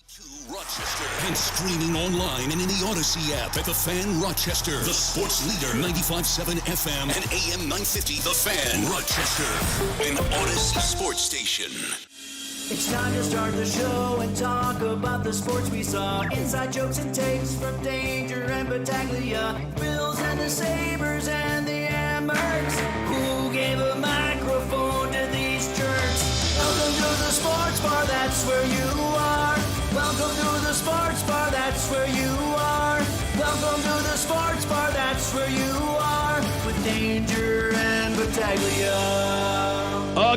To Rochester and streaming online and in the Odyssey app at The Fan Rochester, the sports leader, 95.7 FM and AM 950, The Fan Rochester, an Odyssey sports station. It's time to start the show and talk about the sports we saw. Inside jokes and takes from Danger and Battaglia, Bills and the Sabres and the Amherst. Who gave a microphone to these jerks? Welcome to the sports bar, that's where you are. Welcome to the sports bar, that's where you are. Welcome to the sports bar, that's where you are. With Danger and Battaglia.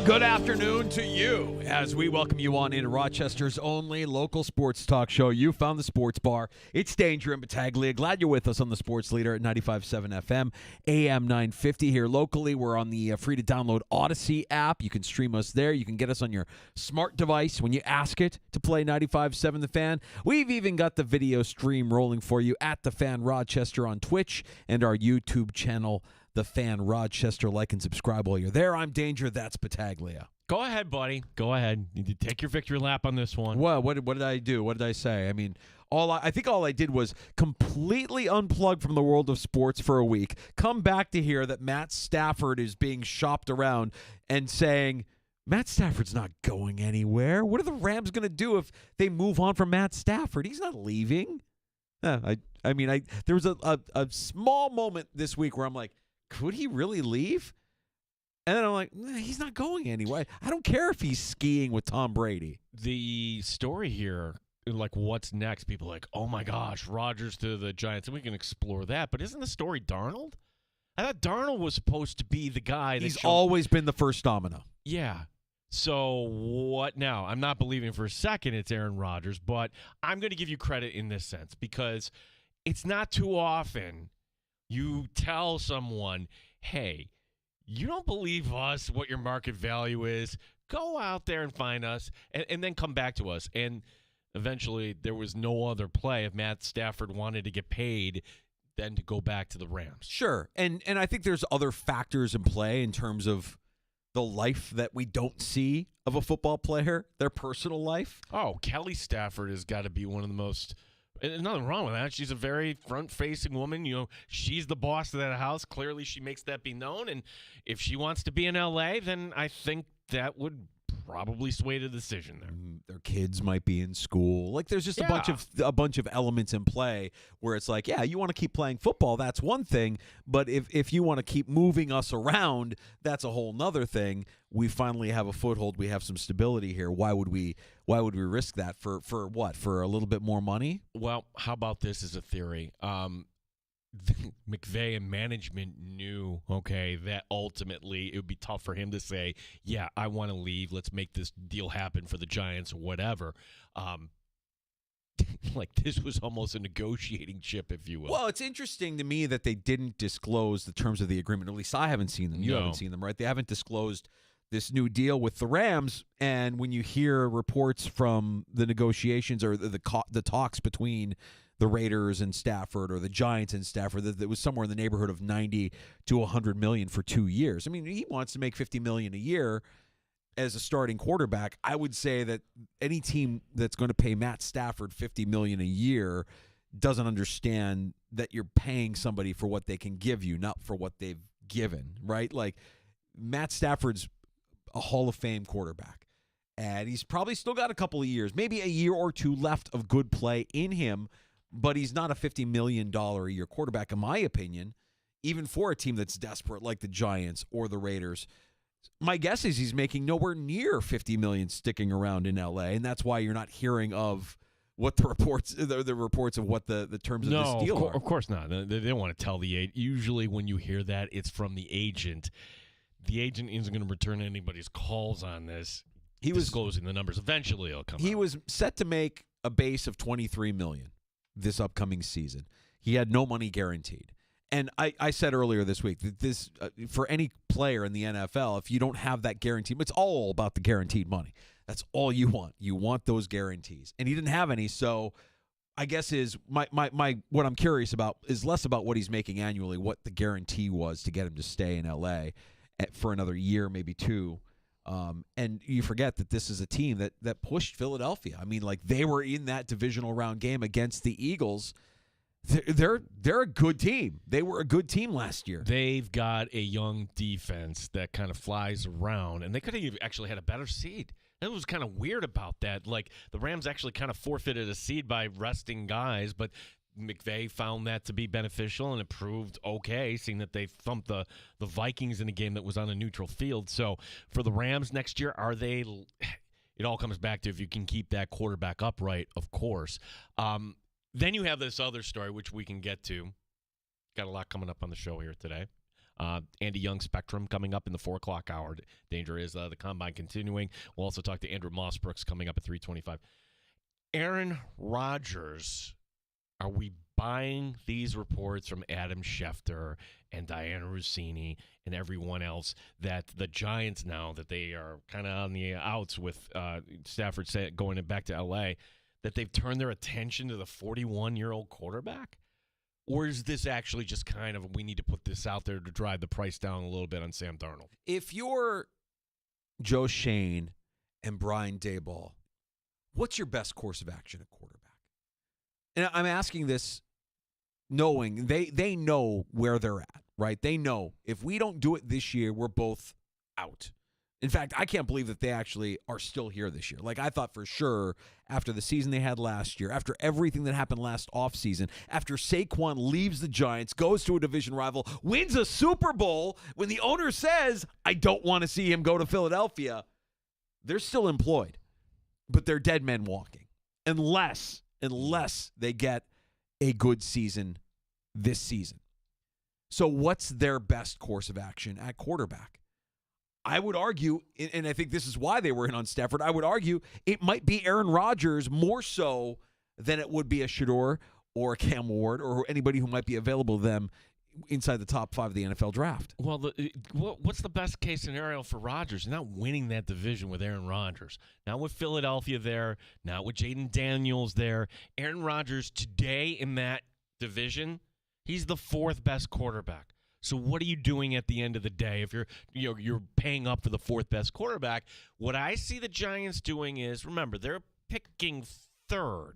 Good afternoon to you as we welcome you on into Rochester's only local sports talk show. You found the sports bar. It's Danger and Battaglia. Glad you're with us on the Sports Leader at 95.7 FM, AM 950 here locally. We're on the free-to-download Odyssey app. You can stream us there. You can get us on your smart device when you ask it to play 95.7 The Fan. We've even got the video stream rolling for you at The Fan Rochester on Twitch and our YouTube channel, The Fan Rochester. Like and subscribe while you're there. I'm Danger. That's Battaglia. Go ahead, buddy. Go ahead. You take your victory lap on this one. What did I do? What did I say? I mean, I think all I did was completely unplug from the world of sports for a week, come back to hear that Matt Stafford is being shopped around and saying, Matt Stafford's not going anywhere. What are the Rams going to do if they move on from Matt Stafford? He's not leaving. There was a small moment this week where I'm like, could he really leave? And then I'm like, he's not going anywhere. I don't care if he's skiing with Tom Brady. The story here, like what's next, people are like, oh my gosh, Rodgers to the Giants, and we can explore that. But isn't the story Darnold? I thought Darnold was supposed to be the guy. He's always been the first domino. Yeah. So what now? I'm not believing for a second it's Aaron Rodgers, but I'm going to give you credit in this sense because it's not too often you tell someone, hey, you don't believe us, what your market value is, go out there and find us and then come back to us. And eventually there was no other play if Matt Stafford wanted to get paid than to go back to the Rams. Sure. And I think there's other factors in play in terms of the life that we don't see of a football player, their personal life. Oh, Kelly Stafford has got to be one of the most – there's nothing wrong with that. She's a very front-facing woman. You know, she's the boss of that house. Clearly, she makes that be known. And if she wants to be in L.A., then I think that would probably sway the decision there. Their kids might be in school. Like, there's just a bunch of elements in play where it's like, yeah, you want to keep playing football, that's one thing. But if you want to keep moving us around, that's a whole nother thing. We finally have a foothold. We have some stability here. Why would we risk that for what? For a little bit more money? Well, how about this as a theory? McVay and management knew, okay, that ultimately it would be tough for him to say, yeah, I want to leave. Let's make this deal happen for the Giants or whatever. Like this was almost a negotiating chip, if you will. Well, it's interesting to me that they didn't disclose the terms of the agreement. At least I haven't seen them. You haven't seen them, right? They haven't disclosed this new deal with the Rams. And when you hear reports from the negotiations or the talks between the Raiders and Stafford or the Giants and Stafford, that was somewhere in the neighborhood of 90 to 100 million for 2 years. I mean, he wants to make 50 million a year as a starting quarterback. I would say that any team that's going to pay Matt Stafford 50 million a year doesn't understand that you're paying somebody for what they can give you, not for what they've given, right? Like, Matt Stafford's a Hall of Fame quarterback, and he's probably still got a couple of years, maybe a year or two left of good play in him, but he's not a $50 million a year quarterback, in my opinion, even for a team that's desperate like the Giants or the Raiders. My guess is he's making nowhere near $50 million sticking around in LA, and that's why you're not hearing of what the reports of what the terms of this deal are. Of course not. They don't want to tell the agent. Usually when you hear that, it's from the agent. The agent isn't going to return anybody's calls on this. He was disclosing the numbers. Eventually it'll come out. He was set to make a base of $23 million this upcoming season. He had no money guaranteed. And I said earlier this week that this for any player in the NFL, if you don't have that guarantee, it's all about the guaranteed money. That's all you want. You want those guarantees. And he didn't have any, so I guess is my what I'm curious about is less about what he's making annually, what the guarantee was to get him to stay in LA for another year, maybe two, And you forget that this is a team that pushed Philadelphia. I mean, like, they were in that divisional round game against the Eagles. They're a good team. They were a good team last year. They've got a young defense that kind of flies around, and they could have actually had a better seed. That was kind of weird about that. Like, the Rams actually kind of forfeited a seed by resting guys, but McVay found that to be beneficial, and it proved okay, seeing that they thumped the Vikings in a game that was on a neutral field. So for the Rams next year, are they – it all comes back to if you can keep that quarterback upright, of course. Then you have this other story, which we can get to. Got a lot coming up on the show here today. Andy Young Spectrum coming up in the 4 o'clock hour. Danger is the Combine continuing. We'll also talk to Andrew Mossbrooks coming up at 3:25. Aaron Rodgers, are we buying these reports from Adam Schefter and Diana Rossini and everyone else that the Giants, now that they are kind of on the outs with Stafford going back to L.A., that they've turned their attention to the 41-year-old quarterback? Or is this actually just kind of, we need to put this out there to drive the price down a little bit on Sam Darnold? If you're Joe Shane and Brian Daboll, what's your best course of action at quarterback? And I'm asking this knowing they know where they're at, right? They know if we don't do it this year, we're both out. In fact, I can't believe that they actually are still here this year. Like, I thought for sure after the season they had last year, after everything that happened last offseason, after Saquon leaves the Giants, goes to a division rival, wins a Super Bowl, when the owner says, I don't want to see him go to Philadelphia, they're still employed. But they're dead men walking. Unless they get a good season this season. So what's their best course of action at quarterback? I would argue, and I think this is why they were in on Stafford, I would argue it might be Aaron Rodgers more so than it would be a Shedeur or a Cam Ward or anybody who might be available to them inside the top 5 of the NFL draft. Well, what's the best case scenario for Rodgers? Not winning that division with Aaron Rodgers. Not with Philadelphia there. Not with Jaden Daniels there. Aaron Rodgers today in that division, he's the 4th best quarterback. So what are you doing at the end of the day if you're paying up for the 4th best quarterback? What I see the Giants doing is, remember, they're picking 3rd.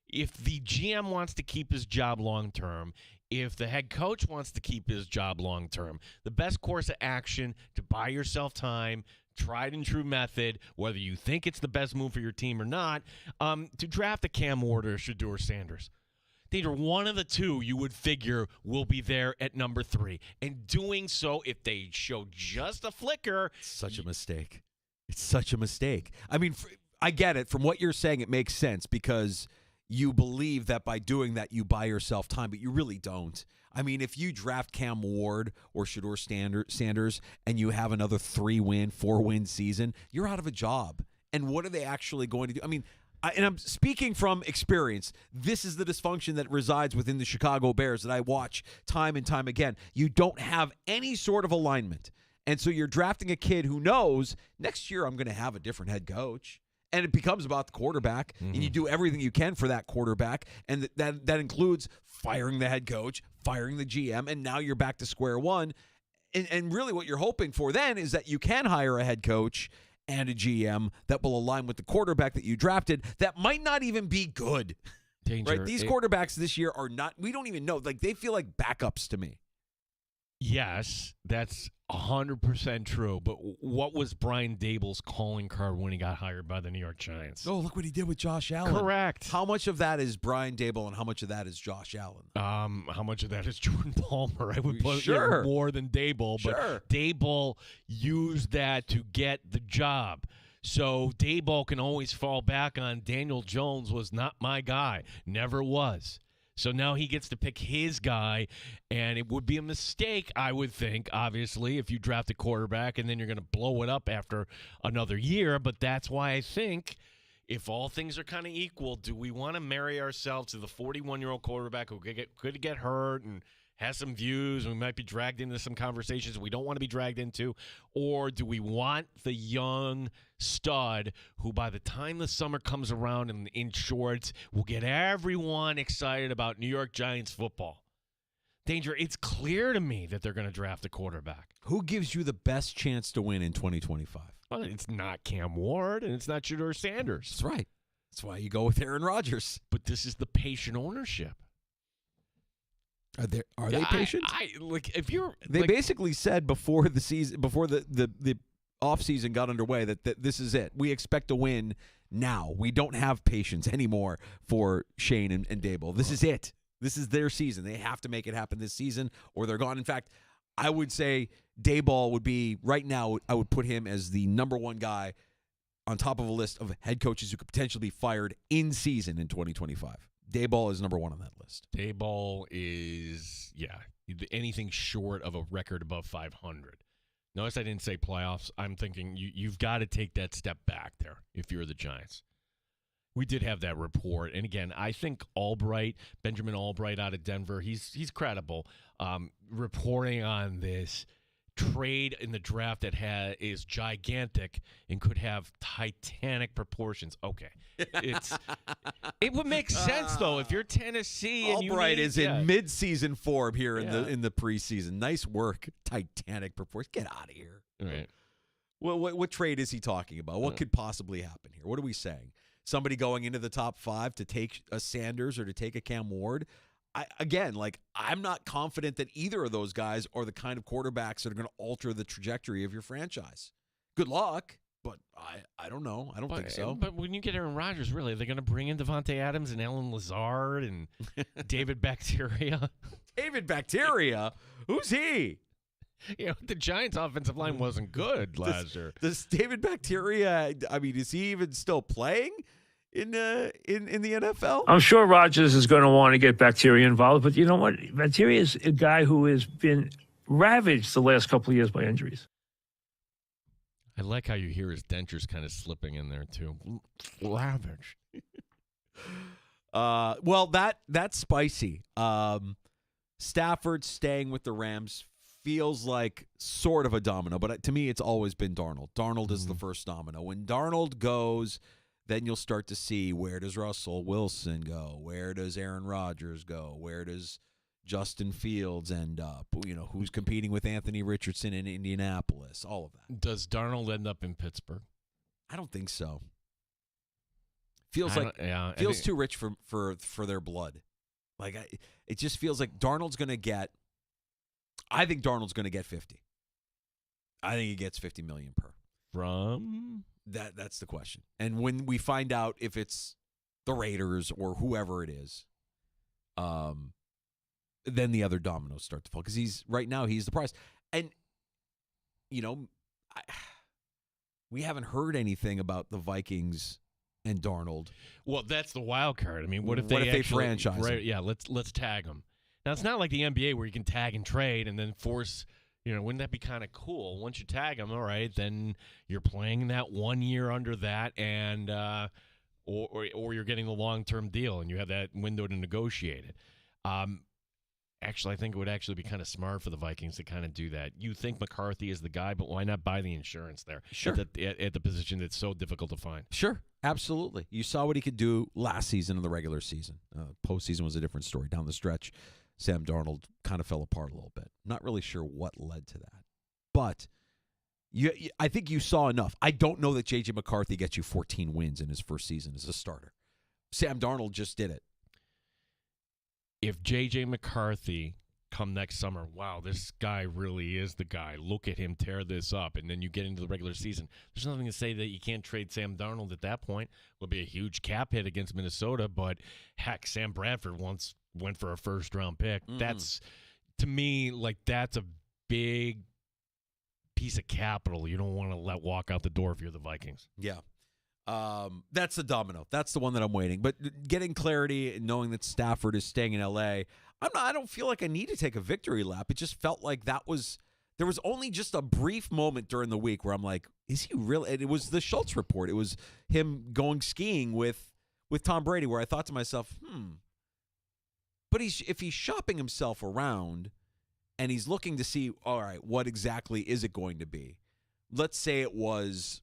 If the GM wants to keep his job long term, if the head coach wants to keep his job long term, the best course of action to buy yourself time, tried and true method, whether you think it's the best move for your team or not, to draft a Cam Ward or a Shedeur Sanders. Either one of the two you would figure will be there at number 3. And doing so, if they show just a flicker. It's such a mistake. It's such a mistake. I mean, I get it. From what you're saying, it makes sense because you believe that by doing that, you buy yourself time, but you really don't. I mean, if you draft Cam Ward or Shedeur Sanders and you have another 3-win, 4-win season, you're out of a job. And what are they actually going to do? I mean, and I'm speaking from experience. This is the dysfunction that resides within the Chicago Bears that I watch time and time again. You don't have any sort of alignment. And so you're drafting a kid who knows next year I'm going to have a different head coach. And it becomes about the quarterback. Mm-hmm. And you do everything you can for that quarterback. And that includes firing the head coach, firing the GM, and now you're back to square one. And really what you're hoping for then is that you can hire a head coach and a GM that will align with the quarterback that you drafted that might not even be good. Danger. Right? These quarterbacks this year are not, we don't even know. Like, they feel like backups to me. Yes, that's 100% true. But what was Brian Daboll's calling card when he got hired by the New York Giants? Oh, look what he did with Josh Allen. Correct. How much of that is Brian Daboll and how much of that is Josh Allen? How much of that is Jordan Palmer? I would put more than Daboll. But Daboll used that to get the job. So Daboll can always fall back on Daniel Jones was not my guy. Never was. So now he gets to pick his guy, and it would be a mistake, I would think, obviously, if you draft a quarterback and then you're going to blow it up after another year. But that's why I think if all things are kind of equal, do we want to marry ourselves to the 41-year-old quarterback who could get hurt and has some views, and we might be dragged into some conversations we don't want to be dragged into? Or do we want the young stud who, by the time the summer comes around and in shorts, will get everyone excited about New York Giants football? Danger, it's clear to me that they're going to draft a quarterback. Who gives you the best chance to win in 2025? Well, it's not Cam Ward, and it's not Shedeur Sanders. That's right. That's why you go with Aaron Rodgers. But this is the patient ownership. Are they patient? If you're they basically said before the season, before the offseason got underway, that this is it. We expect to win now. We don't have patience anymore for Shane and Daboll. This is it. This is their season. They have to make it happen this season, or they're gone. In fact, I would say Daboll would be, right now, I would put him as the number one guy on top of a list of head coaches who could potentially be fired in season in 2025. Daboll is number one on that list. Daboll is, anything short of a record above 500. Notice I didn't say playoffs. I'm thinking you've got to take that step back there if you're the Giants. We did have that report, and again, I think Benjamin Albright out of Denver, he's credible, reporting on this trade in the draft that is gigantic and could have titanic proportions. Okay, it would make sense though if you're Tennessee and Albright is in mid-season form here in the preseason. Nice work, titanic proportions. Get out of here. All right. Well, what trade is he talking about? What could possibly happen here? What are we saying? Somebody going into the top 5 to take a Sanders or to take a Cam Ward? I'm not confident that either of those guys are the kind of quarterbacks that are going to alter the trajectory of your franchise. Good luck, but I don't know. I don't think so. But when you get Aaron Rodgers, really, they're going to bring in Devontae Adams and Alan Lazard and David Bacteria. David Bacteria? Who's he? The Giants' offensive line wasn't good last year. Does David Bacteria, is he even still playing in the NFL? I'm sure Rodgers is going to want to get Bacteria involved, but you know what? Bacteria is a guy who has been ravaged the last couple of years by injuries. I like how you hear his dentures kind of slipping in there, too. Ravaged. Well, that's spicy. Stafford staying with the Rams feels like sort of a domino, but to me, it's always been Darnold. Darnold is the first domino. When Darnold goes, then you'll start to see, where does Russell Wilson go? Where does Aaron Rodgers go? Where does Justin Fields end up? Who's competing with Anthony Richardson in Indianapolis? All of that. Does Darnold end up in Pittsburgh? I don't think so. Feels too rich for their blood. It just feels like Darnold's going to get. I think Darnold's going to get 50. I think he gets $50 million per. From? That's the question. And when we find out if it's the Raiders or whoever it is, then the other dominoes start to fall, because right now he's the price. And we haven't heard anything about the Vikings and Darnold. Well, that's the wild card. What if they franchise him? Yeah, let's tag him. Now, it's not like the NBA where you can tag and trade and then force, wouldn't that be kind of cool? Once you tag them, all right, then you're playing that 1 year under that, and or you're getting the long-term deal and you have that window to negotiate it. Actually, I think it would actually be kind of smart for the Vikings to kind of do that. You think McCarthy is the guy, but why not buy the insurance there? Sure. At the position that's so difficult to find. Sure, absolutely. You saw what he could do last season in the regular season. Postseason was a different story. Down the stretch, Sam Darnold kind of fell apart a little bit. Not really sure what led to that. But I think you saw enough. I don't know that J.J. McCarthy gets you 14 wins in his first season as a starter. Sam Darnold just did it. If J.J. McCarthy come next summer, wow, this guy really is the guy. Look at him tear this up. And then you get into the regular season. There's nothing to say that you can't trade Sam Darnold at that point. It'll be a huge cap hit against Minnesota. But, heck, Sam Bradford once went for a first-round pick. That's, to me, that's a big piece of capital you don't want to let walk out the door if you're the Vikings. Yeah. That's the domino. That's the one that I'm waiting. But getting clarity and knowing that Stafford is staying in L.A., I don't feel like I need to take a victory lap. It just felt like there was only just a brief moment during the week where I'm like, is he really? And it was the Schultz report. It was him going skiing with Tom Brady, where I thought to myself, But if he's shopping himself around and he's looking to see, all right, what exactly is it going to be? Let's say it was,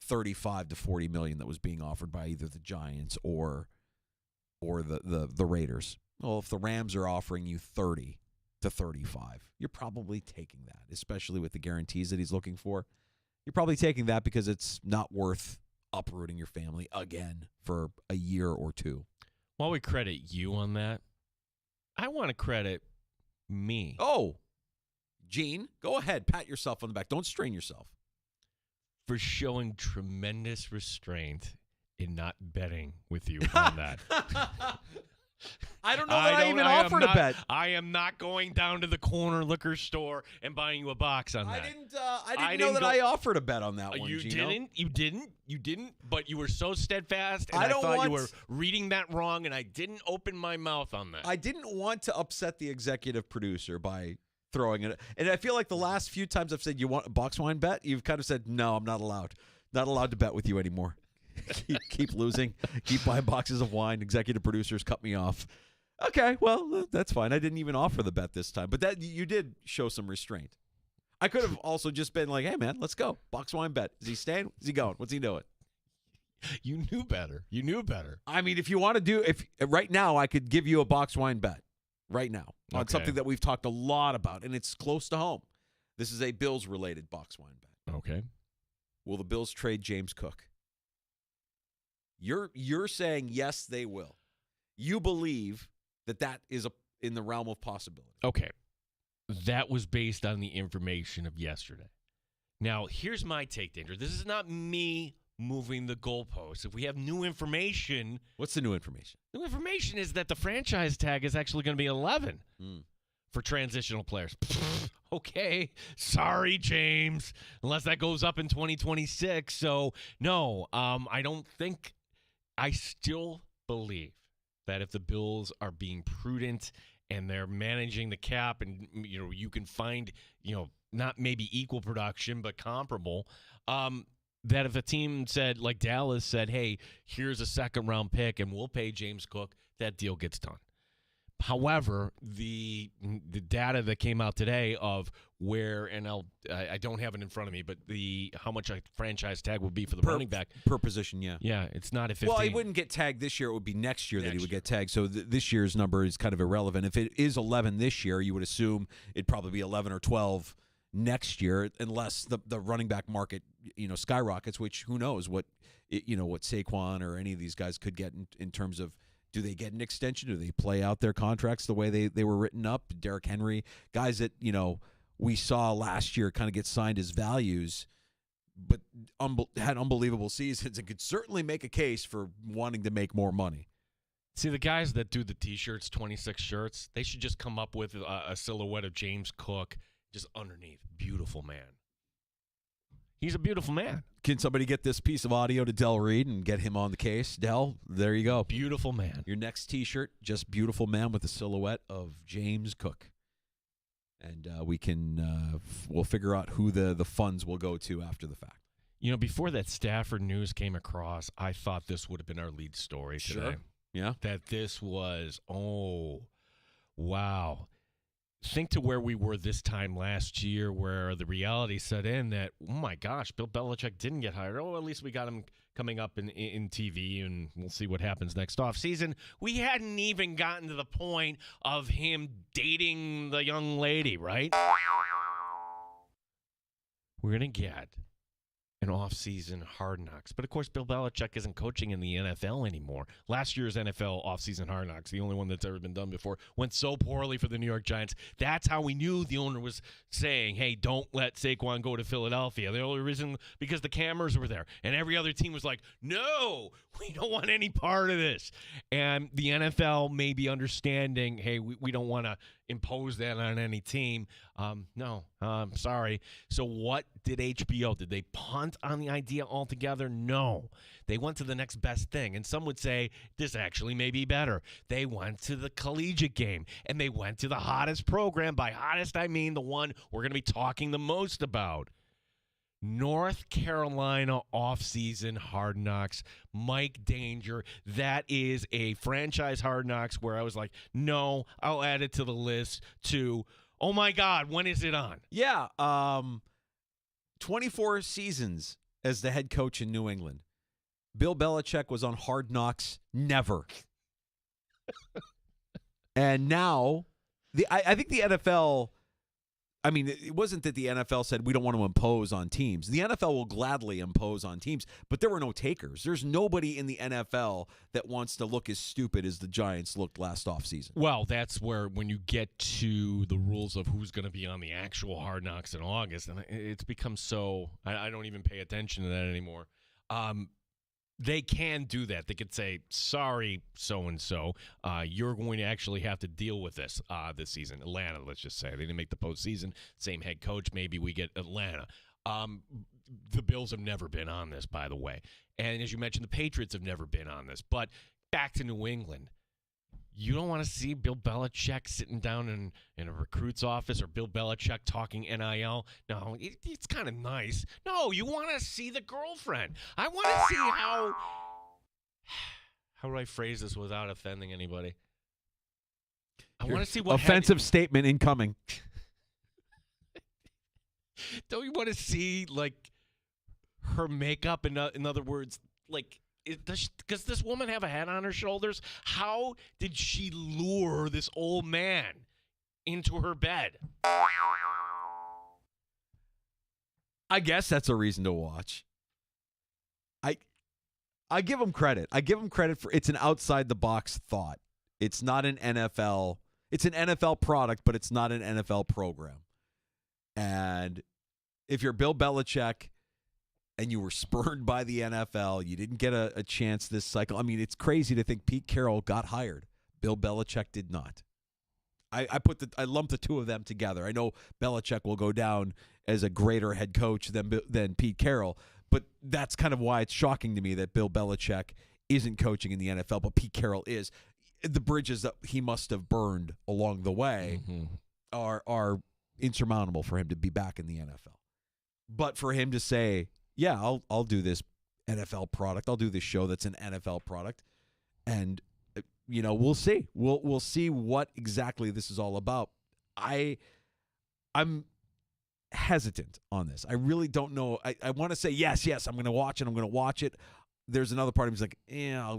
35 to 40 million that was being offered by either the Giants or the Raiders. Well, if the Rams are offering you 30 to 35, you're probably taking that, especially with the guarantees that he's looking for. You're probably taking that because it's not worth uprooting your family again for a year or two. While we credit you on that, I want to credit me. Oh, Gene, go ahead. Pat yourself on the back. Don't strain yourself. For showing tremendous restraint in not betting with you on that. I don't know that I even offered a bet. I am not going down to the corner liquor store and buying you a box on that. I didn't know that I offered a bet on that one, You Gino. You didn't, but you were so steadfast, and I I don't thought want- you were reading that wrong, and I didn't open my mouth on that. I didn't want to upset the executive producer by throwing it. And I feel like the last few times I've said, you want a box wine bet? You've kind of said, no, I'm not allowed. Not allowed to bet with you anymore. keep losing. Keep buying boxes of wine. Executive producers cut me off. Okay, well, that's fine. I didn't even offer the bet this time. But that you did show some restraint. I could have also just been like, hey, man, let's go. Box wine bet. Is he staying? Is he going? What's he doing? You knew better. You knew better. I mean, if you want to if right now, I could give you a box wine bet right now on Okay. something that we've talked a lot about, and it's close to home. This is a Bills-related box wine bet. Okay. Will the Bills trade James Cook? You're saying yes, they will. You believe that is in the realm of possibility. Okay. That was based on the information of yesterday. Now, here's my take, Danger. This is not me moving the goalposts. If we have new information. What's the new information? New information is that the franchise tag is actually going to be 11 for transitional players. Okay. Sorry, James. Unless that goes up in 2026. So, no, I don't think. I still believe that if the Bills are being prudent and they're managing the cap, and you can find not maybe equal production but comparable, that if a team said, like Dallas said, hey, here's a second round pick and we'll pay James Cook, that deal gets done. However, the data that came out today of where, and I don't have it in front of me, but how much a franchise tag would be for the running back per position, yeah. Yeah, it's not at 15. Well, he wouldn't get tagged this year. It would be next year that he would get tagged. So this year's number is kind of irrelevant. If it is 11 this year, you would assume it'd probably be 11 or 12 next year, unless the running back market skyrockets. Which who knows what Saquon or any of these guys could get in terms of. Do they get an extension? Do they play out their contracts the way they were written up? Derrick Henry, guys that we saw last year kind of get signed as values, but had unbelievable seasons and could certainly make a case for wanting to make more money. See, the guys that do the T-shirts, 26 shirts, they should just come up with a silhouette of James Cook just underneath. Beautiful man. He's a beautiful man. Can somebody get this piece of audio to Del Reed and get him on the case? Del, there you go. Beautiful man. Your next T-shirt, just beautiful man with a silhouette of James Cook. And we'll figure out who the funds will go to after the fact. Before that Stafford news came across, I thought this would have been our lead story today. Sure. Yeah. That this was, wow. Think to where we were this time last year, where the reality set in that, oh my gosh, Bill Belichick didn't get hired. Oh, at least we got him coming up in TV, and we'll see what happens next offseason. We hadn't even gotten to the point of him dating the young lady, right? We're going to get an offseason Hard Knocks. But, of course, Bill Belichick isn't coaching in the NFL anymore. Last year's NFL offseason Hard Knocks, the only one that's ever been done before, went so poorly for the New York Giants. That's how we knew the owner was saying, hey, don't let Saquon go to Philadelphia. The only reason, because the cameras were there. And every other team was like, no, we don't want any part of this. And the NFL may be understanding, hey, we don't want to impose that on any team. No, I'm sorry. So what did HBO? Did they punt on the idea altogether? No. They went to the next best thing. And some would say this actually may be better. They went to the collegiate game, and they went to the hottest program. By hottest, I mean the one we're going to be talking the most about. North Carolina offseason Hard Knocks. Mike Danger. That is a franchise Hard Knocks where I was like, no, I'll add it to the list to, oh my God, when is it on? Yeah. 24 seasons as the head coach in New England. Bill Belichick was on Hard Knocks never. And now, I think the NFL, I mean, it wasn't that the NFL said we don't want to impose on teams. The NFL will gladly impose on teams, but there were no takers. There's nobody in the NFL that wants to look as stupid as the Giants looked last offseason. Well, that's where when you get to the rules of who's going to be on the actual Hard Knocks in August, and it's become so I don't even pay attention to that anymore. They can do that. They could say, sorry, so-and-so, you're going to actually have to deal with this this season. Atlanta, let's just say. They didn't make the postseason. Same head coach. Maybe we get Atlanta. The Bills have never been on this, by the way. And as you mentioned, the Patriots have never been on this. But back to New England. You don't want to see Bill Belichick sitting down in a recruit's office or Bill Belichick talking NIL. No, it's kind of nice. No, you want to see the girlfriend. I want to see how do I phrase this without offending anybody? I want to see what offensive statement incoming. Don't you want to see, like, her makeup? In other words, like, does this woman have a head on her shoulders? How did she lure this old man into her bed? I guess that's a reason to watch. I give him credit. I give him credit for it's an outside the box thought. It's not an NFL. It's an NFL product, but it's not an NFL program. And if you're Bill Belichick and you were spurned by the NFL, you didn't get a chance this cycle. I mean, it's crazy to think Pete Carroll got hired. Bill Belichick did not. I lumped the two of them together. I know Belichick will go down as a greater head coach than Pete Carroll, but that's kind of why it's shocking to me that Bill Belichick isn't coaching in the NFL, but Pete Carroll is. The bridges that he must have burned along the way are insurmountable for him to be back in the NFL. But for him to say, yeah, I'll do this NFL product. I'll do this show that's an NFL product. And, we'll see. We'll see what exactly this is all about. I'm hesitant on this. I really don't know. I want to say, yes, I'm going to watch it. I'm going to watch it. There's another part of me who's like,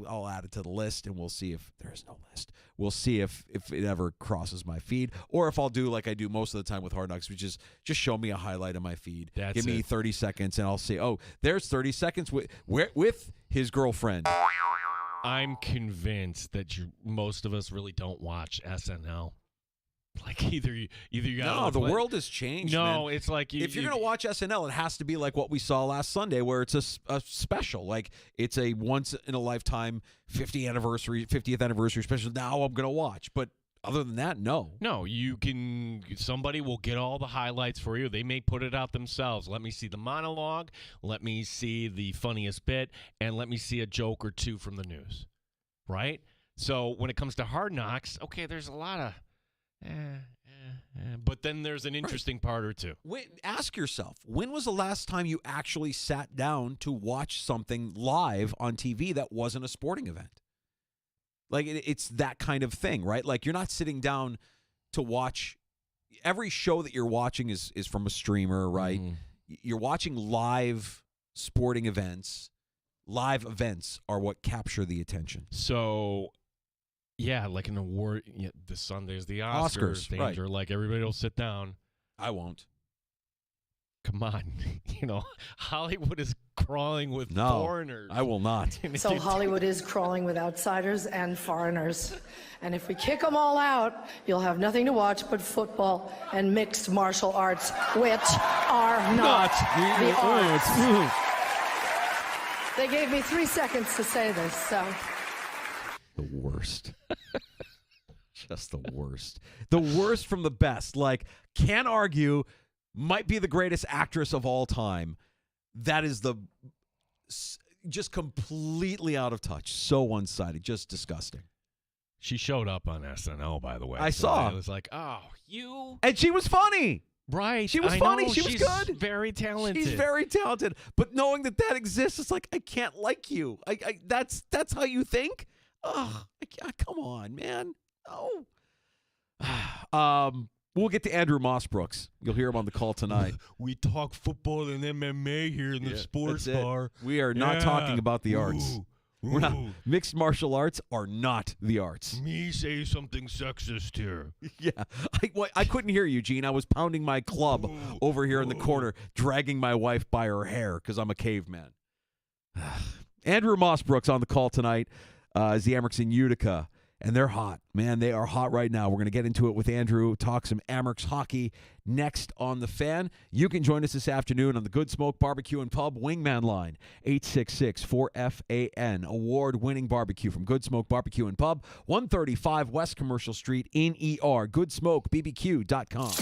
I'll add it to the list, and we'll see if there is no list. We'll see if it ever crosses my feed, or if I'll do like I do most of the time with Hard Knocks, which is just show me a highlight of my feed. Give me 30 seconds, and I'll say, oh, there's 30 seconds with his girlfriend. I'm convinced that most of us really don't watch SNL. Like either you got the world has changed. No, man. It's like if you're gonna watch SNL, it has to be like what we saw last Sunday, where it's a special, like it's a once in a lifetime 50th anniversary special. Now I'm gonna watch, but other than that, no. Somebody will get all the highlights for you. They may put it out themselves. Let me see the monologue. Let me see the funniest bit, and let me see a joke or two from the news. Right. So when it comes to Hard Knocks, okay, there's a lot of. But then there's an interesting part or two. Ask yourself, when was the last time you actually sat down to watch something live on TV that wasn't a sporting event? Like, it's that kind of thing, right? Like, you're not sitting down to watch. Every show that you're watching is from a streamer, right? You're watching live sporting events. Live events are what capture the attention. So... yeah, like an award. Yeah, this Sunday's the Oscars. Danger. Right. Like everybody will sit down. I won't. Come on, Hollywood is crawling with foreigners. I will not. So Hollywood is crawling with outsiders and foreigners, and if we kick them all out, you'll have nothing to watch but football and mixed martial arts, which are not the arts. They gave me 3 seconds to say this, so. The worst. Just the worst. The worst from the best. Like, can't argue, might be the greatest actress of all time. That is just completely out of touch. So one-sided. Just disgusting. She showed up on SNL, by the way. I saw. I was like, oh, you. And she was funny. Right. She was funny. She was good. Very talented. She's very talented. But knowing that exists, it's like, I can't like you. That's how you think? Oh, come on, man. Oh. We'll get to Andrew Mossbrooks. You'll hear him on the call tonight. We talk football and MMA here in the sports bar. We are not talking about the arts. Mixed martial arts are not the arts. Me say something sexist here. Yeah. I couldn't hear you, Gene. I was pounding my club over here in the corner, dragging my wife by her hair because I'm a caveman. Andrew Mossbrook's on the call tonight as the Amerks in Utica. And they're hot. Man, they are hot right now. We're going to get into it with Andrew, talk some Amerks hockey next on The Fan. You can join us this afternoon on the Good Smoke Barbecue and Pub Wingman line, 866-4FAN. Award-winning barbecue from Good Smoke Barbecue and Pub, 135 West Commercial Street in ER. GoodSmokeBBQ.com.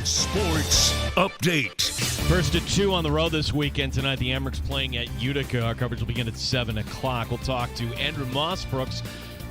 Sports Update. First at 2 on the road this weekend. Tonight, the Amerks playing at Utica. Our coverage will begin at 7 o'clock. We'll talk to Andrew Mossbrooks.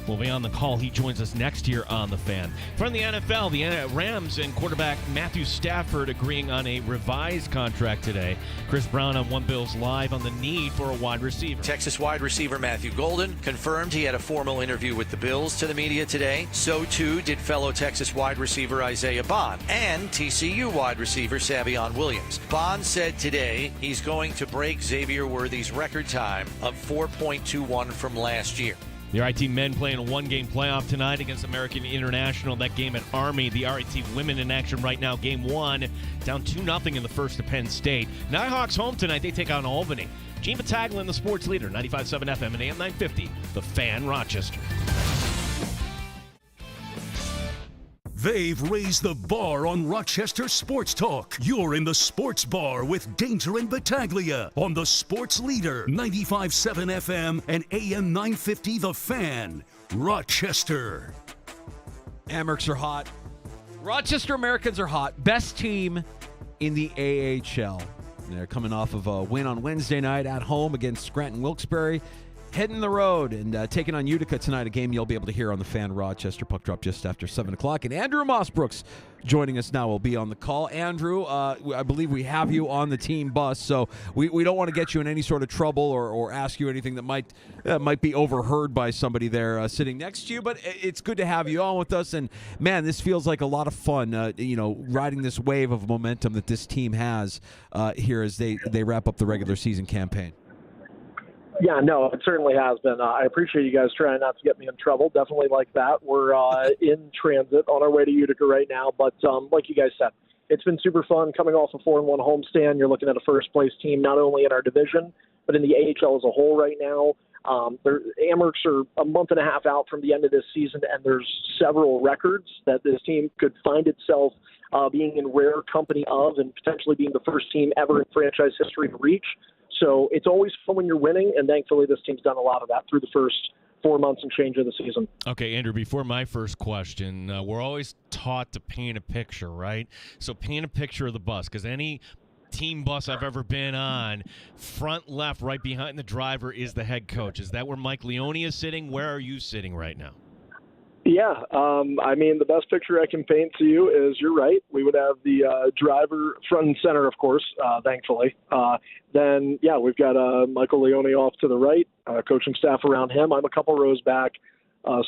Will be on the call. He joins us next year on The Fan. From the NFL, the Rams and quarterback Matthew Stafford agreeing on a revised contract today. Chris Brown on One Bills Live on the need for a wide receiver. Texas wide receiver Matthew Golden confirmed he had a formal interview with the Bills to the media today. So too did fellow Texas wide receiver Isaiah Bond and TCU wide receiver Savion Williams. Bond said today he's going to break Xavier Worthy's record time of 4.21 from last year. The RIT men playing a one-game playoff tonight against American International. That game at Army. The RIT women in action right now. Game 1, down 2-0 in the first to Penn State. Nighthawks home tonight. They take on Albany. Gene Battaglia, the sports leader, 95.7 FM and AM 950. The Fan, Rochester. They've raised the bar on Rochester Sports Talk. You're in the Sports Bar with Danger and Battaglia on the Sports Leader, 95.7 FM and AM 950 The Fan, Rochester. Amerks are hot. Rochester Americans are hot. Best team in the AHL. They're coming off of a win on Wednesday night at home against Scranton Wilkes-Barre. Heading the road and taking on Utica tonight, a game you'll be able to hear on the Fan Rochester. Puck drop just after 7 o'clock. And Andrew Mossbrooks joining us now will be on the call. Andrew, I believe we have you on the team bus, so we don't want to get you in any sort of trouble or ask you anything that might be overheard by somebody there sitting next to you. But it's good to have you on with us. And, man, this feels like a lot of fun, riding this wave of momentum that this team has here as they wrap up the regular season campaign. Yeah, no, it certainly has been. I appreciate you guys trying not to get me in trouble. Definitely like that. We're in transit on our way to Utica right now. But like you guys said, it's been super fun coming off a 4-1 homestand. You're looking at a first-place team not only in our division, but in the AHL as a whole right now. Amerks are a month and a half out from the end of this season, and there's several records that this team could find itself being in rare company of and potentially being the first team ever in franchise history to reach. So it's always fun when you're winning, and thankfully this team's done a lot of that through the first 4 months and change of the season. Okay, Andrew, before my first question, we're always taught to paint a picture, right? So paint a picture of the bus, because any team bus I've ever been on, front left, right behind the driver is the head coach. Is that where Mike Leone is sitting? Where are you sitting right now? Yeah, the best picture I can paint to you is you're right. We would have the driver front and center, of course, thankfully. Then, we've got Michael Leone off to the right, coaching staff around him. I'm a couple rows back,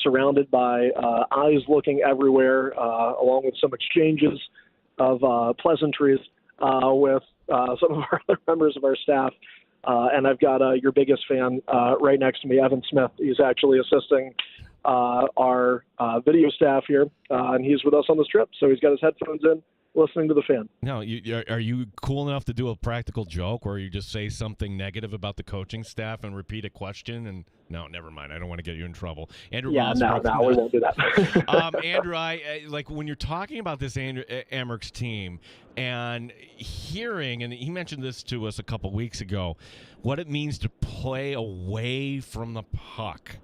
surrounded by eyes looking everywhere, along with some exchanges of pleasantries with some of our other members of our staff. And I've got your biggest fan right next to me, Evan Smith. He's actually assisting our video staff here, and he's with us on this trip. So he's got his headphones in, listening to the Fan. Now, are you cool enough to do a practical joke where you just say something negative about the coaching staff and repeat a question? And no, never mind. I don't want to get you in trouble. Andrew, no, we won't do that. Andrew, I like when you're talking about this Amerks team and hearing, and he mentioned this to us a couple weeks ago, what it means to play away from the puck.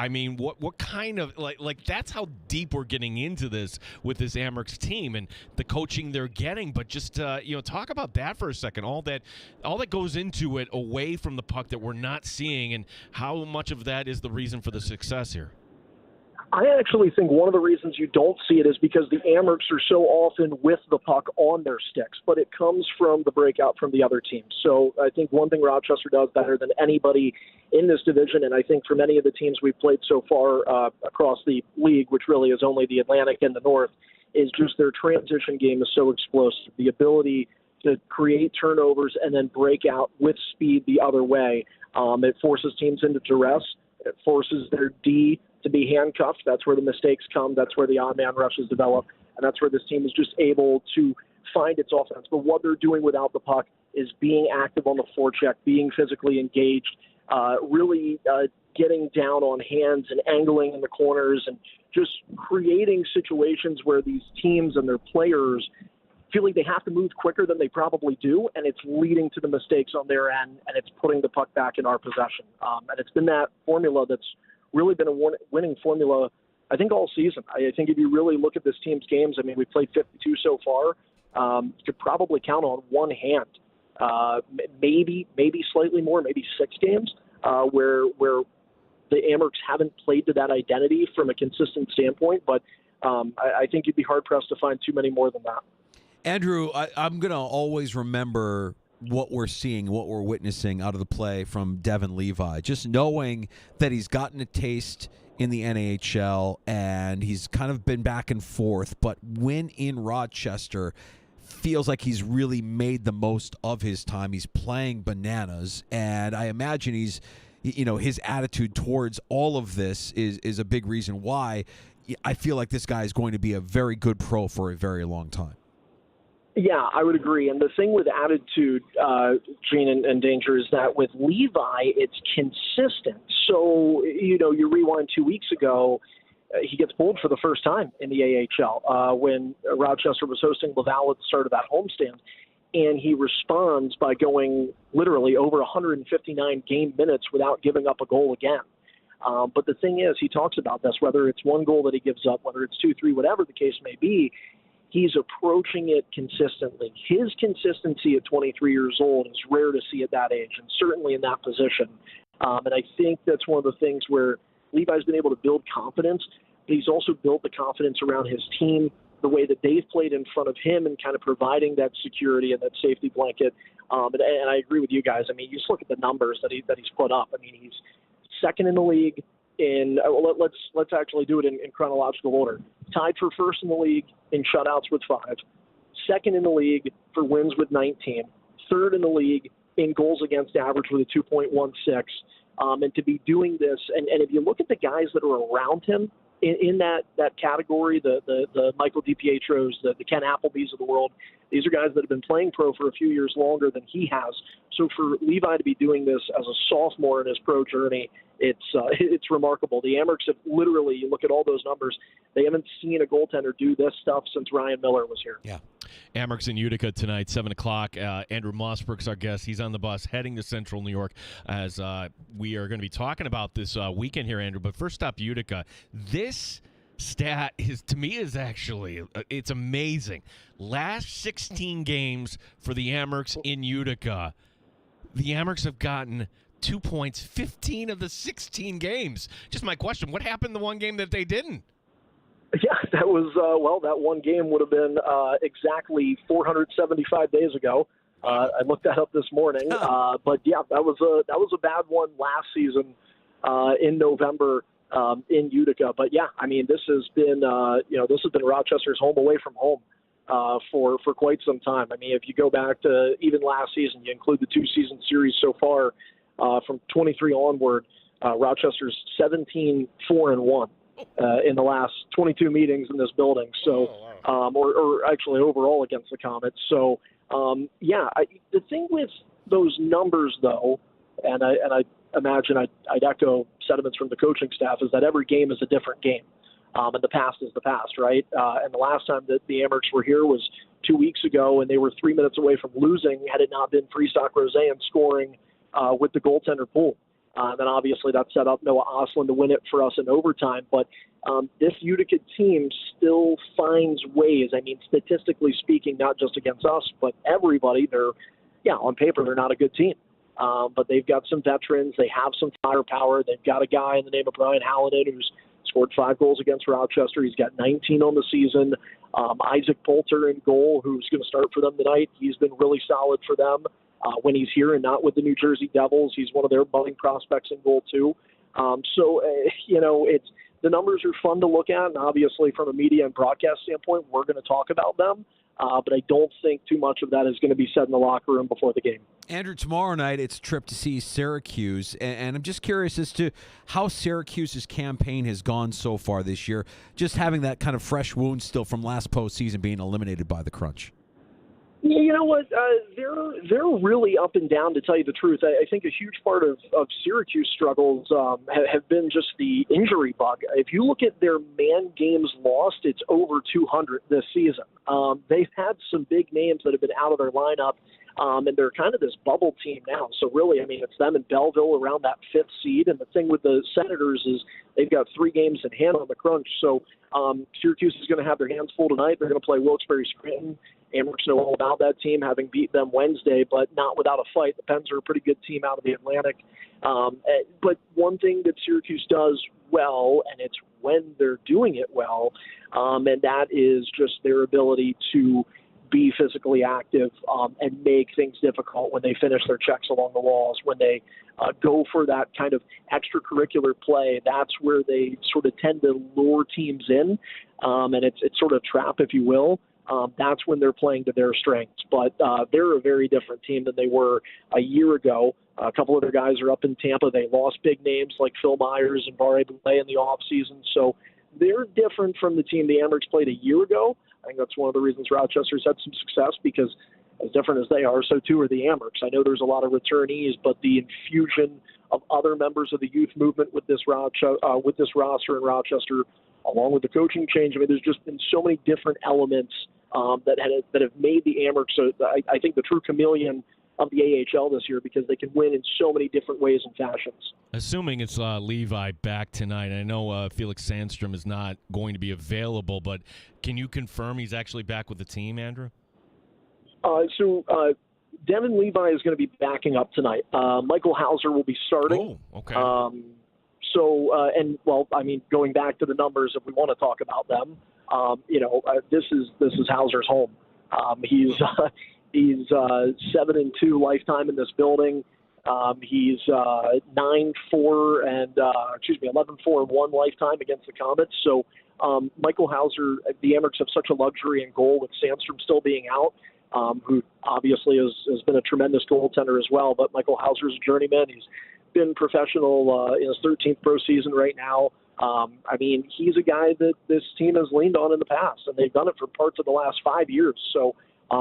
I mean, what kind of like that's how deep we're getting into this with this Amerks team and the coaching they're getting. But just talk about that for a second. All that goes into it away from the puck that we're not seeing, and how much of that is the reason for the success here. I actually think one of the reasons you don't see it is because the Amerks are so often with the puck on their sticks, but it comes from the breakout from the other teams. So I think one thing Rochester does better than anybody in this division, and I think for many of the teams we've played so far across the league, which really is only the Atlantic and the North, is just their transition game is so explosive. The ability to create turnovers and then break out with speed the other way. It forces teams into duress. It forces their D to be handcuffed. That's where the mistakes come. That's where the odd man rushes develop. And that's where this team is just able to find its offense. But what they're doing without the puck is being active on the forecheck, being physically engaged, really getting down on hands and angling in the corners and just creating situations where these teams and their players feel like they have to move quicker than they probably do, and it's leading to the mistakes on their end, and it's putting the puck back in our possession. And it's been that formula that's really been a winning formula I think all season. I think if you really look at this team's games, I mean, we played 52 so far. You could probably count on one hand, maybe slightly more, maybe 6 games where the Amherst haven't played to that identity from a consistent standpoint. But I think you'd be hard-pressed to find too many more than that. Andrew, I'm going to always remember what we're seeing, what we're witnessing out of the play from Devin Levi. Just knowing that he's gotten a taste in the NHL and he's kind of been back and forth, but when in Rochester, feels like he's really made the most of his time. He's playing bananas, and I imagine his attitude towards all of this is a big reason why I feel like this guy is going to be a very good pro for a very long time. Yeah, I would agree. And the thing with attitude, Gene and Danger, is that with Levi, it's consistent. So, you rewind 2 weeks ago, he gets pulled for the first time in the AHL when Rochester was hosting Laval at the start of that homestand. And he responds by going literally over 159 game minutes without giving up a goal again. But the thing is, he talks about this, whether it's one goal that he gives up, whether it's 2, 3, whatever the case may be, he's approaching it consistently. His consistency at 23 years old is rare to see at that age, and certainly in that position. And I think that's one of the things where Levi's been able to build confidence, but he's also built the confidence around his team, the way that they've played in front of him and kind of providing that security and that safety blanket. And I agree with you guys. I mean, you just look at the numbers that he's put up. I mean, he's second in the league in let's actually do it in chronological order. Tied for first in the league in shutouts with 5, second in the league for wins with 19, third in the league in goals against average with a 2.16. And to be doing this, and if you look at the guys that are around him in that category, the Michael DiPietros, the Ken Applebys of the world, these are guys that have been playing pro for a few years longer than he has. So for Levi to be doing this as a sophomore in his pro journey, it's remarkable. The Amherst have literally, you look at all those numbers, they haven't seen a goaltender do this stuff since Ryan Miller was here. Yeah. Amherst in Utica tonight, 7 o'clock. Andrew Mossberg's our guest. He's on the bus heading to Central New York as we are going to be talking about this weekend here, Andrew. But first stop, Utica. This stat is actually, it's amazing. Last 16 games for the Amherst in Utica, the Amherst have gotten 2 points, 15 of the 16 games. Just my question, what happened the one game that they didn't? Yeah, that was, that one game would have been exactly 475 days ago. I looked that up this morning. But yeah, that was a bad one last season in November in Utica. But yeah, I mean, this has been, this has been Rochester's home away from home for quite some time. I mean, if you go back to even last season, you include the 2-season series so far from 23 onward, Rochester's 17-4-1. In the last 22 meetings in this building, so or actually overall against the Comets. So the thing with those numbers, though, and I imagine I'd echo sentiments from the coaching staff, is that every game is a different game, and the past is the past, right? And the last time that the Amherst were here was 2 weeks ago, and they were 3 minutes away from losing had it not been Freestock Roseanne scoring with the goaltender pool. Then obviously that set up Noah Oslin to win it for us in overtime. But this Utica team still finds ways. I mean, statistically speaking, not just against us, but everybody, on paper, they're not a good team. But they've got some veterans. They have some firepower. They've got a guy in the name of Brian Hallinan who's scored 5 goals against Rochester. He's got 19 on the season. Isaac Poulter in goal, who's going to start for them tonight. He's been really solid for them. When he's here and not with the New Jersey Devils, he's one of their budding prospects in goal too. It's the numbers are fun to look at, and obviously from a media and broadcast standpoint, we're going to talk about them. But I don't think too much of that is going to be said in the locker room before the game. Andrew, tomorrow night it's a trip to see Syracuse, and I'm just curious as to how Syracuse's campaign has gone so far this year, just having that kind of fresh wound still from last postseason being eliminated by the Crunch. Yeah, you know what? They're really up and down, to tell you the truth. I think a huge part of Syracuse struggles have been just the injury bug. If you look at their man games lost, it's over 200 this season. They've had some big names that have been out of their lineup. And they're kind of this bubble team now. So really, I mean, it's them and Belleville around that 5th seed. And the thing with the Senators is they've got 3 games in hand on the crunch. So Syracuse is going to have their hands full tonight. They're going to play Wilkes-Barre-Scranton. Amherst know all about that team, having beat them Wednesday, but not without a fight. The Pens are a pretty good team out of the Atlantic. But one thing that Syracuse does well, and it's when they're doing it well, and that is just their ability to be physically active and make things difficult when they finish their checks along the walls, when they go for that kind of extracurricular play. That's where they sort of tend to lure teams in, and it's sort of a trap, if you will. That's when they're playing to their strengths. But they're a very different team than they were a year ago. A couple of their guys are up in Tampa. They lost big names like Phil Myers and Barre Boulet in the offseason. So they're different from the team the Amherst played a year ago. I think that's one of the reasons Rochester's had some success, because as different as they are, so too are the Amherst. I know there's a lot of returnees, but the infusion of other members of the youth movement with this roster in Rochester, along with the coaching change, I mean, there's just been so many different elements that have made the Amherst, I think, the true chameleon of the AHL this year, because they can win in so many different ways and fashions. Assuming it's Levi back tonight, I know Felix Sandstrom is not going to be available, but can you confirm he's actually back with the team, Andrew? Devin Levi is going to be backing up tonight. Michael Hauser will be starting. Oh, okay. Going back to the numbers, if we want to talk about them, this is Hauser's home. He's 7-2 lifetime in this building. He's 9-4 and 11-4-1 lifetime against the Comets. So Michael Hauser, the Amherst have such a luxury in goal with Sandstrom still being out, who obviously has been a tremendous goaltender as well. But Michael Hauser's a journeyman. He's been professional in his 13th pro season right now. He's a guy that this team has leaned on in the past, and they've done it for parts of the last 5 years. So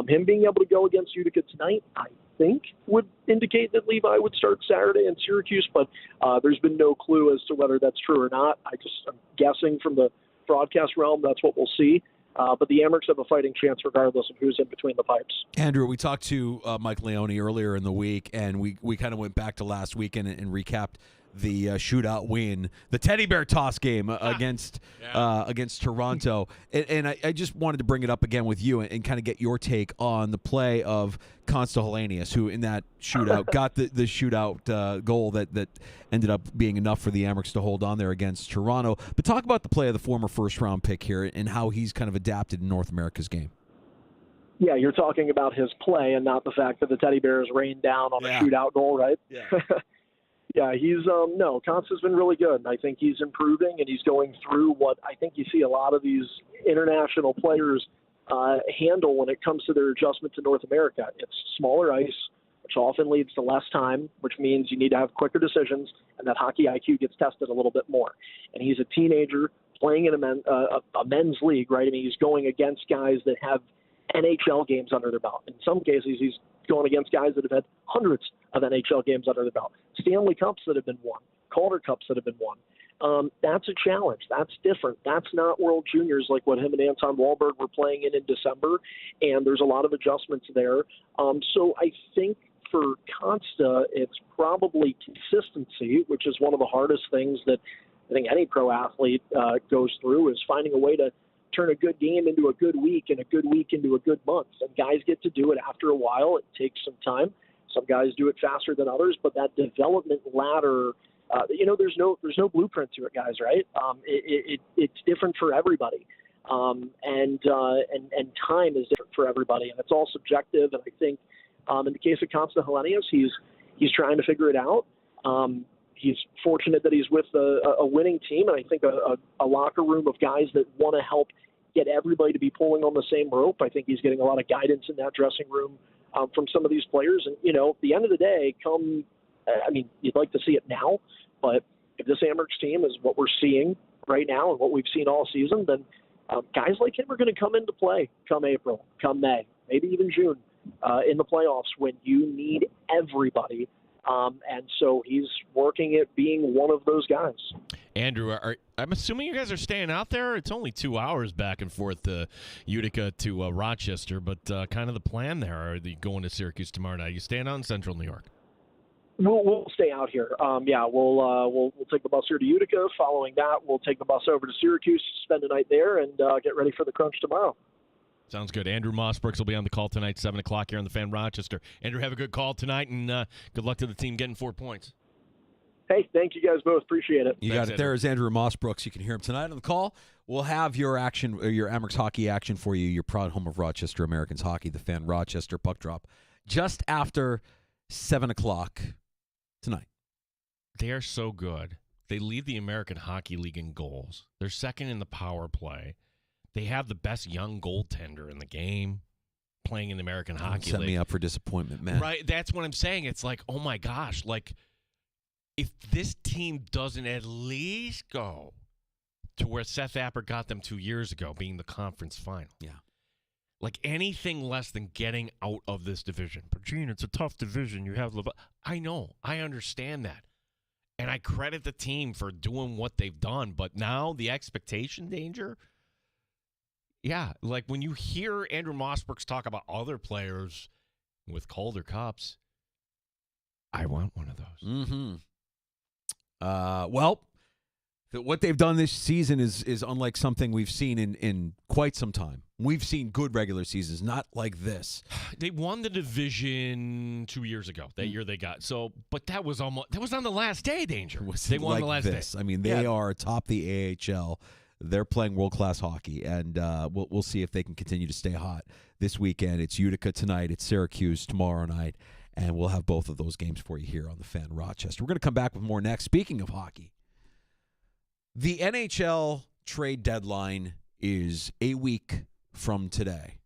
him being able to go against Utica tonight, I think, would indicate that Levi would start Saturday in Syracuse, but there's been no clue as to whether that's true or not. I'm guessing from the broadcast realm that's what we'll see. But the Amherst have a fighting chance regardless of who's in between the pipes. Andrew, we talked to Mike Leone earlier in the week, and we kind of went back to last weekend and recapped the shootout win, the teddy bear toss game against Toronto. And I just wanted to bring it up again with you and kind of get your take on the play of Consta Helenius, who in that shootout got the shootout goal that ended up being enough for the Amherst to hold on there against Toronto. But talk about the play of the former first-round pick here and how he's kind of adapted in North America's game. Yeah, you're talking about his play and not the fact that the Teddy Bears rained down on a shootout goal, right? Yeah. Yeah, Consta's been really good. I think he's improving, and he's going through what I think you see a lot of these international players handle when it comes to their adjustment to North America. It's smaller ice, which often leads to less time, which means you need to have quicker decisions, and that hockey IQ gets tested a little bit more. And he's a teenager playing in a men's league, right? I mean, he's going against guys that have NHL games under their belt. In some cases, he's going against guys that have had hundreds of NHL games under their belt, Stanley Cups that have been won, Calder Cups that have been won. That's a challenge. That's different. That's not World Juniors like what him and Anton Wahlberg were playing in December, and there's a lot of adjustments there. So I think for Consta, it's probably consistency, which is one of the hardest things that I think any pro athlete goes through, is finding a way to turn a good game into a good week and a good week into a good month. And guys get to do it after a while. It takes some time. Some guys do it faster than others, but that development ladder, there's no blueprint to it, guys, right? It's different for everybody. And time is different for everybody, and it's all subjective. And I think in the case of Consta Helenius, he's trying to figure it out. He's fortunate that he's with a winning team, and I think a locker room of guys that want to help get everybody to be pulling on the same rope. I think he's getting a lot of guidance in that dressing room from some of these players. And, at the end of the day, you'd like to see it now, but if this Amherst team is what we're seeing right now and what we've seen all season, then guys like him are going to come into play come April, come May, maybe even June in the playoffs when you need everybody. And so he's working at being one of those guys. Andrew, I'm assuming you guys are staying out there. It's only 2 hours back and forth to Utica to Rochester, but kind of the plan there. Are you going to Syracuse tomorrow night? Are you staying out in Central New York? We'll stay out here. We'll take the bus here to Utica. Following that, we'll take the bus over to Syracuse, spend the night there, and get ready for the crunch tomorrow. Sounds good. Andrew Mossbrooks will be on the call tonight, 7 o'clock here on the Fan Rochester. Andrew, have a good call tonight, and good luck to the team getting 4 points. Hey, thank you guys both. Appreciate it. You got it. There is Andrew Mossbrooks. You can hear him tonight on the call. We'll have your action, your Amerks hockey action for you, your proud home of Rochester Americans hockey, the Fan Rochester puck drop, just after 7 o'clock tonight. They are so good. They lead the American Hockey League in goals. They're second in the power play. They have the best young goaltender in the game playing in the American Hockey League. Set me up for disappointment, man. Right, that's what I'm saying. It's like, oh my gosh, like if this team doesn't at least go to where Seth Apper got them 2 years ago, being the conference final. Yeah. Like anything less than getting out of this division. But Gene, it's a tough division. You have I know. I understand that. And I credit the team for doing what they've done. But now the expectation danger. Yeah, like when you hear Andrew Mossbrooks talk about other players with Calder Cups, I want one of those. Mm-hmm. Well, what they've done this season is unlike something we've seen in quite some time. We've seen good regular seasons, not like this. They won the division 2 years ago. That year they got but that was on the last day. Danger. They won like the last this. day. I mean, they are atop the AHL. They're playing world-class hockey, and we'll see if they can continue to stay hot this weekend. It's Utica tonight. It's Syracuse tomorrow night, and we'll have both of those games for you here on the Fan Rochester. We're going to come back with more next. Speaking of hockey, the NHL trade deadline is a week from today.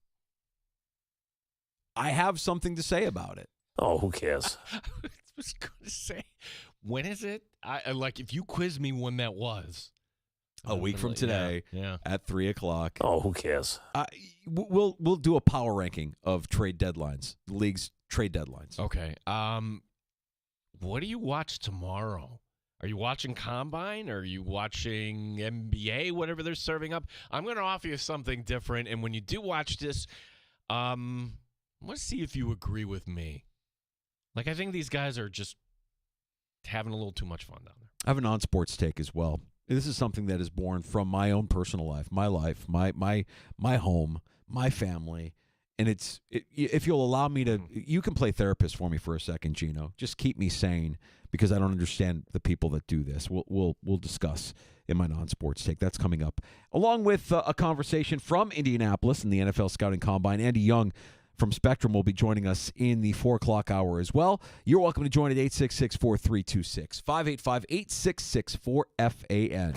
I have something to say about it. Oh, who cares? I was going to say, when is it? I like if you quiz me when that was. A week from today, at 3 o'clock. Oh, who cares? We'll do a power ranking of trade deadlines, the league's trade deadlines. Okay. What do you watch tomorrow? Are you watching Combine? Are you watching NBA? Whatever they're serving up. I'm going to offer you something different. And when you do watch this, let's see if you agree with me. Like I think these guys are just having a little too much fun down there. I have a non-sports take as well. This is something that is born from my own personal life, my home, my family, and if you'll allow me to, you can play therapist for me for a second, Gino. Just keep me sane because I don't understand the people that do this. We'll discuss in my non-sports take. That's coming up, along with a conversation from Indianapolis in the NFL Scouting Combine. Andy Young from Spectrum will be joining us in the 4 o'clock hour as well. You're welcome to join at 866-4326, 585-866-4FAN.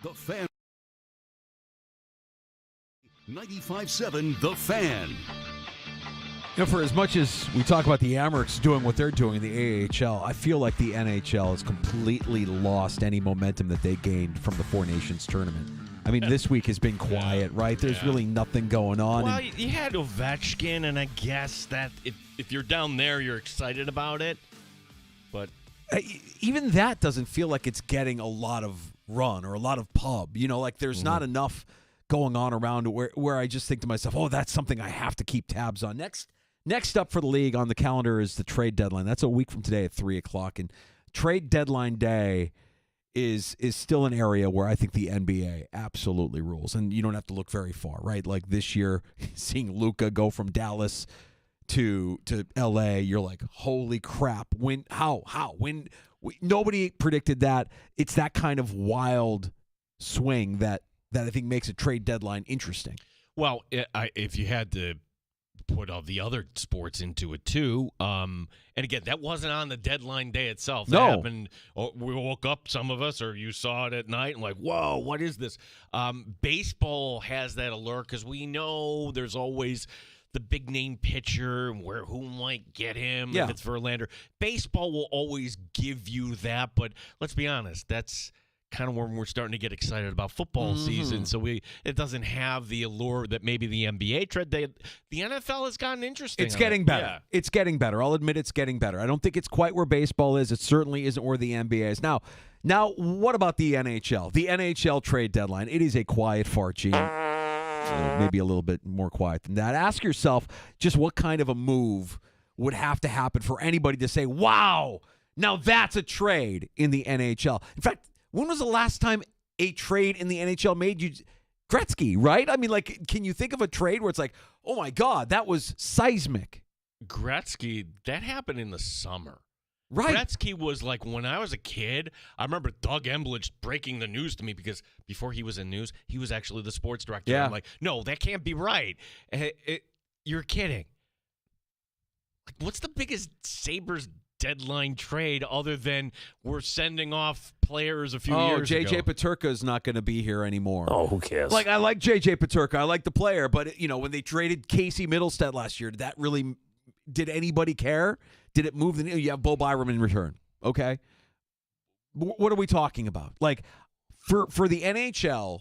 The Fan. 95.7 The Fan. For as much as we talk about the Amherst doing what they're doing in the AHL, I feel like the NHL has completely lost any momentum that they gained from the Four Nations tournament. I mean, this week has been quiet, right? There's really nothing going on. Well, you had Ovechkin, and I guess that if you're down there, you're excited about it. But even that doesn't feel like it's getting a lot of run or a lot of pub. Like there's not enough going on around where I just think to myself, oh, that's something I have to keep tabs on. Next up for the league on the calendar is the trade deadline. That's a week from today at 3 o'clock. And trade deadline day is still an area where I think the NBA absolutely rules. And you don't have to look very far, right? Like this year, seeing Luka go from Dallas to LA, you're like, holy crap. Nobody predicted that. It's that kind of wild swing that I think makes a trade deadline interesting. Well, if you had to put all the other sports into it too, and again, that wasn't on the deadline day itself. That happened. We woke up, some of us, or you saw it at night, and like, whoa, what is this? Baseball has that alert because we know there's always the big name pitcher and who might get him if it's Verlander. Baseball will always give you that, but let's be honest, that's kind of when we're starting to get excited about football season. So it doesn't have the allure that maybe the NBA trade. The NFL has gotten interesting. It's getting better. Yeah. It's getting better. I'll admit it's getting better. I don't think it's quite where baseball is. It certainly isn't where the NBA is. Now, what about the NHL? The NHL trade deadline. It is a quiet fart, Gene. Maybe a little bit more quiet than that. Ask yourself just what kind of a move would have to happen for anybody to say, wow, now that's a trade in the NHL. In fact, when was the last time a trade in the NHL made you Gretzky, right? I mean, like, can you think of a trade where it's like, oh, my God, that was seismic? Gretzky, that happened in the summer. Right. Gretzky was like, when I was a kid, I remember Doug Emblich breaking the news to me because before he was in news, he was actually the sports director. Yeah. I'm like, no, that can't be right. You're kidding. Like, what's the biggest Sabres deadline trade other than we're sending off players a few years ago? J.J. Paterka is not going to be here anymore. Oh, who cares? Like, I like J.J. Paterka. I like the player. But, when they traded Casey Middlestead last year, did anybody care? Did it move the needle? You have Bo Byram in return. Okay. What are we talking about? Like, for the NHL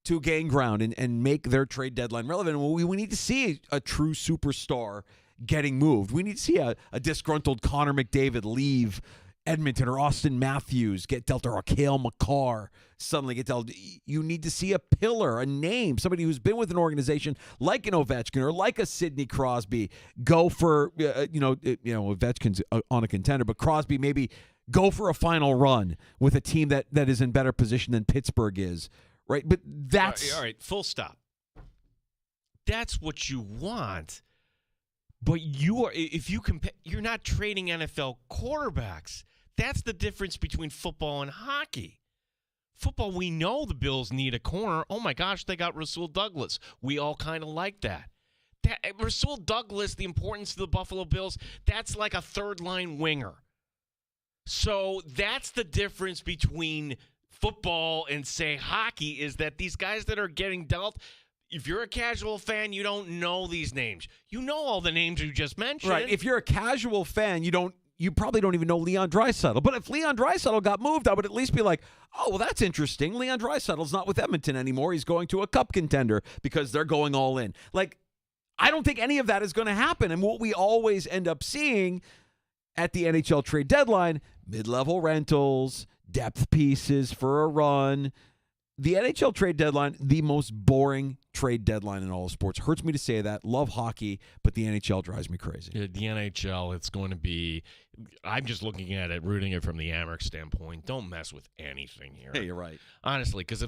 to gain ground and make their trade deadline relevant, we need to see a true superstar getting moved. We need to see a disgruntled Connor McDavid leave Edmonton, or Austin Matthews get dealt, or a Cale Makar suddenly get dealt. You need to see a pillar, a name, somebody who's been with an organization like an Ovechkin or like a Sidney Crosby go for, Ovechkin's on a contender, but Crosby maybe go for a final run with a team that is in better position than Pittsburgh is, right? But that's... All right, full stop. That's what you want. But if you compare, you're not trading NFL quarterbacks. That's the difference between football and hockey. Football, we know the Bills need a corner. Oh my gosh, they got Rasul Douglas. We all kind of like that. Rasul Douglas, the importance of the Buffalo Bills, that's like a third-line winger. So that's the difference between football and, say, hockey, is that these guys that are getting dealt, if you're a casual fan, you don't know these names. You know all the names you just mentioned. Right. If you're a casual fan, you probably don't even know Leon Draisaitl. But if Leon Draisaitl got moved, I would at least be like, oh, well, that's interesting. Leon Draisaitl's not with Edmonton anymore. He's going to a cup contender because they're going all in. Like, I don't think any of that is going to happen. And what we always end up seeing at the NHL trade deadline, mid-level rentals, depth pieces for a run. The NHL trade deadline, the most boring trade deadline in all of sports. Hurts me to say that. Love hockey, but the NHL drives me crazy. The NHL, it's going to be, I'm just looking at it, rooting it from the Amerks standpoint. Don't mess with anything here. Hey, you're right. Honestly, because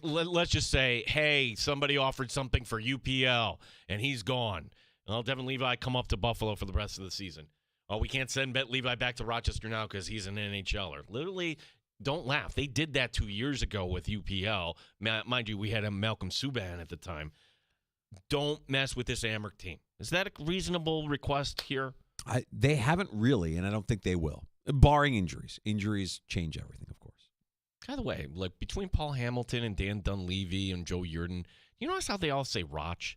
let's just say, hey, somebody offered something for UPL, and he's gone. Well, Devin Levi come up to Buffalo for the rest of the season. Oh, we can't send Levi back to Rochester now because he's an NHLer. Literally, don't laugh. They did that 2 years ago with UPL. Mind you, we had a Malcolm Subban at the time. Don't mess with this Amerks team. Is that a reasonable request here? They haven't really, and I don't think they will, barring injuries. Injuries change everything, of course. By the way, like between Paul Hamilton and Dan Dunleavy and Joe Yurden, you notice how they all say Roch?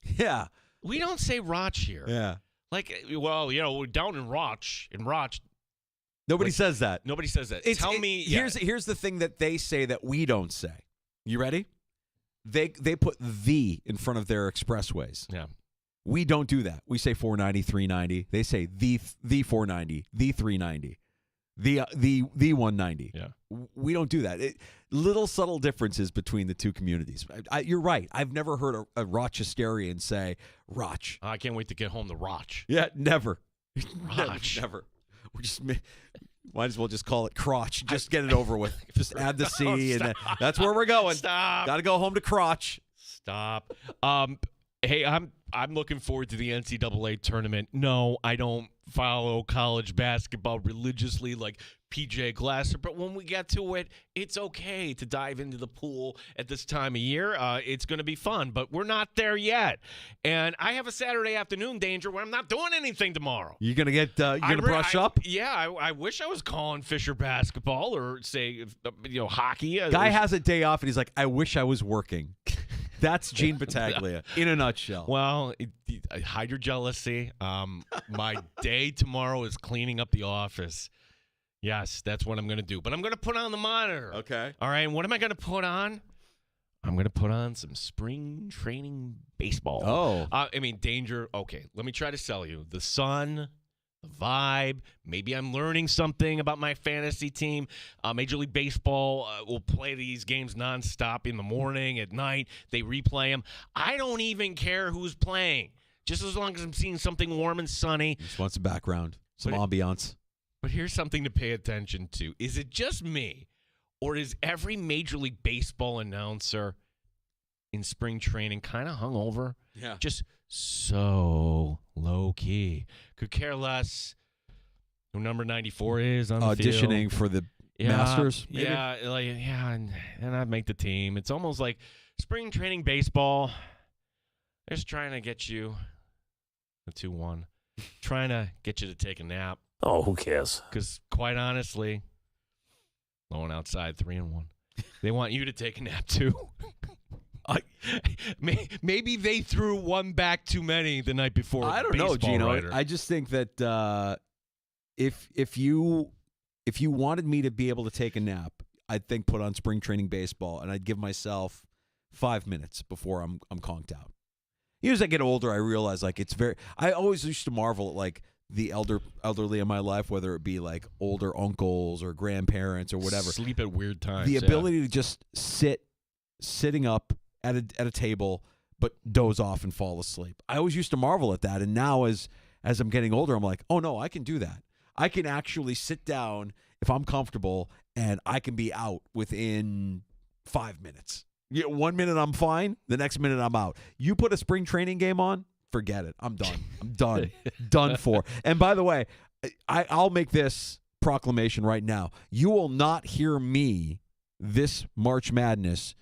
Yeah. We don't say Roch here. Yeah. Like, well, we're down in Roch. Nobody says that. Nobody says that. Here's the thing that they say that we don't say. You ready? They put the in front of their expressways. Yeah. We don't do that. We say 490, 390. They say the 490, the 390, the 190. Yeah. We don't do that. Little subtle differences between the two communities. You're right. I've never heard a Rochesterian say Roch. I can't wait to get home to Roch. Yeah, never. Roch. Never. We just might as well just call it crotch. Just get it over with. Just add the C, and that's where we're going. Stop. Got to go home to crotch. Stop. Hey, I'm looking forward to the NCAA tournament. No, I don't follow college basketball religiously like PJ Glasser, but when we get to it, it's okay to dive into the pool at this time of year. It's going to be fun, but we're not there yet. And I have a Saturday afternoon danger where I'm not doing anything tomorrow. You gonna get? You gonna brush up? Yeah, I wish I was calling Fisher basketball or say hockey. Guy has a day off and he's like, I wish I was working. That's Gene Battaglia in a nutshell. Well, hide your jealousy. My day tomorrow is cleaning up the office. Yes, that's what I'm going to do. But I'm going to put on the monitor. Okay. All right. And what am I going to put on? I'm going to put on some spring training baseball. Oh. Danger. Okay. Let me try to sell you. The sun, the vibe. Maybe I'm learning something about my fantasy team. Major League Baseball will play these games nonstop in the morning, at night. They replay them. I don't even care who's playing. Just as long as I'm seeing something warm and sunny. Just want some background, some ambiance. But here's something to pay attention to. Is it just me, or is every Major League Baseball announcer in spring training kind of hungover? Yeah. Just so low-key. Could care less who number 94 is on the auditioning field. for the Masters? Maybe? Yeah, and I'd make the team. It's almost like spring training baseball. They're just trying to get you a 2-1. Trying to get you to take a nap. Oh, who cares? Because quite honestly, going outside 3-1. They want you to take a nap too. Maybe they threw one back too many the night before. I don't know, Gino. Writer. I just think that if you wanted me to be able to take a nap, I'd think put on spring training baseball, and I'd give myself 5 minutes before I'm conked out. As I get older, I realize I always used to marvel at like the elderly in my life, whether it be like older uncles or grandparents or whatever. Sleep at weird times. The ability to just sitting up at a table, but doze off and fall asleep. I always used to marvel at that, and now as I'm getting older, I'm like, oh no, I can do that. I can actually sit down if I'm comfortable, and I can be out within 5 minutes. 1 minute I'm fine, the next minute I'm out. You put a spring training game on, forget it. I'm done. I'm done. Done for. And by the way, I'll make this proclamation right now. You will not hear me this March Madness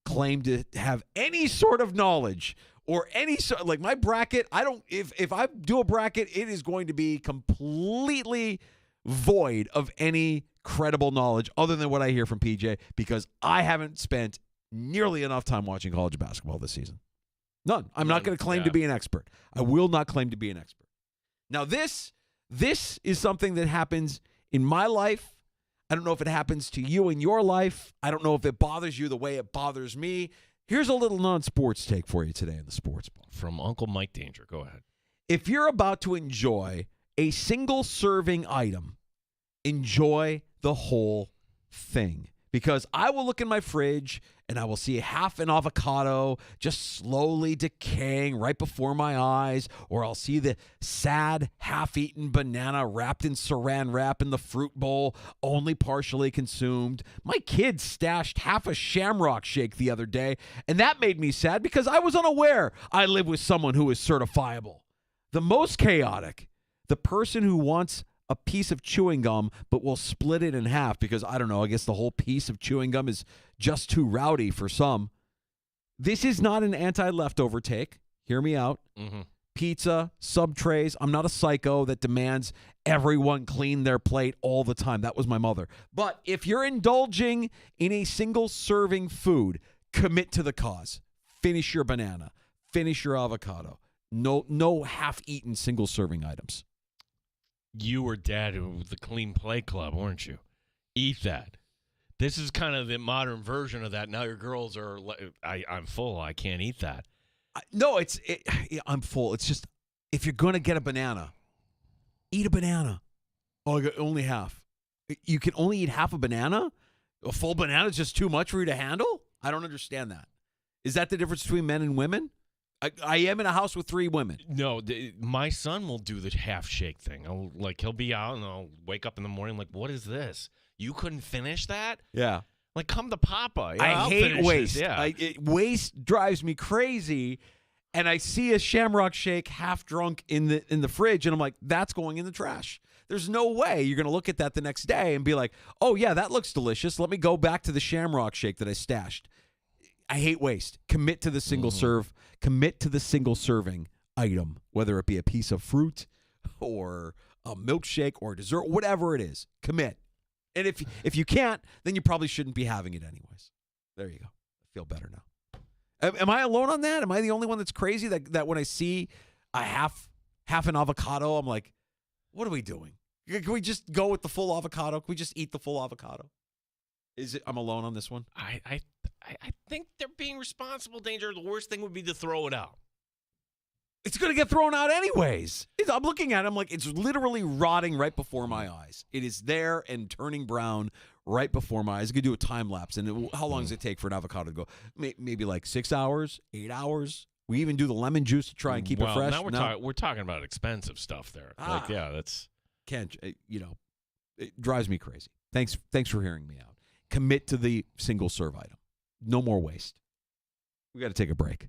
claim to have any sort of knowledge or any sort, like my bracket. If I do a bracket, it is going to be completely void of any credible knowledge other than what I hear from PJ, because I haven't spent nearly enough time watching college basketball this season. None. I'm not going to claim to be an expert. I will not claim to be an expert. Now, this is something that happens in my life. I don't know if it happens to you in your life. I don't know if it bothers you the way it bothers me. Here's a little non-sports take for you today in the Sports Ball. From Uncle Mike Danger. Go ahead. If you're about to enjoy a single serving item, enjoy the whole thing. Because I will look in my fridge and I will see half an avocado just slowly decaying right before my eyes, or I'll see the sad half-eaten banana wrapped in saran wrap in the fruit bowl, only partially consumed. My kids stashed half a Shamrock Shake the other day, and that made me sad because I was unaware I live with someone who is certifiable. The most chaotic, the person who wants a piece of chewing gum, but we'll split it in half because, I don't know, I guess the whole piece of chewing gum is just too rowdy for some. This is not an anti-leftover take. Hear me out. Mm-hmm. pizza, sub trays. I'm not a psycho that demands everyone clean their plate all the time. That was my mother. But if you're indulging in a single serving food, commit to the cause. Finish your banana. Finish your avocado. No half-eaten single serving items. You were dad of the Clean Play Club, weren't you? Eat that. This is kind of the modern version of that. Now your girls are, I'm full. I can't eat that. No, I'm full. It's just, if you're going to get a banana, eat a banana. Oh, I got only half. You can only eat half a banana? A full banana is just too much for you to handle? I don't understand that. Is that the difference between men and women? I am in a house with 3 women. No, my son will do the half shake thing. He'll be out and I'll wake up in the morning like, what is this? You couldn't finish that? Yeah. Like, come to Papa. Yeah, I I'll hate finish waste. this. Yeah. Waste drives me crazy. And I see a Shamrock Shake half drunk in the fridge, and I'm like, that's going in the trash. There's no way you're going to look at that the next day and be like, oh, yeah, that looks delicious. Let me go back to the Shamrock Shake that I stashed. I hate waste. Commit to the single serve. Commit to the single serving item, whether it be a piece of fruit or a milkshake or dessert, whatever it is. Commit. And if you can't, then you probably shouldn't be having it anyways. There you go. I feel better now. Am I alone on that? Am I the only one that's crazy that when I see a half an avocado, I'm like, what are we doing? Can we just go with the full avocado? Can we just eat the full avocado? I'm alone on this one? I think they're being responsible, Danger. The worst thing would be to throw it out. It's going to get thrown out anyways. I'm looking at it. I'm like, it's literally rotting right before my eyes. It is there and turning brown right before my eyes. I could do a time lapse. And how long does it take for an avocado to go? Maybe like 6 hours, 8 hours. We even do the lemon juice to try and keep it fresh. Now we're talking about expensive stuff there. That's can't. It drives me crazy. Thanks for hearing me out. Commit to the single serve item. No more waste. We got to take a break.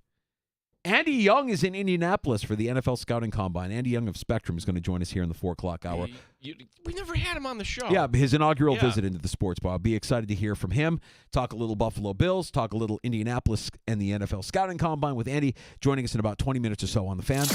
Andy Young is in Indianapolis for the NFL Scouting Combine. Andy Young of Spectrum is going to join us here in the 4 o'clock hour. We never had him on the show. Yeah, his inaugural visit into the sports bar. I'll be excited to hear from him. Talk a little Buffalo Bills, talk a little Indianapolis and the NFL Scouting Combine with Andy joining us in about 20 minutes or so on The Fan.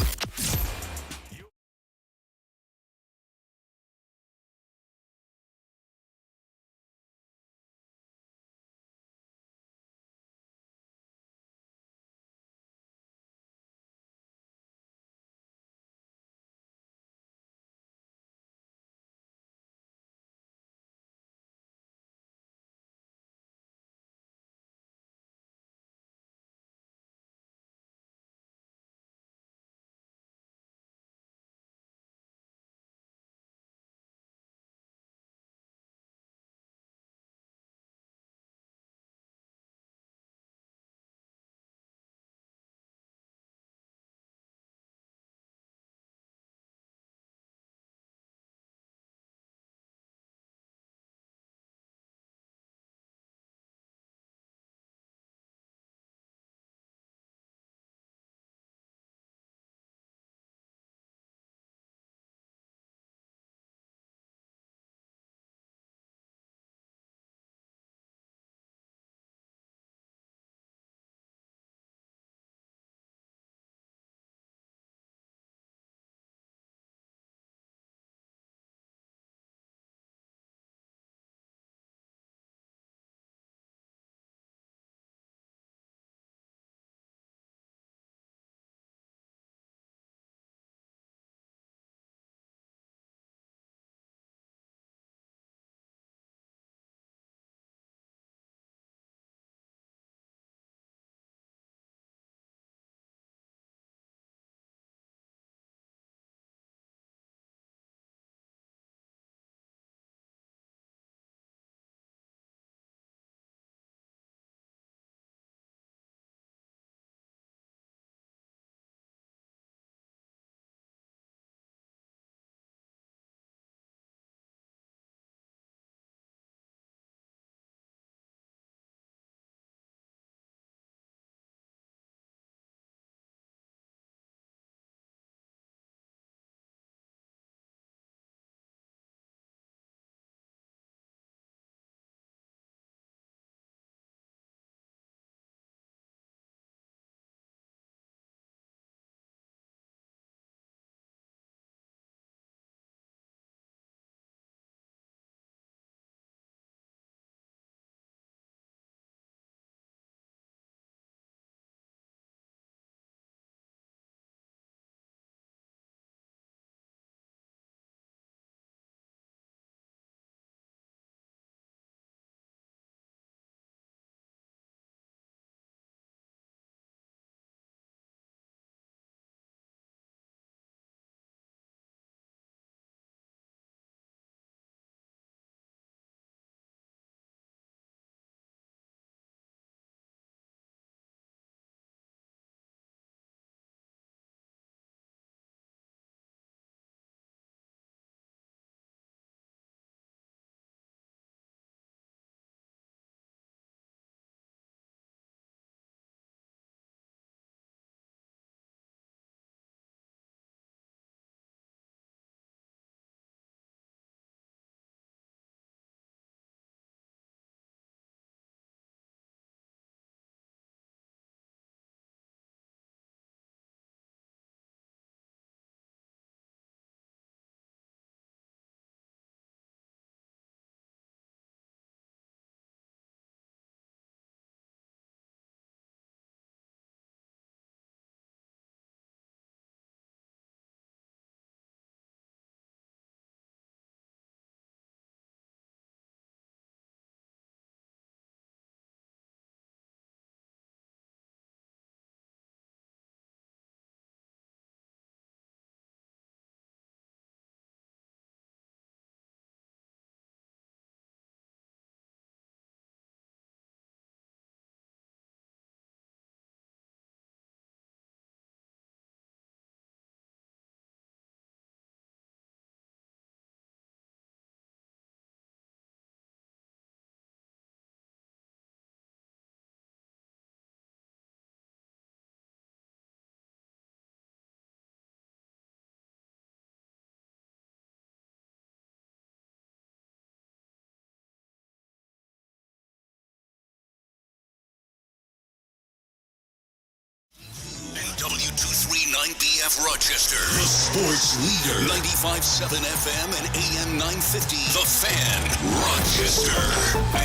BF Rochester. The sports leader. 95.7 FM and AM 950. The Fan. Rochester.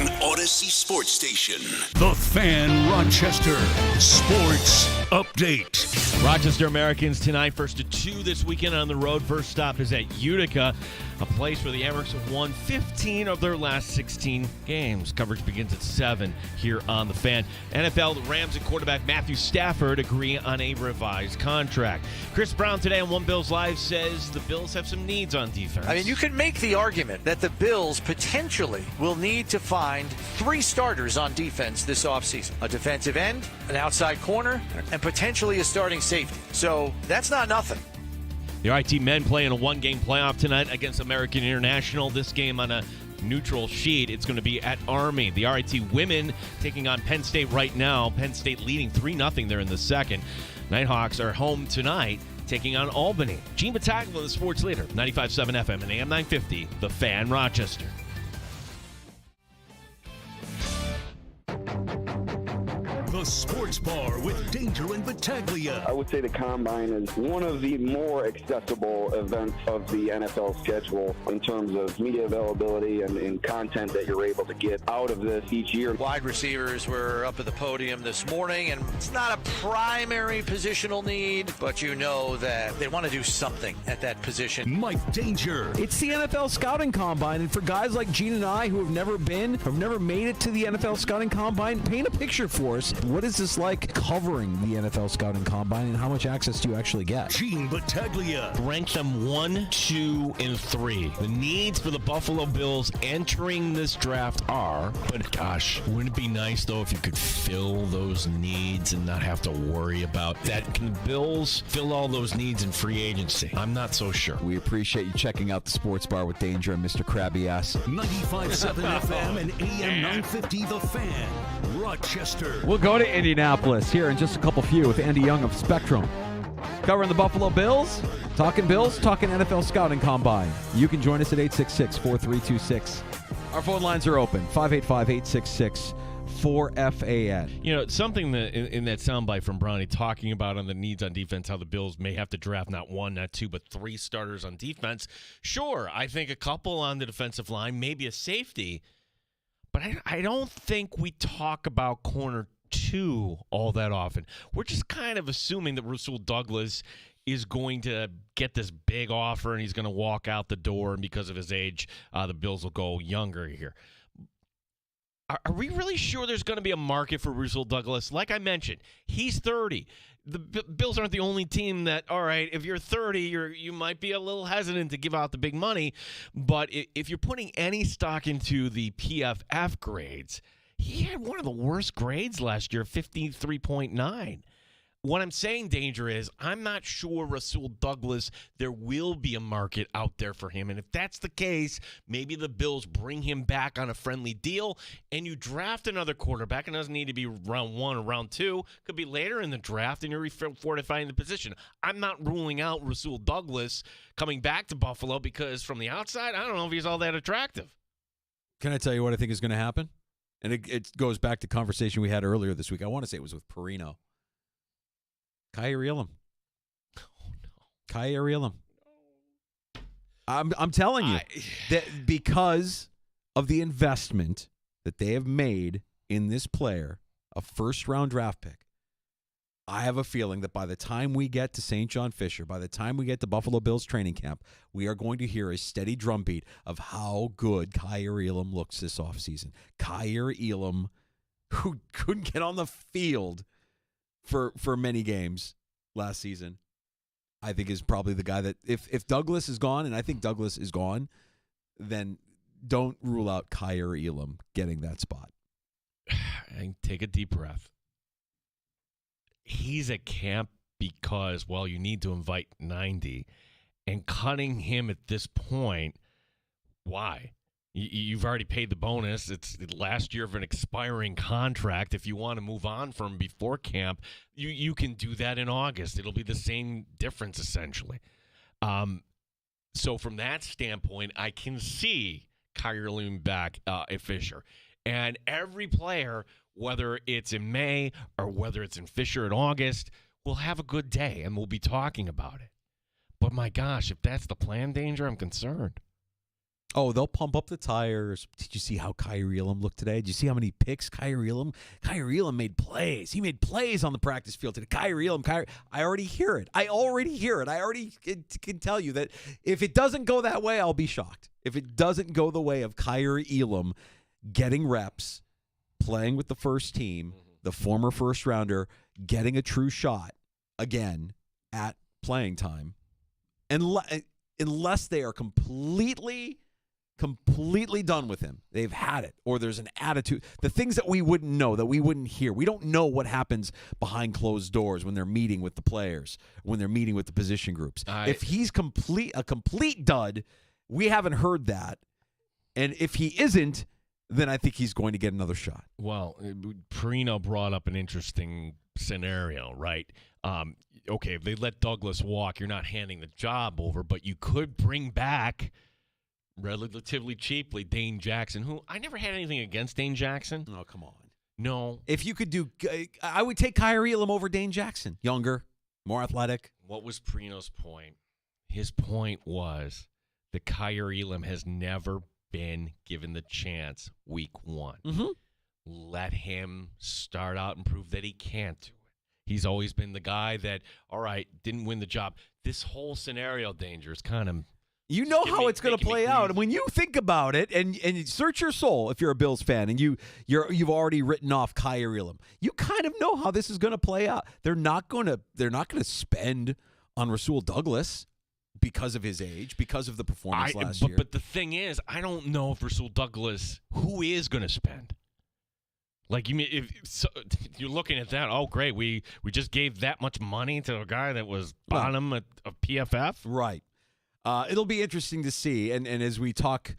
An Odyssey sports station. The Fan Rochester. Sports update. Rochester Americans tonight, 1-2 this weekend on the road. First stop is at Utica, a place where the Amerks have won 15 of their last 16 games. Coverage begins at 7 here on the Fan. NFL, the Rams and quarterback Matthew Stafford agree on a revised contract. Chris Brown today on One Bills Live says the Bills have some needs on defense. I mean, you can make the argument that the Bills potentially will need to find 3 starters on defense this offseason. A defensive end, an outside corner, and potentially a starting safety. So that's not nothing. The RIT men play in a 1-game playoff tonight against American International. This game on a neutral sheet. It's going to be at Army. The RIT women taking on Penn State right now. Penn State leading 3-0 there in the second. Nighthawks are home tonight taking on Albany. Gene Battaglia, the sports leader, 95.7 FM and AM 950, The Fan Rochester. The Sports Bar with Danger and Battaglia. I would say the Combine is one of the more accessible events of the NFL schedule in terms of media availability and content that you're able to get out of this each year. Wide receivers were up at the podium this morning, and it's not a primary positional need, but you know that they want to do something at that position. Mike Danger. It's the NFL Scouting Combine, and for guys like Gene and I who have never made it to the NFL Scouting Combine, paint a picture for us. What is this like covering the NFL Scouting Combine, and how much access do you actually get? Gene Battaglia. Rank them 1, 2, and 3. The needs for the Buffalo Bills entering this draft are, but gosh, wouldn't it be nice, though, if you could fill those needs and not have to worry about that? Can the Bills fill all those needs in free agency? I'm not so sure. We appreciate you checking out the Sports Bar with Danger and Mr. Krabby Ass. 95.7 FM and AM 950 The Fan. Rochester. We'll go to Indianapolis here in just a couple few with Andy Young of Spectrum. Covering the Buffalo Bills, talking NFL Scouting Combine. You can join us at 866-4326. Our phone lines are open, 585-866-4FAN. You know, something that in that soundbite from Brownie talking about on the needs on defense, how the Bills may have to draft not 1, not 2, but 3 starters on defense. Sure, I think a couple on the defensive line, maybe a safety, but I don't think we talk about corner 2 all that often. We're just kind of assuming that Rasul Douglas is going to get this big offer and he's going to walk out the door, and because of his age, the Bills will go younger here. Are we really sure there's going to be a market for Rasul Douglas? Like I mentioned, he's 30. The Bills aren't the only team that, all right, if you're 30, you might be a little hesitant to give out the big money. But if you're putting any stock into the PFF grades, he had one of the worst grades last year, 53.9. What I'm saying, Danger, is I'm not sure Rasul Douglas, there will be a market out there for him. And if that's the case, maybe the Bills bring him back on a friendly deal and you draft another quarterback. It doesn't need to be round 1 or round 2. Could be later in the draft and you're fortifying the position. I'm not ruling out Rasul Douglas coming back to Buffalo because from the outside, I don't know if he's all that attractive. Can I tell you what I think is going to happen? And it goes back to conversation we had earlier this week. I want to say it was with Perino. Kyrie Elam. Oh, no. Kyrie Elam. I'm telling you that because of the investment that they have made in this player, a first-round draft pick, I have a feeling that by the time we get to St. John Fisher, by the time we get to Buffalo Bills training camp, we are going to hear a steady drumbeat of how good Kyrie Elam looks this offseason. Kyrie Elam, who couldn't get on the field for many games last season, I think is probably the guy that if Douglas is gone, and I think Douglas is gone, then don't rule out Kyrie Elam getting that spot. And take a deep breath. He's at camp because, well, you need to invite 90. And cutting him at this point, why? You've already paid the bonus. It's the last year of an expiring contract. If you want to move on from before camp, you can do that in August. It'll be the same difference, essentially. So from that standpoint, I can see Kyrie Elam back at Fisher. And every player, whether it's in May or whether it's in Fisher in August, we'll have a good day and we'll be talking about it. But my gosh, if that's the plan, Danger, I'm concerned. Oh, they'll pump up the tires. Did you see how Kyrie Elam looked today? Did you see how many picks Kyrie Elam made plays. He made plays on the practice field today. Kyrie Elam, I already hear it. I already can tell you that if it doesn't go that way, I'll be shocked. If it doesn't go the way of Kyrie Elam getting reps, playing with the first team, the former first rounder, getting a true shot again at playing time, unless they are completely done with him. They've had it, or there's an attitude. The things that we wouldn't know, that we wouldn't hear. We don't know what happens behind closed doors when they're meeting with the players, when they're meeting with the position groups. If he's a complete dud, we haven't heard that. And if he isn't, then I think he's going to get another shot. Well, Perino brought up an interesting scenario, right? Okay, if they let Douglas walk, you're not handing the job over, but you could bring back relatively cheaply Dane Jackson, who I never had anything against Dane Jackson. Oh, come on. No. If you could I would take Kyrie Elam over Dane Jackson. Younger, more athletic. What was Perino's point? His point was that Kyrie Elam has never been given the chance week one. Mm-hmm. Let him start out and prove that he can't do it. He's always been the guy that, all right, didn't win the job. This whole scenario, Danger, is kind of... You know how it's going to play out. And when you think about it, and you search your soul if you're a Bills fan, and you've already written off Kyrie Elam, you kind of know how this is going to play out. They're not going to spend on Rasul Douglas because of his age, because of the performance last year. But the thing is, I don't know if Rasul Douglas, who is going to spend. Like, if you're looking at that, oh, great, we just gave that much money to a guy that was bottom of PFF? Right. It'll be interesting to see. And as we talk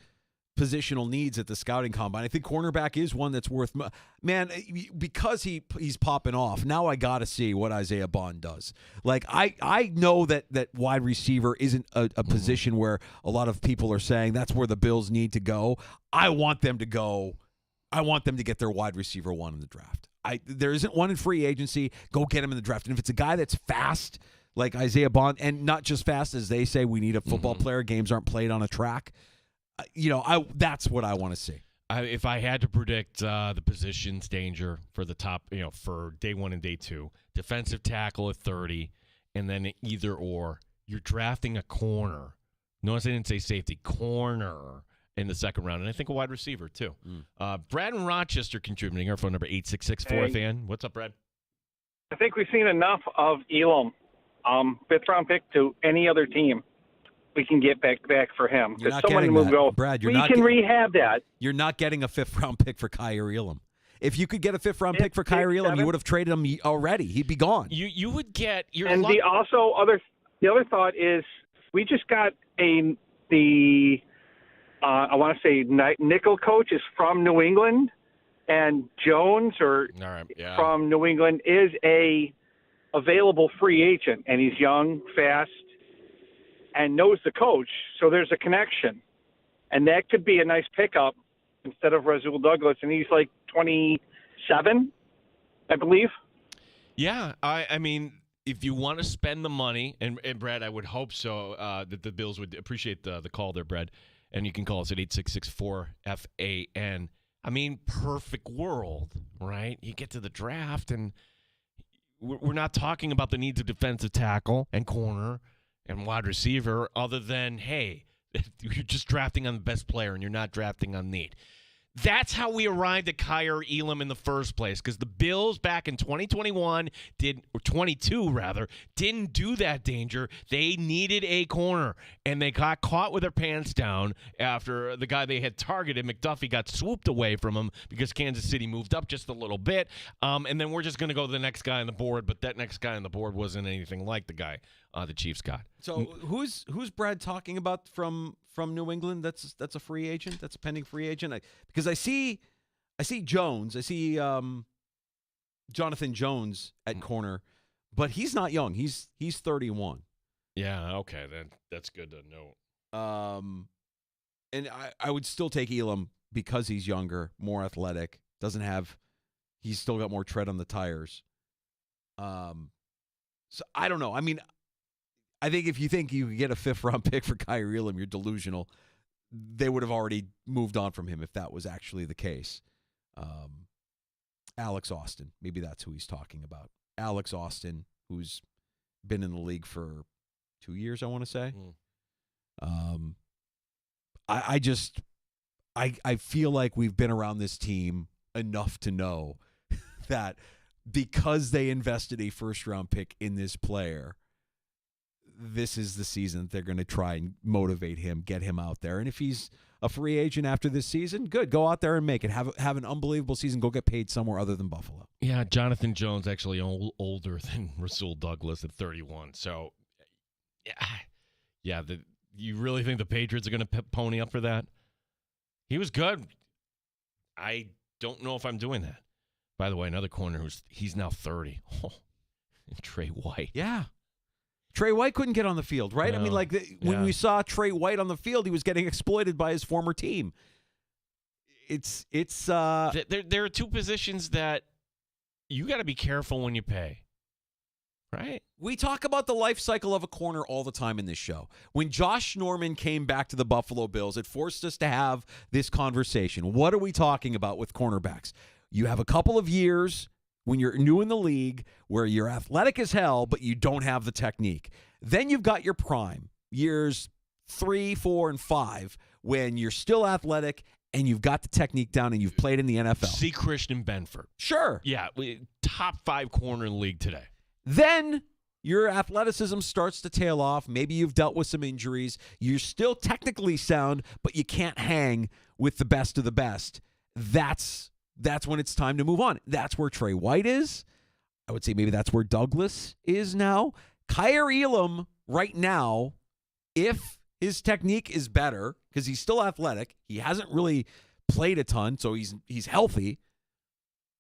positional needs at the scouting combine, I think cornerback is one that's worth – man, because he's popping off, now I got to see what Isaiah Bond does. Like, I know that wide receiver isn't a position where a lot of people are saying that's where the Bills need to go. I want them to go – I want them to get their wide receiver one in the draft. There isn't one in free agency. Go get him in the draft. And if it's a guy that's fast – like Isaiah Bond, and not just fast as they say, we need a football player. Games aren't played on a track. That's what I want to see. If I had to predict the positions, Danger, for the top, for day one and day two, defensive tackle at 30, and then either or, you're drafting a corner. Notice I didn't say safety, corner in the second round, and I think a wide receiver too. Brad in Rochester contributing. Our phone number 866-4FAN. What's up, Brad? I think we've seen enough of Elam. Fifth-round pick to any other team, we can get back for him. Because someone will go, Brad, we can rehab that. You're not getting a fifth-round pick for Kyrie Elam. If you could get a fifth-round pick for Kyrie Elam, you would have traded him already. He'd be gone. You would get your. And the other thought is we just got I want to say nickel coach is from New England, and Jones from New England is a available free agent, and he's young, fast, and knows the coach, so there's a connection. And that could be a nice pickup instead of Rasul Douglas, and he's like 27, I believe. Yeah, I mean, if you want to spend the money, and Brad, I would hope so, that the Bills would appreciate the call there, Brad, and you can call us at 866-4FAN. I mean, perfect world, right? You get to the draft, and we're not talking about the needs of defensive tackle and corner and wide receiver other than, hey, you're just drafting on the best player and you're not drafting on need. That's how we arrived at Kyrie Elam in the first place, because the Bills back in 2021 didn't do that, Danger. They needed a corner, and they got caught with their pants down after the guy they had targeted, McDuffie, got swooped away from him because Kansas City moved up just a little bit. And then we're just going to go to the next guy on the board, but that next guy on the board wasn't anything like the guy the Chiefs got. So who's Brad talking about from New England? That's a free agent. That's a pending free agent. Because I see Jones. I see Jonathan Jones at corner, but he's not young. He's 31. Yeah. Okay. That's good to know. And I would still take Elam because he's younger, more athletic. He's still got more tread on the tires. So I don't know. I mean, I think if you think you could get a 5th-round pick for Kyrie Elam, you're delusional. They would have already moved on from him if that was actually the case. Alex Austin, maybe that's who he's talking about. Alex Austin, who's been in the league for 2 years, I want to say. I feel like we've been around this team enough to know that because they invested a first-round pick in this player, this is the season that they're going to try and motivate him, get him out there. And if he's a free agent after this season, good. Go out there and make it. Have an unbelievable season. Go get paid somewhere other than Buffalo. Yeah, Jonathan Jones actually older than Rasul Douglas at 31. So, yeah. You really think the Patriots are going to pony up for that? He was good. I don't know if I'm doing that. By the way, another corner he's now 30. Oh, Trey White. Yeah. Trey White couldn't get on the field, right? No. I mean, when we saw Trey White on the field, he was getting exploited by his former team. There are two positions that you got to be careful when you pay, right? We talk about the life cycle of a corner all the time in this show. When Josh Norman came back to the Buffalo Bills, it forced us to have this conversation. What are we talking about with cornerbacks? You have a couple of years when you're new in the league where you're athletic as hell, but you don't have the technique. Then you've got your prime, years 3, 4, and 5, when you're still athletic and you've got the technique down and you've played in the NFL. See Christian Benford. Sure. Yeah, top 5 corner in the league today. Then your athleticism starts to tail off. Maybe you've dealt with some injuries. You're still technically sound, but you can't hang with the best of the best. That's when it's time to move on. That's where Trey White is. I would say maybe that's where Douglas is now. Kyrie Elam right now, if his technique is better, because he's still athletic, he hasn't really played a ton, so he's healthy.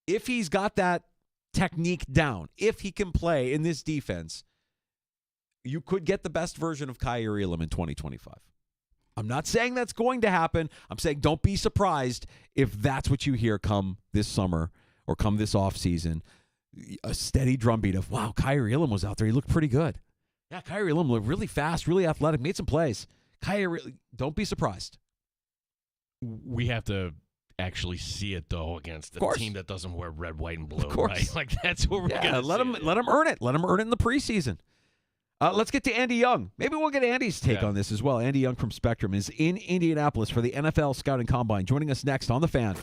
If he's got that technique down, if he can play in this defense, you could get the best version of Kyrie Elam in 2025. I'm not saying that's going to happen. I'm saying don't be surprised if that's what you hear come this summer or come this offseason. A steady drumbeat of, wow, Kyrie Elam was out there. He looked pretty good. Yeah, Kyrie Elam looked really fast, really athletic, made some plays. Don't be surprised. We have to actually see it, though, against a team that doesn't wear red, white, and blue. Of course. Right? Like, that's what we're going to let him earn it. Let him earn it in the preseason. Let's get to Andy Young. Maybe we'll get Andy's take on this as well. Andy Young from Spectrum is in Indianapolis for the NFL Scouting Combine. Joining us next on The Fan.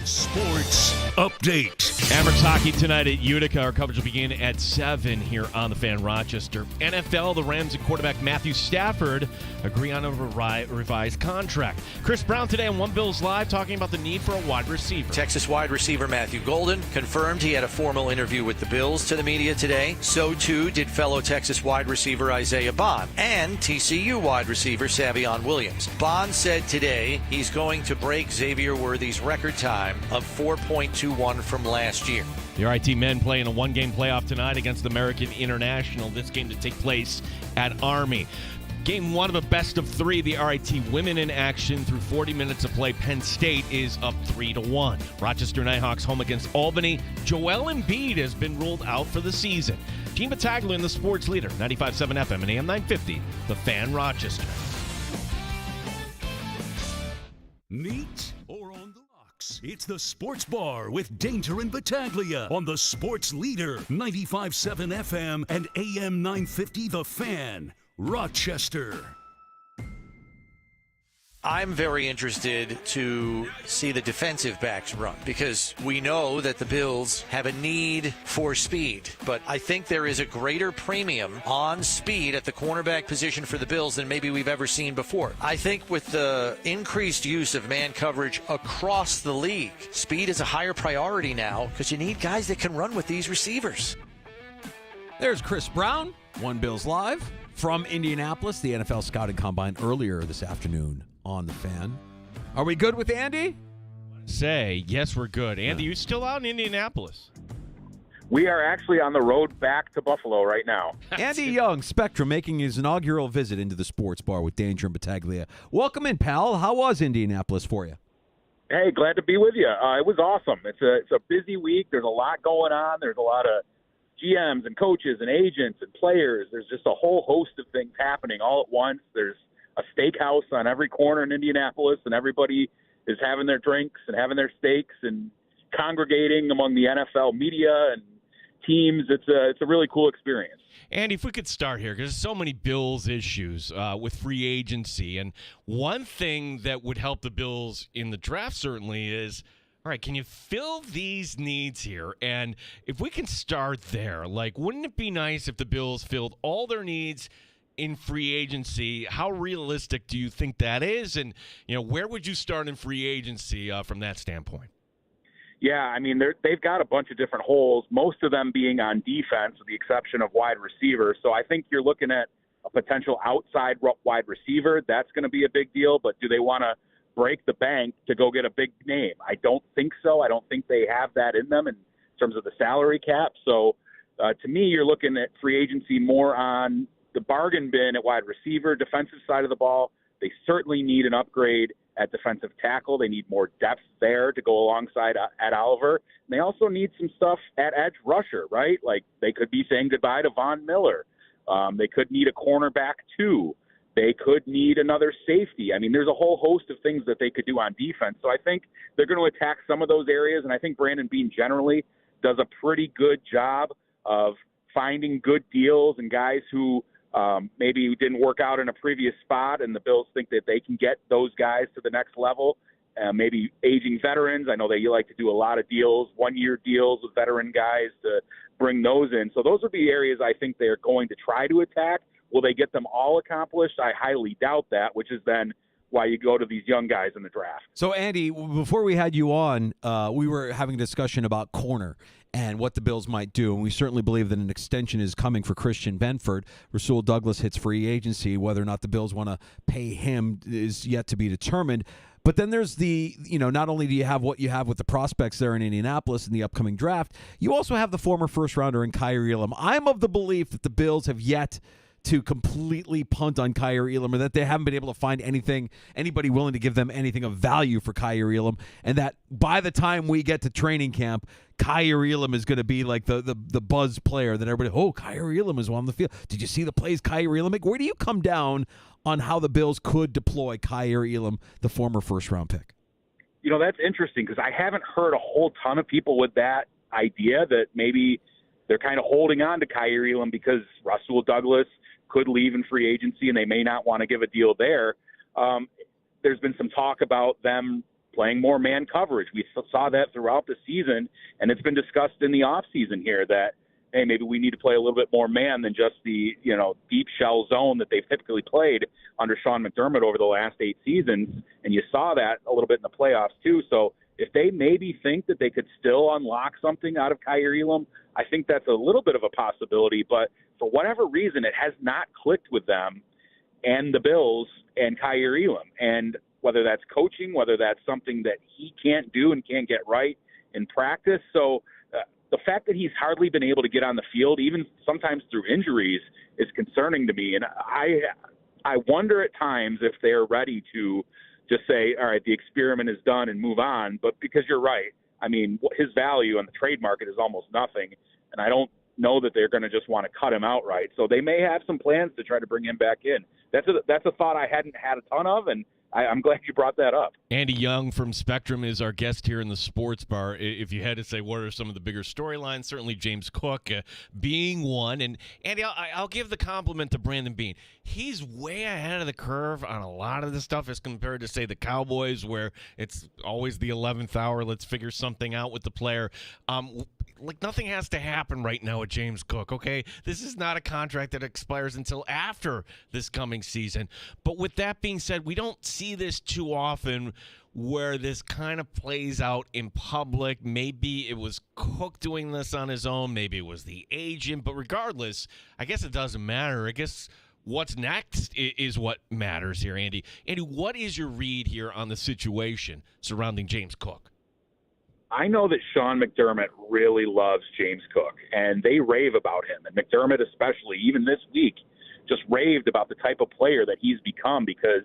Sports Update. Amherst hockey tonight at Utica. Our coverage will begin at 7 here on the Fan Rochester. NFL, the Rams and quarterback Matthew Stafford agree on a revised contract. Chris Brown today on One Bills Live talking about the need for a wide receiver. Texas wide receiver Matthew Golden confirmed he had a formal interview with the Bills to the media today. So too did fellow Texas wide receiver Isaiah Bond and TCU wide receiver Savion Williams. Bond said today he's going to break Xavier Worthy's record time of 4.21 from last year. The RIT men play in a one-game playoff tonight against American International. This game to take place at Army. Game 1 of a best-of-3. The RIT women in action through 40 minutes of play. Penn State is up 3-1. Rochester Nighthawks home against Albany. Joel Embiid has been ruled out for the season. Gene Battaglia in the sports leader. 95.7 FM and AM 950. The Fan Rochester. Neat or on the rocks? It's the Sports Bar with Danger and Battaglia on the sports leader. 95.7 FM and AM 950. The Fan. Rochester. I'm very interested to see the defensive backs run because we know that the Bills have a need for speed, but I think there is a greater premium on speed at the cornerback position for the Bills than maybe we've ever seen before. I think with the increased use of man coverage across the league, speed is a higher priority now because you need guys that can run with these receivers. There's Chris Brown, One Bills Live from Indianapolis, the NFL Scouting Combine earlier this afternoon on the Fan. Are we good with Andy? Say, yes, we're good. Andy, you still out in Indianapolis? We are actually on the road back to Buffalo right now. Andy Young, Spectrum, making his inaugural visit into the Sports Bar with Danger and Battaglia. Welcome in, pal. How was Indianapolis for you? Hey, glad to be with you. It was awesome. It's a busy week. There's a lot going on. There's a lot of GMs and coaches and agents and players. There's just a whole host of things happening all at once. There's a steakhouse on every corner in Indianapolis, and everybody is having their drinks and having their steaks and congregating among the NFL media and teams. It's a really cool experience. Andy, if we could start here, because there's so many Bills issues with free agency, and one thing that would help the Bills in the draft certainly is, all right, can you fill these needs here? And if we can start there, like, wouldn't it be nice if the Bills filled all their needs in free agency? How realistic do you think that is? And, where would you start in free agency from that standpoint? Yeah, I mean, they've got a bunch of different holes, most of them being on defense with the exception of wide receiver. So I think you're looking at a potential outside wide receiver. That's going to be a big deal. But do they want to break the bank to go get a big name? I don't think so. I don't think they have that in them in terms of the salary cap. So to me, you're looking at free agency more on the bargain bin at wide receiver, defensive side of the ball. They certainly need an upgrade at defensive tackle. They need more depth there to go alongside Ed Oliver. And they also need some stuff at edge rusher, right? Like they could be saying goodbye to Von Miller. They could need a cornerback too. They could need another safety. I mean, there's a whole host of things that they could do on defense. So I think they're going to attack some of those areas. And I think Brandon Beane generally does a pretty good job of finding good deals and guys who maybe didn't work out in a previous spot, and the Bills think that they can get those guys to the next level. Maybe aging veterans. I know that you like to do a lot of deals, one-year deals with veteran guys to bring those in. So those are the areas I think they're going to try to attack. Will they get them all accomplished? I highly doubt that, which is then why you go to these young guys in the draft. So, Andy, before we had you on, we were having a discussion about corner and what the Bills might do, and we certainly believe that an extension is coming for Christian Benford. Rasul Douglas hits free agency. Whether or not the Bills want to pay him is yet to be determined. But then there's the, not only do you have what you have with the prospects there in Indianapolis in the upcoming draft, you also have the former first-rounder in Kyrie Elam. I'm of the belief that the Bills have yet to completely punt on Kyrie Elam, or that they haven't been able to find anybody willing to give them anything of value for Kyrie Elam, and that by the time we get to training camp, Kyrie Elam is going to be like the buzz player that everybody, Kyrie Elam is on the field. Did you see the plays Kyrie Elam make? Where do you come down on how the Bills could deploy Kyrie Elam, the former first-round pick? That's interesting because I haven't heard a whole ton of people with that idea that maybe they're kind of holding on to Kyrie Elam because Rasul Douglas could leave in free agency and they may not want to give a deal there. There's been some talk about them playing more man coverage. We saw that throughout the season, and it's been discussed in the offseason here that, hey, maybe we need to play a little bit more man than just the, deep shell zone that they've typically played under Sean McDermott over the last 8 seasons. And you saw that a little bit in the playoffs too. So if they maybe think that they could still unlock something out of Kaiir Elam, I think that's a little bit of a possibility. But for whatever reason, it has not clicked with them and the Bills and Kaiir Elam. And whether that's coaching, whether that's something that he can't do and can't get right in practice. So the fact that he's hardly been able to get on the field, even sometimes through injuries, is concerning to me. And I wonder at times if they're ready to just say, all right, the experiment is done and move on. But because you're right, I mean, his value on the trade market is almost nothing. And I don't know that they're going to just want to cut him outright. So they may have some plans to try to bring him back in. That's a thought I hadn't had a ton of, and I'm glad you brought that up. Andy Young from Spectrum is our guest here in the Sports Bar. If you had to say what are some of the bigger storylines, certainly James Cook being one. And Andy, I'll give the compliment to Brandon Beane. He's way ahead of the curve on a lot of this stuff as compared to, say, the Cowboys, where it's always the 11th hour. Let's figure something out with the player. Like, nothing has to happen right now with James Cook, okay? This is not a contract that expires until after this coming season. But with that being said, we don't see this too often where this kind of plays out in public. Maybe it was Cook doing this on his own. Maybe it was the agent. But regardless, I guess it doesn't matter. I guess what's next is what matters here, Andy. Andy, what is your read here on the situation surrounding James Cook? I know that Sean McDermott really loves James Cook, and they rave about him. And McDermott especially, even this week, just raved about the type of player that he's become, because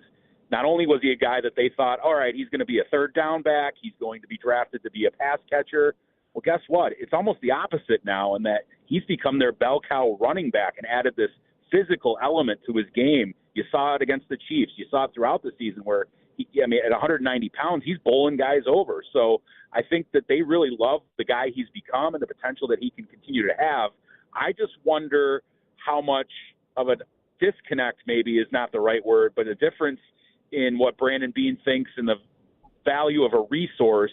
not only was he a guy that they thought, all right, he's going to be a third down back, he's going to be drafted to be a pass catcher. Well, guess what? It's almost the opposite now, in that he's become their bell cow running back and added this physical element to his game. You saw it against the Chiefs. You saw it throughout the season where, at 190 pounds, he's bowling guys over. So I think that they really love the guy he's become and the potential that he can continue to have. I just wonder how much of a disconnect, maybe is not the right word, but a difference in what Brandon Beane thinks and the value of a resource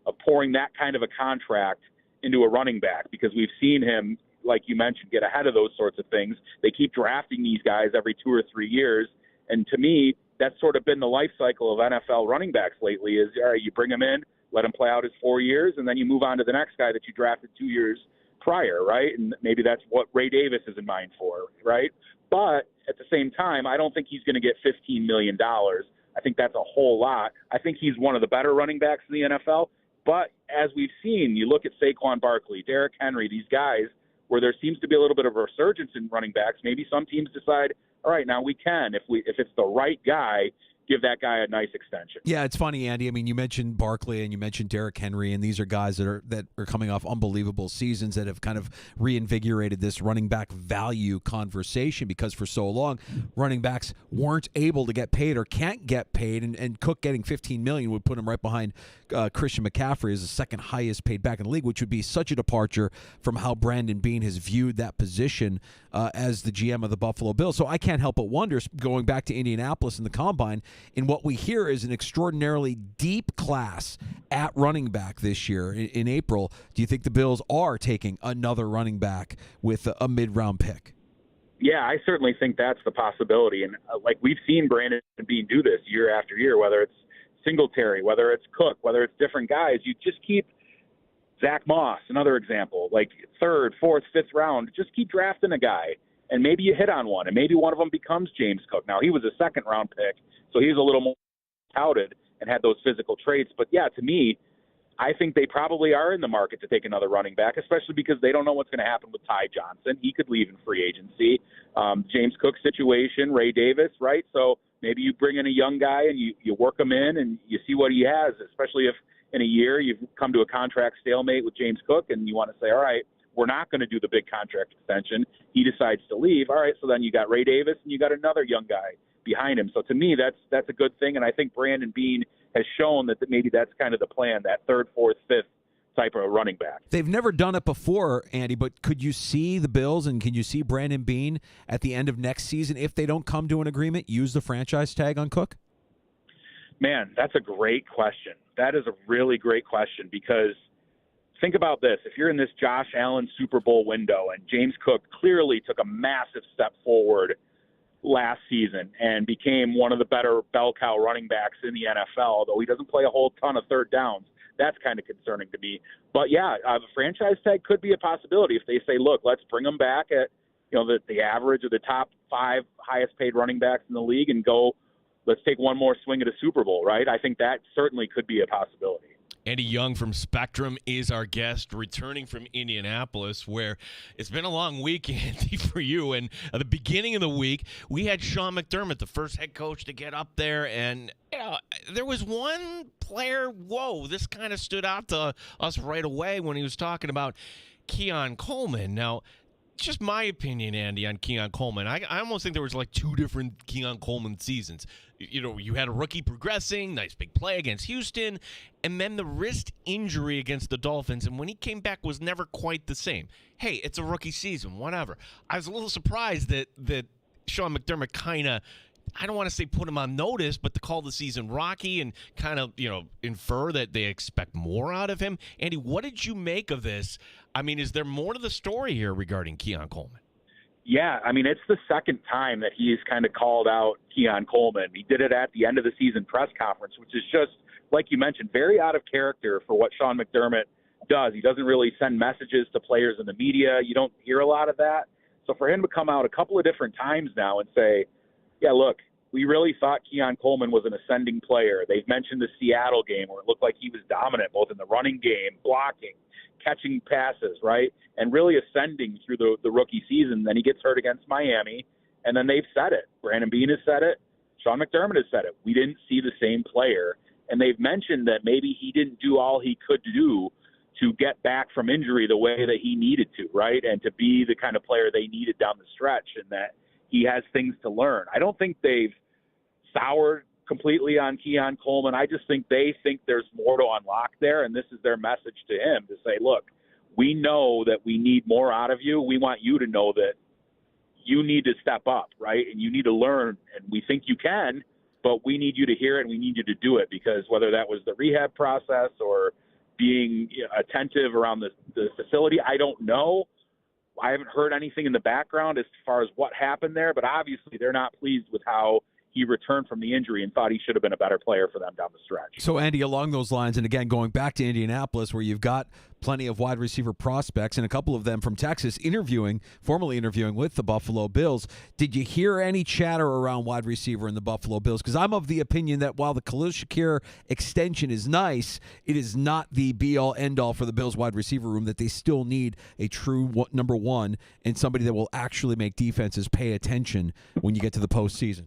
of pouring that kind of a contract into a running back, because we've seen him, like you mentioned, get ahead of those sorts of things. They keep drafting these guys every 2 or 3 years. And to me, that's sort of been the life cycle of NFL running backs lately is, all right, you bring him in, let him play out his 4 years, and then you move on to the next guy that you drafted 2 years prior, right? And maybe that's what Ray Davis is in mind for, right? But at the same time, I don't think he's going to get $15 million. I think that's a whole lot. I think he's one of the better running backs in the NFL. But as we've seen, you look at Saquon Barkley, Derrick Henry, these guys where there seems to be a little bit of a resurgence in running backs. Maybe some teams decide, all right, now we can, if it's the right guy, give that guy a nice extension. Yeah, it's funny, Andy. I mean, you mentioned Barkley and you mentioned Derrick Henry, and these are guys that are coming off unbelievable seasons that have kind of reinvigorated this running back value conversation, because for so long, running backs weren't able to get paid or can't get paid, and Cook getting $15 million would put him right behind Christian McCaffrey as the second highest paid back in the league, which would be such a departure from how Brandon Beane has viewed that position as the GM of the Buffalo Bills. So I can't help but wonder, going back to Indianapolis in the Combine, in what we hear is an extraordinarily deep class at running back this year in April. Do you think the Bills are taking another running back with a mid-round pick? Yeah, I certainly think that's the possibility. And like we've seen Brandon Beane do this year after year, whether it's Singletary, whether it's Cook, whether it's different guys. You just keep Zach Moss, another example, like third, fourth, fifth round, just keep drafting a guy. And maybe you hit on one, and maybe one of them becomes James Cook. Now, he was a second-round pick, so he's a little more touted and had those physical traits. But, yeah, to me, I think they probably are in the market to take another running back, especially because they don't know what's going to happen with Ty Johnson. He could leave in free agency. James Cook's situation, Ray Davis, right? So maybe you bring in a young guy and you work him in and you see what he has, especially if in a year you've come to a contract stalemate with James Cook and you want to say, all right, we're not going to do the big contract extension. He decides to leave. All right, so then you got Ray Davis and you got another young guy behind him. So to me, that's a good thing, and I think Brandon Beane has shown that maybe that's kind of the plan, that third, fourth, fifth type of running back. They've never done it before, Andy, but could you see the Bills and can you see Brandon Beane at the end of next season, if they don't come to an agreement, use the franchise tag on Cook? Man, that's a great question. That is a really great question, because think about this. If you're in this Josh Allen Super Bowl window, and James Cook clearly took a massive step forward last season and became one of the better bell cow running backs in the NFL, although he doesn't play a whole ton of third downs. That's kind of concerning to me. But, yeah, the franchise tag could be a possibility if they say, look, let's bring him back at the average of the top 5 highest-paid running backs in the league and go, let's take one more swing at a Super Bowl, right? I think that certainly could be a possibility. Andy Young from Spectrum is our guest, returning from Indianapolis, where it's been a long week, Andy, for you. And at the beginning of the week, we had Sean McDermott, the first head coach to get up there. And, there was one player, this kind of stood out to us right away when he was talking about Keon Coleman. Now, just my opinion, Andy, on Keon Coleman. I almost think there was like 2 different Keon Coleman seasons. You had a rookie progressing, nice big play against Houston, and then the wrist injury against the Dolphins, and when he came back was never quite the same. Hey, it's a rookie season, whatever. I was a little surprised that Sean McDermott kind of, I don't want to say put him on notice, but to call the season rocky and kind of, infer that they expect more out of him. Andy, what did you make of this? I mean, is there more to the story here regarding Keon Coleman? Yeah, I mean, it's the second time that he's kind of called out Keon Coleman. He did it at the end of the season press conference, which is just, like you mentioned, very out of character for what Sean McDermott does. He doesn't really send messages to players in the media. You don't hear a lot of that. So for him to come out a couple of different times now and say, yeah, look, we really thought Keon Coleman was an ascending player. They've mentioned the Seattle game where it looked like he was dominant both in the running game, blocking, catching passes, right, and really ascending through the rookie season. Then he gets hurt against Miami, and then they've said it. Brandon Beane has said it. Sean McDermott has said it. We didn't see the same player, and they've mentioned that maybe he didn't do all he could do to get back from injury the way that he needed to, right, and to be the kind of player they needed down the stretch, and that he has things to learn. I don't think they've soured completely on Keon Coleman. I just think they think there's more to unlock there, and this is their message to him to say, look, we know that we need more out of you. We want you to know that you need to step up, right, and you need to learn, and we think you can, but we need you to hear it, and we need you to do it, because whether that was the rehab process or being attentive around the facility, I don't know. I haven't heard anything in the background as far as what happened there, but obviously they're not pleased with how he returned from the injury and thought he should have been a better player for them down the stretch. So, Andy, along those lines, and again, going back to Indianapolis, where you've got plenty of wide receiver prospects and a couple of them from Texas formally interviewing with the Buffalo Bills, did you hear any chatter around wide receiver in the Buffalo Bills? Because I'm of the opinion that while the Khalil Shakir extension is nice, it is not the be-all, end-all for the Bills wide receiver room, that they still need a true number one and somebody that will actually make defenses pay attention when you get to the postseason.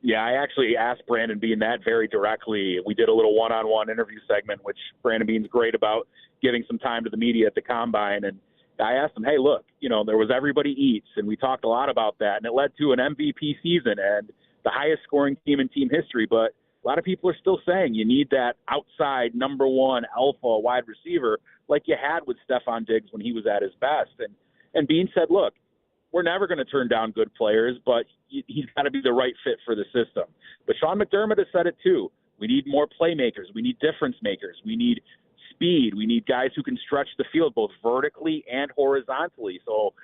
Yeah, I actually asked Brandon Beane that very directly. We did a little one-on-one interview segment, which Brandon Beane's great about giving some time to the media at the Combine. And I asked him, hey, look, there was everybody eats, and we talked a lot about that, and it led to an MVP season and the highest scoring team in team history. But a lot of people are still saying you need that outside number one alpha wide receiver like you had with Stephon Diggs when he was at his best. And Beane said, look, we're never going to turn down good players, but he's got to be the right fit for the system. But Sean McDermott has said it too. We need more playmakers. We need difference makers. We need speed. We need guys who can stretch the field both vertically and horizontally. So,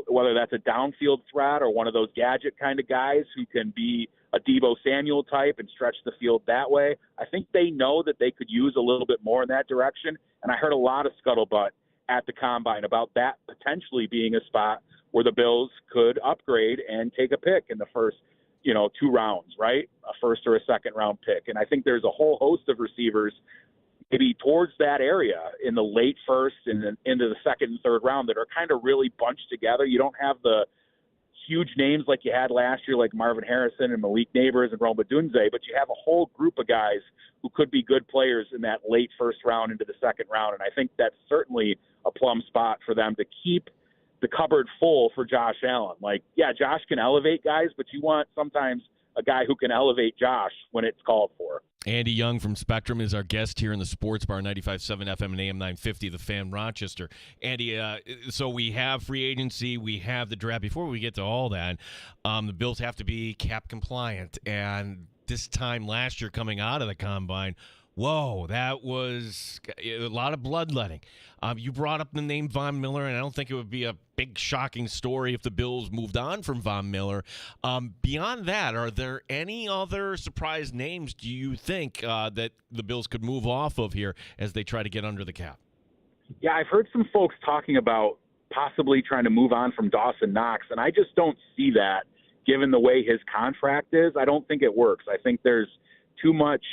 whether that's a downfield threat or one of those gadget kind of guys who can be a Deebo Samuel type and stretch the field that way, I think they know that they could use a little bit more in that direction. And I heard a lot of scuttlebutt at the Combine about that potentially being a spot where the Bills could upgrade and take a pick in the first, 2 rounds, right? A first or a second round pick. And I think there's a whole host of receivers maybe towards that area in the late first and then into the second and third round that are kind of really bunched together. You don't have the huge names like you had last year, like Marvin Harrison and Malik Neighbors and Rome Odunze, but you have a whole group of guys who could be good players in that late first round into the second round. And I think that's certainly a plum spot for them to keep the cupboard full for Josh Allen. Like, yeah, Josh can elevate guys, but you want sometimes a guy who can elevate Josh when it's called for. Andy Young from Spectrum is our guest here in the Sports Bar, 95.7 FM and AM 950, The Fan, Rochester. Andy, so we have free agency, we have the draft. Before we get to all that, the Bills have to be cap compliant. And this time last year coming out of the Combine, Whoa, that was a lot of bloodletting. You brought up the name Von Miller, and I don't think it would be a big shocking story if the Bills moved on from Von Miller. Beyond that, are there any other surprise names, do you think, that the Bills could move off of here as they try to get under the cap? Yeah, I've heard some folks talking about possibly trying to move on from Dawson Knox, and I just don't see that given the way his contract is. I don't think it works. I think there's too much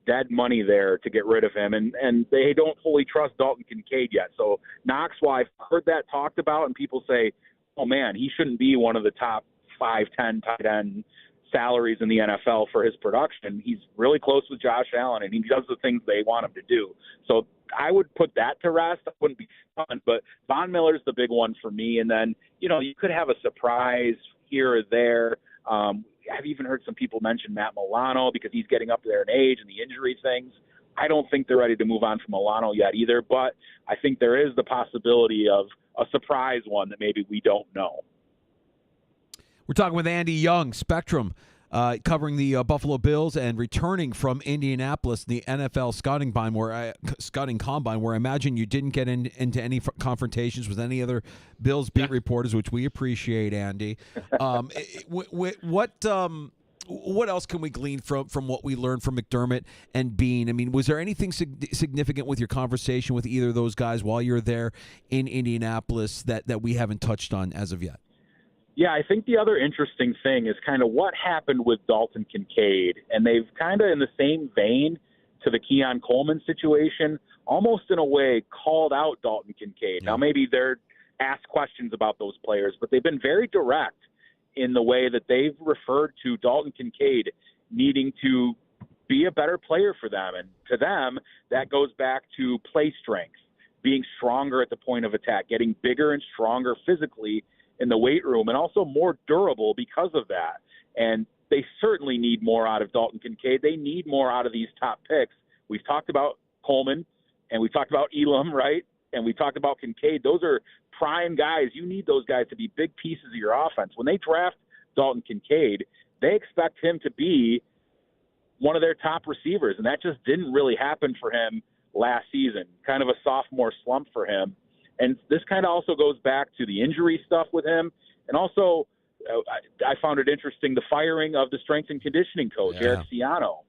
dead money there to get rid of him, and they don't fully trust Dalton Kincaid yet. So Knox, while I've heard that talked about, and people say, oh man, he shouldn't be one of the top 5-10 tight end salaries in the NFL for his production. He's really close with Josh Allen, and he does the things they want him to do. So I would put that to rest. That wouldn't be fun, but Von Miller's the big one for me. And then, you could have a surprise here or there. I've even heard some people mention Matt Milano because he's getting up there in age and the injury things. I don't think they're ready to move on from Milano yet either, but I think there is the possibility of a surprise one that maybe we don't know. We're talking with Andy Young, Spectrum, covering the Buffalo Bills and returning from Indianapolis, the NFL scouting combine, where I imagine you didn't get into any confrontations with any other Bills beat reporters, which we appreciate, Andy. What else can we glean from what we learned from McDermott and Bean? I mean, was there anything significant with your conversation with either of those guys while you're there in Indianapolis that we haven't touched on as of yet? Yeah, I think the other interesting thing is kind of what happened with Dalton Kincaid, and they've kind of in the same vein to the Keon Coleman situation, almost in a way called out Dalton Kincaid. Now, maybe they're asked questions about those players, but they've been very direct in the way that they've referred to Dalton Kincaid needing to be a better player for them. And to them, that goes back to play strength, being stronger at the point of attack, getting bigger and stronger physically in the weight room, and also more durable because of that. And they certainly need more out of Dalton Kincaid. They need more out of these top picks. We've talked about Coleman, and we've talked about Elam, right? And we talked about Kincaid. Those are prime guys. You need those guys to be big pieces of your offense. When they draft Dalton Kincaid, they expect him to be one of their top receivers, and that just didn't really happen for him last season. Kind of a sophomore slump for him. And this kind of also goes back to the injury stuff with him. And also, I found it interesting, the firing of the strength and conditioning coach, Eric Ciano,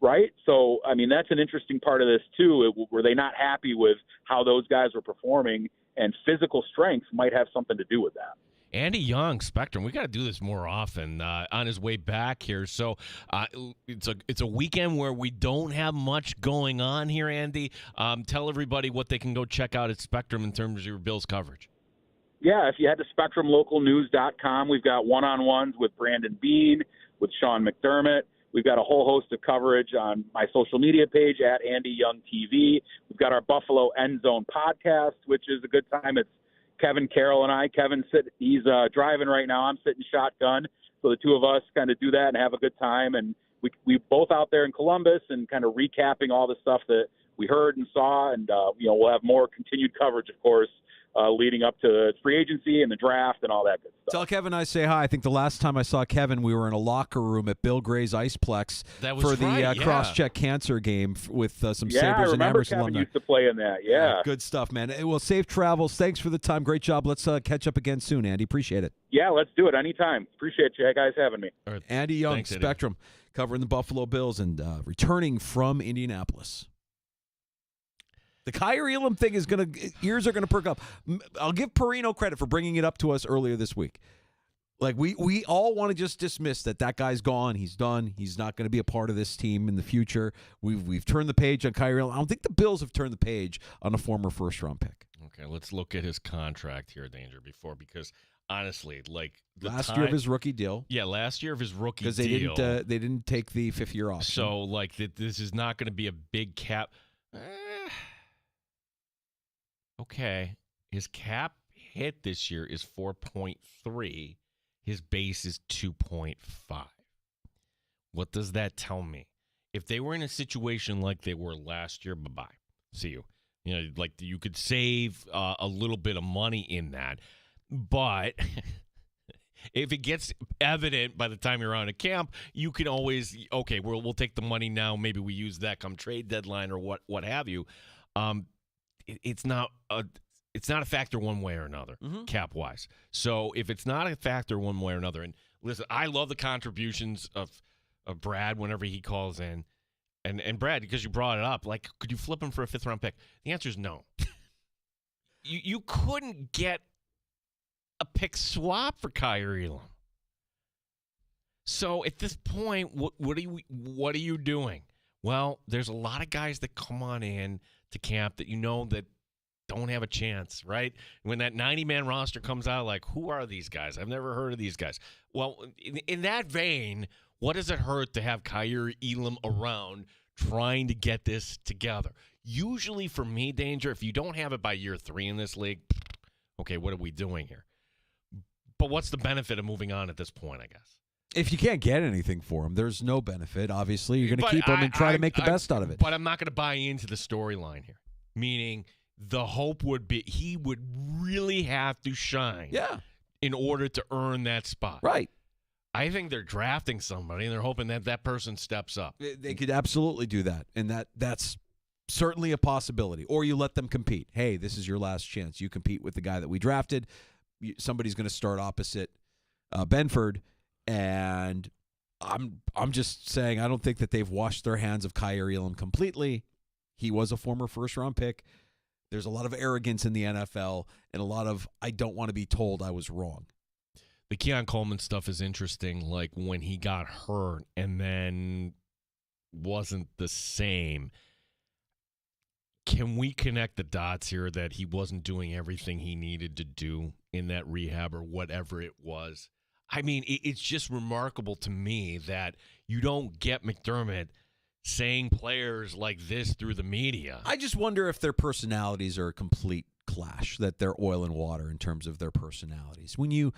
right? So, I mean, that's an interesting part of this, too. Were they not happy with how those guys were performing? And physical strength might have something to do with that. Andy Young, Spectrum, we got to do this more often on his way back here. So it's a weekend where we don't have much going on here, Andy. Tell everybody what they can go check out at Spectrum in terms of your Bills coverage. Yeah, if you head to SpectrumLocalNews.com, we've got one-on-ones with Brandon Bean, with Sean McDermott. We've got a whole host of coverage on my social media page at Andy Young TV. We've got our Buffalo End Zone podcast, which is a good time. It's Kevin Carroll and I. He's driving right now. I'm sitting shotgun. So the two of us kind of do that and have a good time. And we both out there in Columbus and kind of recapping all the stuff that we heard and saw. And, we'll have more continued coverage, of course, leading up to free agency and the draft and all that good stuff. Tell Kevin I say hi. I think the last time I saw Kevin, we were in a locker room at Bill Gray's Iceplex for the Cross-Check Cancer game with some Sabres and Amherst alumni. Kevin used to play in that. Yeah. Good stuff, man. Well, safe travels. Thanks for the time. Great job. Let's catch up again soon, Andy. Appreciate it. Yeah, let's do it anytime. Appreciate you guys having me. Right. Andy Young, thanks, Spectrum, covering the Buffalo Bills and returning from Indianapolis. The Kyrie Elam thing is ears are gonna perk up. I'll give Perino credit for bringing it up to us earlier this week. Like we all want to just dismiss that guy's gone. He's done. He's not going to be a part of this team in the future. We've turned the page on Kyrie Elam. I don't think the Bills have turned the page on a former first-round pick. Okay, let's look at his contract here, Danger, because honestly, like last year of his rookie deal. Yeah, last year of his rookie deal. Because they didn't take the fifth year off. So like this is not going to be a big cap. Okay, his cap hit this year is 4.3. His base is 2.5. What does that tell me? If they were in a situation like they were last year, bye-bye. See you. Like you could save a little bit of money in that. But If it gets evident by the time you're on a camp, you can always, okay, we'll take the money now. Maybe we use that come trade deadline or what have you. It's not a factor one way or another, cap wise. So if it's not a factor one way or another, and listen, I love the contributions of Brad whenever he calls in, and Brad, because you brought it up, like, could you flip him for a 5th round pick? The answer is no. You couldn't get a pick swap for Kyrie Elam. So at this point, what are you doing? Well, there's a lot of guys that come on in to camp that that don't have a chance, right? When that 90-man roster comes out, like, who are these guys? I've never heard of these guys. Well, in that vein, what does it hurt to have Kyrie Elam around trying to get this together? Usually for me, Danger, if you don't have it by year 3 in this league, okay, what are we doing here? But what's the benefit of moving on at this point, I guess? If you can't get anything for him, there's no benefit. Obviously, you're going to keep him and try to make the best out of it. But I'm not going to buy into the storyline here, meaning the hope would be he would really have to shine in order to earn that spot. Right. I think they're drafting somebody, and they're hoping that person steps up. They could absolutely do that, and that's certainly a possibility. Or you let them compete. Hey, this is your last chance. You compete with the guy that we drafted. Somebody's going to start opposite Benford, and I'm just saying I don't think that they've washed their hands of Kyrie Elam completely. He was a former first-round pick. There's a lot of arrogance in the NFL and a lot of I don't want to be told I was wrong. The Keon Coleman stuff is interesting, like when he got hurt and then wasn't the same. Can we connect the dots here that he wasn't doing everything he needed to do in that rehab or whatever it was? I mean, it's just remarkable to me that you don't get McDermott saying players like this through the media. I just wonder if their personalities are a complete clash, that they're oil and water in terms of their personalities. When you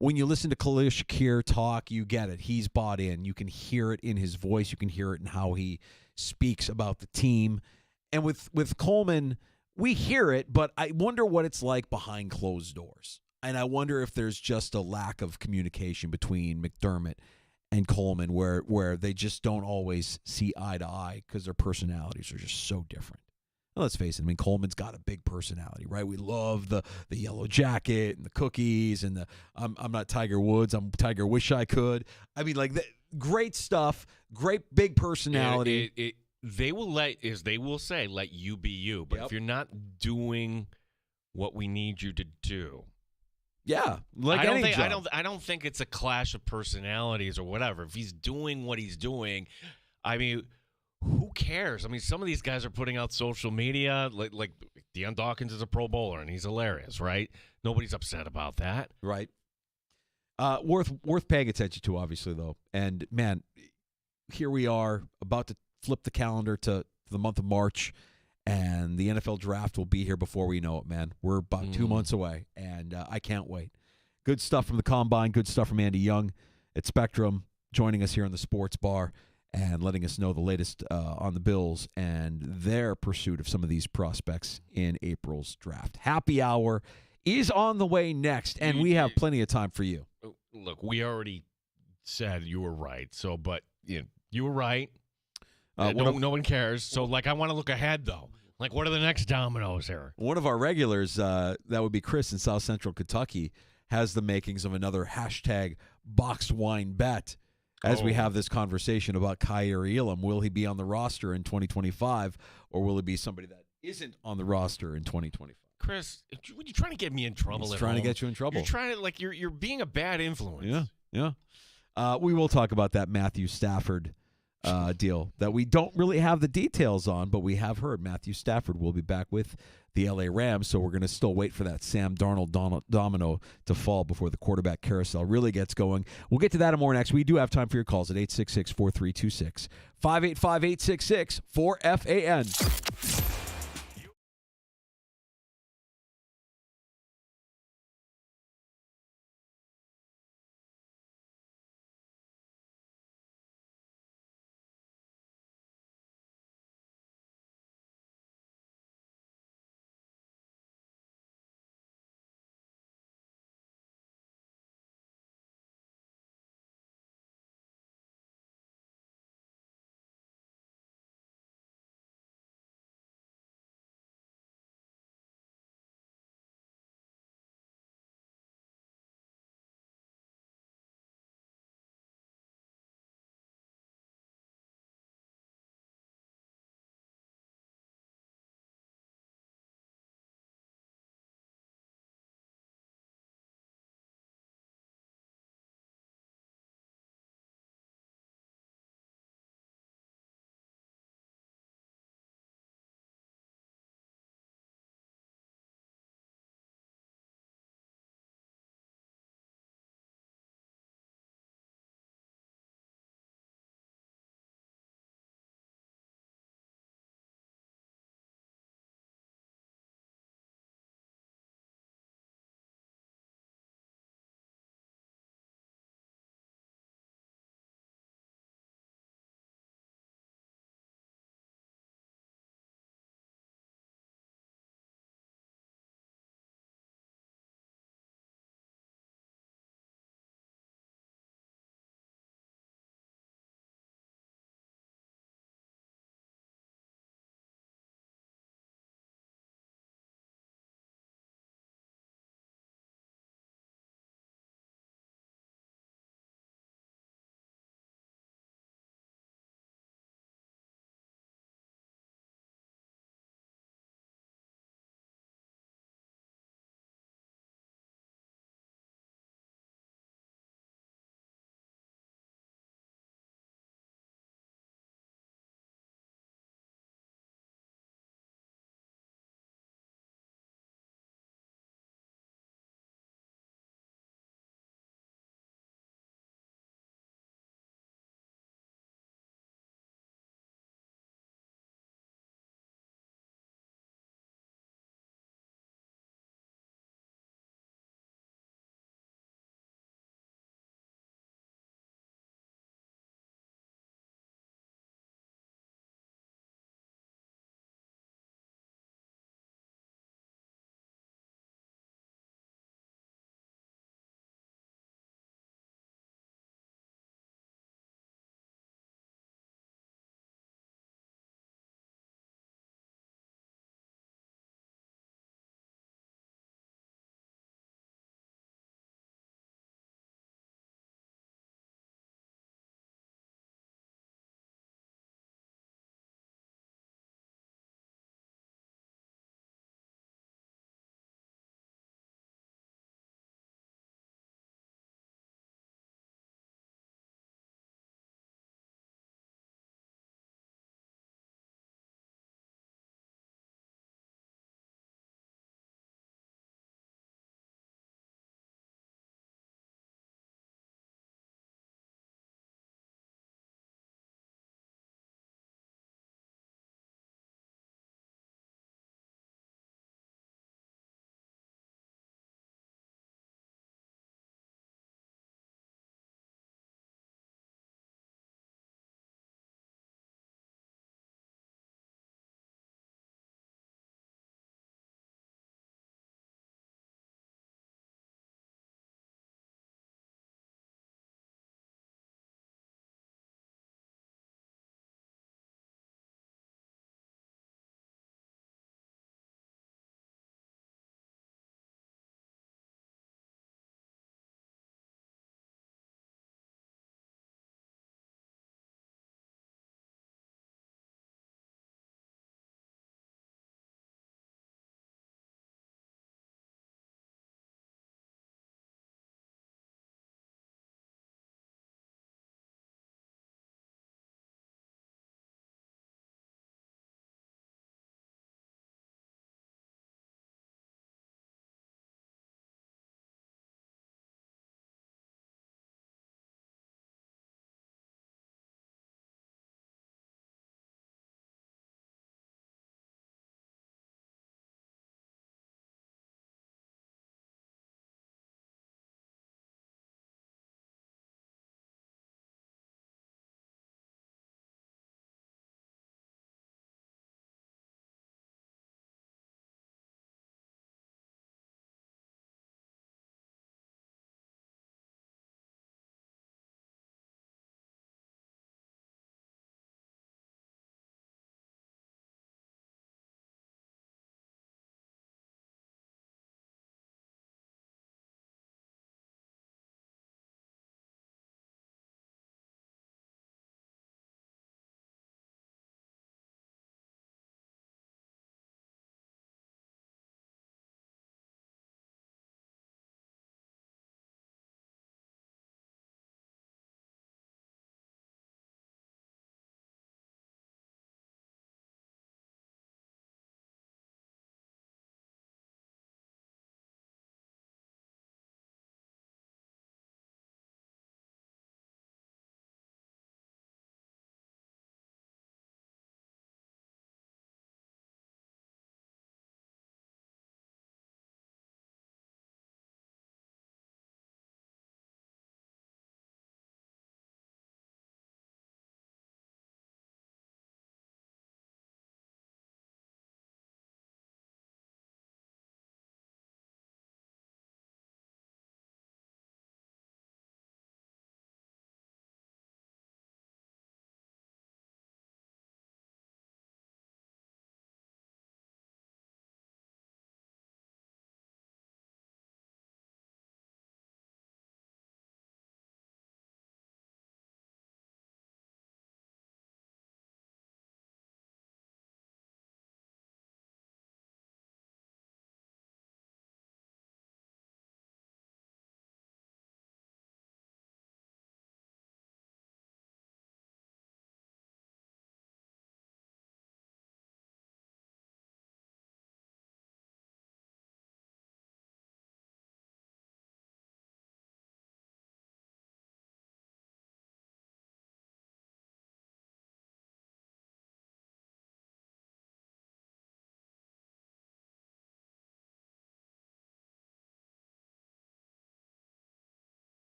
listen to Khalil Shakir talk, you get it. He's bought in. You can hear it in his voice. You can hear it in how he speaks about the team. And with Coleman, we hear it, but I wonder what it's like behind closed doors. And I wonder if there's just a lack of communication between McDermott and Coleman where they just don't always see eye to eye because their personalities are just so different. Now, let's face it. I mean, Coleman's got a big personality, right? We love the yellow jacket and the cookies and the I'm not Tiger Woods. I'm Tiger Wish I Could. I mean, like, great stuff, great big personality. They will say, let you be you. But if you're not doing what we need you to do. Yeah, I don't think it's a clash of personalities or whatever. If he's doing what he's doing, I mean, who cares? I mean, some of these guys are putting out social media. Like Deion Dawkins is a Pro Bowler, and he's hilarious, right? Nobody's upset about that. Right. Worth paying attention to, obviously, though. And, man, here we are about to flip the calendar to the month of March, and the NFL draft will be here before we know it, man. We're about 2 months away, and I can't wait. Good stuff from the Combine, good stuff from Andy Young at Spectrum, joining us here on the Sports Bar and letting us know the latest on the Bills and their pursuit of some of these prospects in April's draft. Happy Hour is on the way next, and we have plenty of time for you. Look, we already said you were right, but you were right. No one cares. So, I want to look ahead, though. What are the next dominoes here? One of our regulars, that would be Chris in South Central Kentucky, has the makings of another hashtag boxed wine bet as we have this conversation about Kyrie Elam. Will he be on the roster in 2025, or will it be somebody that isn't on the roster in 2025? Chris, are you trying to get me in trouble? He's trying to get you in trouble. You're trying to, you're being a bad influence. Yeah. We will talk about that Matthew Stafford deal that we don't really have the details on, but we have heard Matthew Stafford will be back with the LA Rams, so we're going to still wait for that Sam Darnold domino to fall before the quarterback carousel really gets going. We'll get to that and more next. We do have time for your calls at 866-4326, 585-866-4FAN.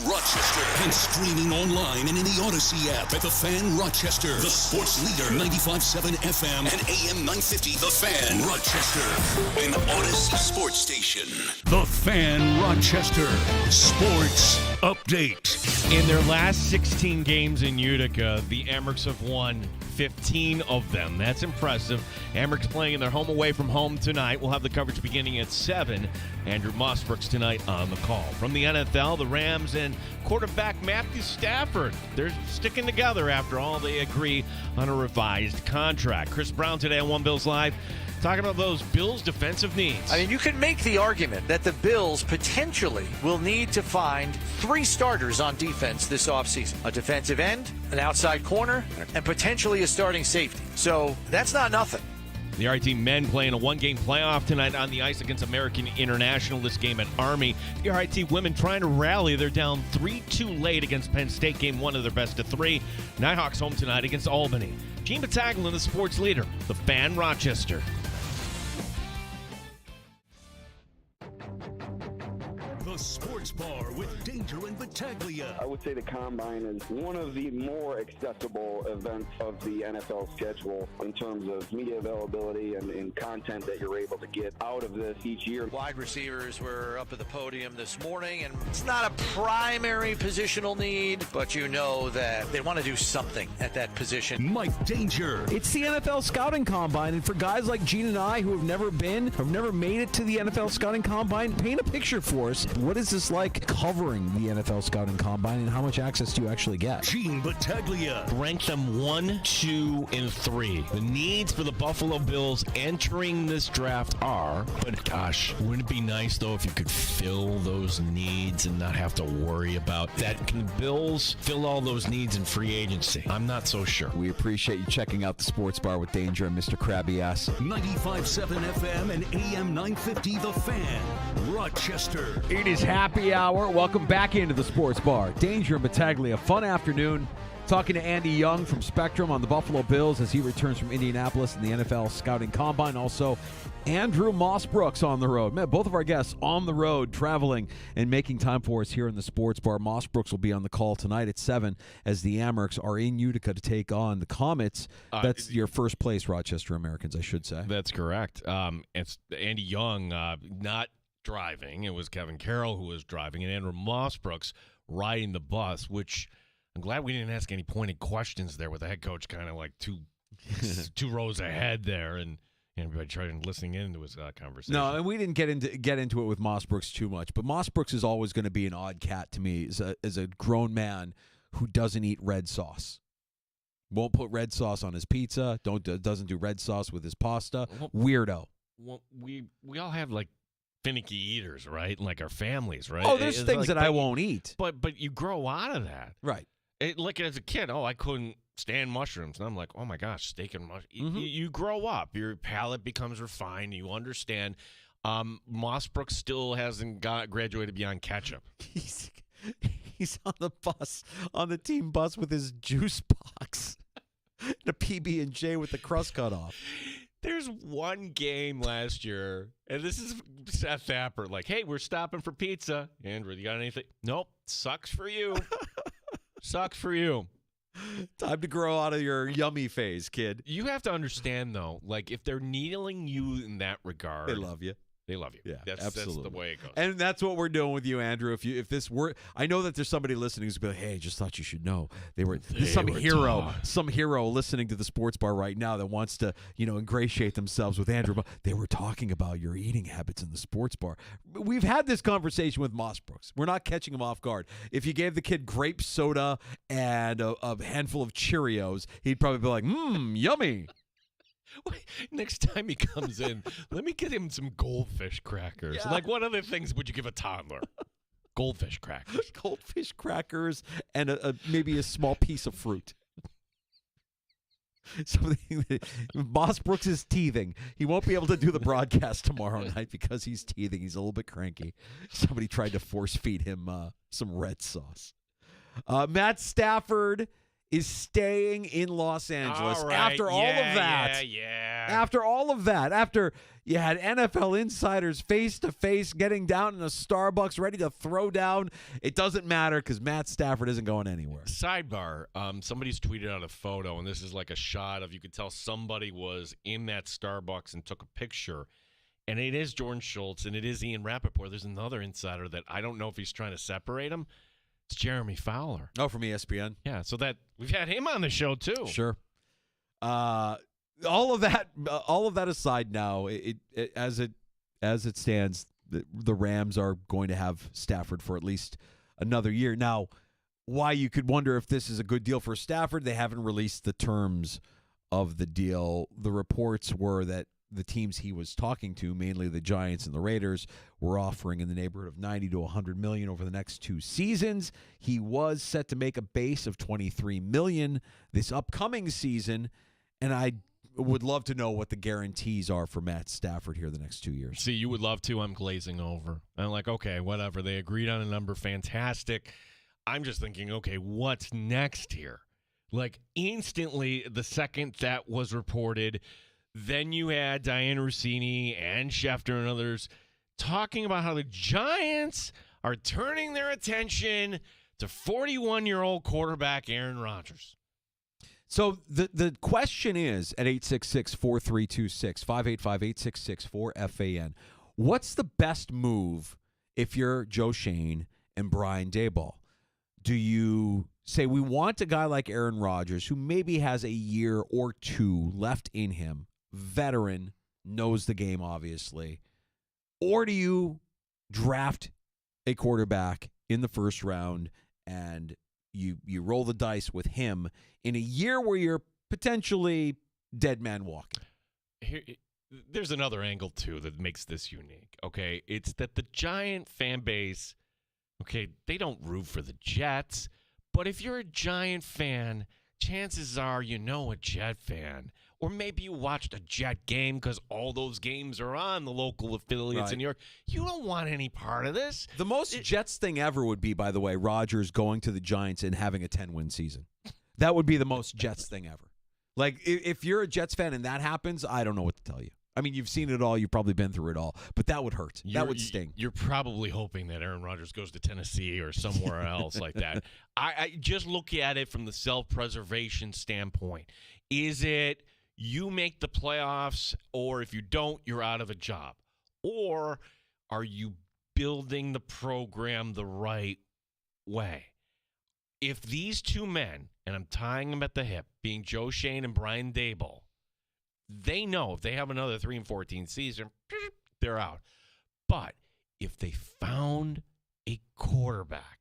Rochester. And streaming online and in the Odyssey app at The Fan Rochester. The sports leader, 95.7 FM and AM 950. The Fan Rochester. An Odyssey sports station. The Fan Rochester. Sports update. In their last 16 games in Utica, the Amerks have won 15 of them. That's impressive. Amerks playing in their home away from home tonight. We'll have the coverage beginning at 7. Andrew Mossbrooks tonight on the call. From the NFL, the Rams and quarterback Matthew Stafford. They're sticking together after all. They agree on a revised contract. Chris Brown today on One Bills Live talking about those Bills' defensive needs. I mean, you can make the argument that the Bills potentially will need to find 3 starters on defense this offseason. A defensive end, an outside corner, and potentially a starting safety. So that's not nothing. The RIT men playing a 1-game playoff tonight on the ice against American International. This game at Army. The RIT women trying to rally. They're down 3-2 late against Penn State. Game 1 of their best of 3. Nighthawks home tonight against Albany. Gene Battaglin, the sports leader. The Fan Rochester. The Sports Bar with Danger and Battaglia. I would say the Combine is one of the more accessible events of the NFL schedule in terms of media availability and content that you're able to get out of this each year. Wide receivers were up at the podium this morning, and it's not a primary positional need, but you know that they want to do something at that position. Mike Danger. It's the NFL Scouting Combine, and for guys like Gene and I who have never made it to the NFL Scouting Combine, paint a picture for us. What is this like covering the NFL Scouting Combine, and how much access do you actually get? Gene Battaglia. Rank them 1, 2, and 3. The needs for the Buffalo Bills entering this draft are, but gosh, wouldn't it be nice though if you could fill those needs and not have to worry about that? Can the Bills fill all those needs in free agency? I'm not so sure. We appreciate you checking out the Sports Bar with Danger and Mr. Krabby Ass. 95.7 FM and AM 950 The Fan. Rochester. It is happy hour. Welcome back into the Sports Bar. Danger and Battaglia. Fun afternoon. Talking to Andy Young from Spectrum on the Buffalo Bills as he returns from Indianapolis in the NFL Scouting Combine. Also, Andrew Mossbrooks on the road. Man, both of our guests on the road, traveling and making time for us here in the Sports Bar. Mossbrooks will be on the call tonight at 7 as the Amerks are in Utica to take on the Comets. That's your first place, Rochester Americans, I should say. That's correct. It's Andy Young not driving. It was Kevin Carroll who was driving, and Andrew Mossbrooks riding the bus, which I'm glad we didn't ask any pointed questions there with the head coach kind of like two rows ahead there, and everybody tried listening into his conversation. No, and we didn't get into it with Mossbrooks too much, but Mossbrooks is always going to be an odd cat to me as a grown man who doesn't eat red sauce. Won't put red sauce on his pizza, doesn't do red sauce with his pasta. Weirdo. Well, we all have like finicky eaters, right? Like our families, right? Oh, there's things that I won't eat. But you grow out of that. Right. Like as a kid, I couldn't stand mushrooms. And I'm like, oh my gosh, steak and mushrooms. Mm-hmm. You grow up. Your palate becomes refined. You understand. Mossbrooks still hasn't graduated beyond ketchup. He's on the bus, on the team bus with his juice box. The PB&J with the crust cut off. There's one game last year, and this is Seth Thapper. Like, hey, we're stopping for pizza. Andrew, you got anything? Nope. Sucks for you. Sucks for you. Time to grow out of your yummy phase, kid. You have to understand, though, like, if they're needling you in that regard. They love you. They love you. Yeah, absolutely. That's the way it goes. And that's what we're doing with you, Andrew. If this were, I know that there's somebody listening who's going to be like, hey, just thought you should know. Some hero listening to the Sports Bar right now that wants to, ingratiate themselves with Andrew. But they were talking about your eating habits in the Sports Bar. We've had this conversation with Mossbrooks. We're not catching him off guard. If you gave the kid grape soda and a handful of Cheerios, he'd probably be like, yummy. Next time he comes in, let me get him some goldfish crackers. Yeah. Like, what other things would you give a toddler? Goldfish crackers. Goldfish crackers and maybe a small piece of fruit. Something that Mossbrooks is teething. He won't be able to do the broadcast tomorrow night because he's teething. He's a little bit cranky. Somebody tried to force feed him some red sauce. Matt Stafford is staying in Los Angeles after all of that. Yeah. After all of that, after you had NFL insiders face-to-face getting down in a Starbucks ready to throw down, it doesn't matter because Matt Stafford isn't going anywhere. Sidebar, somebody's tweeted out a photo, and this is like a shot of, you could tell somebody was in that Starbucks and took a picture. And it is Jordan Schultz, and it is Ian Rappaport. There's another insider that I don't know if he's trying to separate them. It's Jeremy Fowler. Oh, from ESPN? Yeah, so that we've had him on the show, too. Sure. All of that aside now, as it stands, the Rams are going to have Stafford for at least another year. Now, why you could wonder if this is a good deal for Stafford, they haven't released the terms of the deal. The reports were that the teams he was talking to, mainly the Giants and the Raiders, were offering in the neighborhood of $90 to $100 million over the next 2 seasons. He was set to make a base of $23 million this upcoming season, and I would love to know what the guarantees are for Matt Stafford here the next 2 years. See, you would love to. I'm glazing over. I'm like, okay, whatever. They agreed on a number. Fantastic. I'm just thinking, okay, what's next here? Like, instantly, the second that was reported, then you had Diane Rossini and Schefter and others talking about how the Giants are turning their attention to 41-year-old quarterback Aaron Rodgers. So the question is at 866-4326, 585-8664-FAN, what's the best move if you're Joe Schoen and Brian Daboll? Do you say we want a guy like Aaron Rodgers who maybe has a year or two left in him, veteran, knows the game, obviously. Or do you draft a quarterback in the first round and you roll the dice with him in a year where you're potentially dead man walking? There's another angle, too, that makes this unique, okay? It's that the Giant fan base, okay, they don't root for the Jets, but if you're a Giant fan, chances are you know a Jet fan. Or maybe you watched a Jet game because all those games are on the local affiliates in New York. You don't want any part of this. The most Jets thing ever would be, by the way, Rodgers going to the Giants and having a 10-win season. That would be the most Jets thing ever. Like, if you're a Jets fan and that happens, I don't know what to tell you. I mean, you've seen it all. You've probably been through it all. But that would hurt. That would sting. You're probably hoping that Aaron Rodgers goes to Tennessee or somewhere else like that. I just look at it from the self-preservation standpoint. Is it you make the playoffs, or if you don't, you're out of a job? Or are you building the program the right way? If these two men, and I'm tying them at the hip, being Joe Schoen and Brian Daboll, they know if they have another 3-14 season, they're out. But if they found a quarterback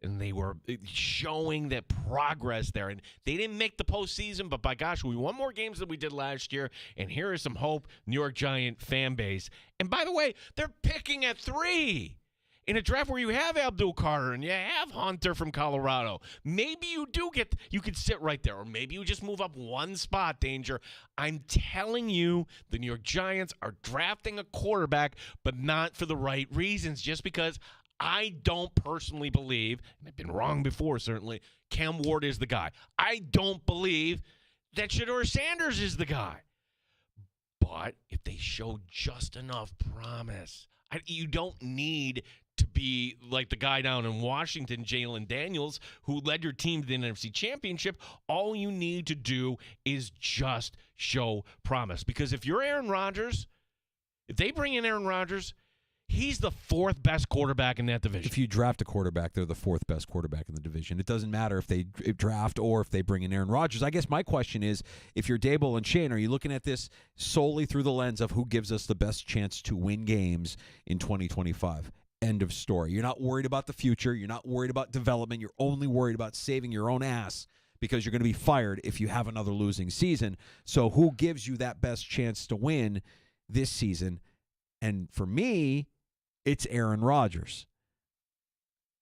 and they were showing that progress there, and they didn't make the postseason, but by gosh, we won more games than we did last year, and here is some hope, New York Giant fan base. And by the way, they're picking at 3. In a draft where you have Abdul Carter and you have Hunter from Colorado, maybe you could sit right there, or maybe you just move up one spot, Danger. I'm telling you, the New York Giants are drafting a quarterback, but not for the right reasons, just because I don't personally believe, and I've been wrong before certainly, Cam Ward is the guy. I don't believe that Shedeur Sanders is the guy. But if they show just enough promise, you don't need to be like the guy down in Washington, Jalen Daniels, who led your team to the NFC Championship. All you need to do is just show promise. Because if you're Aaron Rodgers, if they bring in Aaron Rodgers, he's the 4th best quarterback in that division. If you draft a quarterback, they're the 4th best quarterback in the division. It doesn't matter if they draft or if they bring in Aaron Rodgers. I guess my question is, if you're Daboll and Schoen, are you looking at this solely through the lens of who gives us the best chance to win games in 2025? End of story. You're not worried about the future. You're not worried about development. You're only worried about saving your own ass because you're going to be fired if you have another losing season. So who gives you that best chance to win this season? And for me, it's Aaron Rodgers.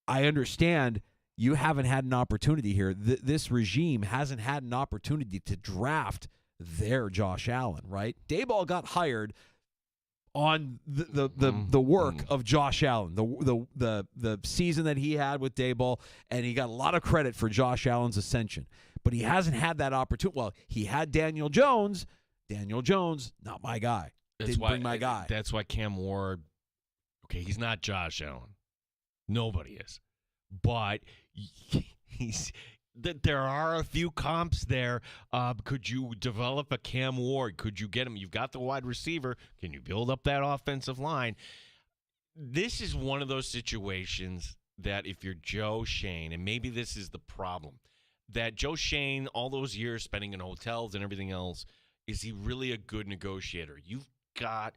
I understand you haven't had an opportunity here. This regime hasn't had an opportunity to draft their Josh Allen, right? Daboll got hired on the work of Josh Allen, the season that he had with Daboll, and he got a lot of credit for Josh Allen's ascension. But he hasn't had that opportunity. Well, he had Daniel Jones. Daniel Jones, not my guy. Didn't bring my guy. That's why Cam Ward, okay, he's not Josh Allen. Nobody is. But there are a few comps there. Could you develop a Cam Ward? Could you get him? You've got the wide receiver. Can you build up that offensive line? This is one of those situations that if you're Joe Schoen, and maybe this is the problem, that Joe Schoen, all those years spending in hotels and everything else, is he really a good negotiator? You've got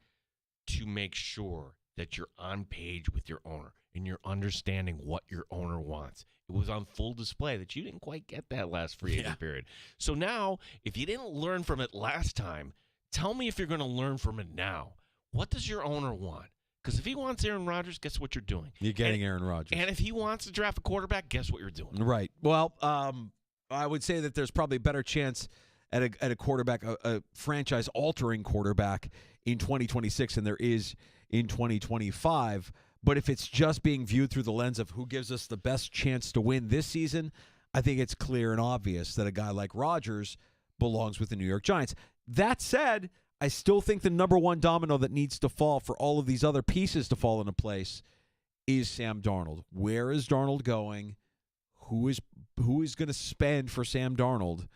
to make sure that you're on page with your owner and you're understanding what your owner wants. It was on full display that you didn't quite get that last free agent period. So now, if you didn't learn from it last time, tell me if you're going to learn from it now. What does your owner want? Because if he wants Aaron Rodgers, guess what you're doing? You're getting Aaron Rodgers. And if he wants to draft a quarterback, guess what you're doing? Right. Well, I would say that there's probably a better chance at a quarterback, a franchise-altering quarterback in 2026 than there is in 2025. But if it's just being viewed through the lens of who gives us the best chance to win this season, I think it's clear and obvious that a guy like Rodgers belongs with the New York Giants. That said, I still think the number one domino that needs to fall for all of these other pieces to fall into place is Sam Darnold. Where is Darnold going? Who is going to spend for Sam Darnold?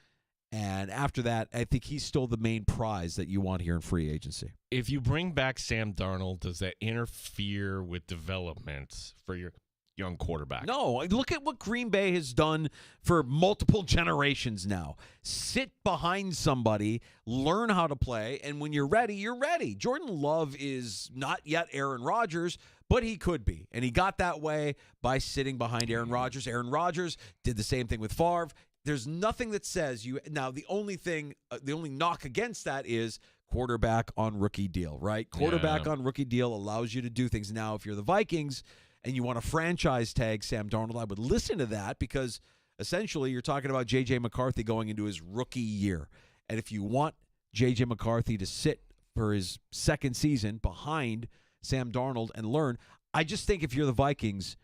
And after that, I think he's still the main prize that you want here in free agency. If you bring back Sam Darnold, does that interfere with development for your young quarterback? No. Look at what Green Bay has done for multiple generations now. Sit behind somebody, learn how to play, and when you're ready, you're ready. Jordan Love is not yet Aaron Rodgers, but he could be. And he got that way by sitting behind Aaron Rodgers. Aaron Rodgers did the same thing with Favre. There's nothing that says you – now, the only knock against that is quarterback on rookie deal, right? Quarterback on rookie deal allows you to do things. Now, if you're the Vikings and you want to franchise tag Sam Darnold, I would listen to that because essentially you're talking about J.J. McCarthy going into his rookie year. And if you want J.J. McCarthy to sit for his second season behind Sam Darnold and learn, I just think if you're the Vikings,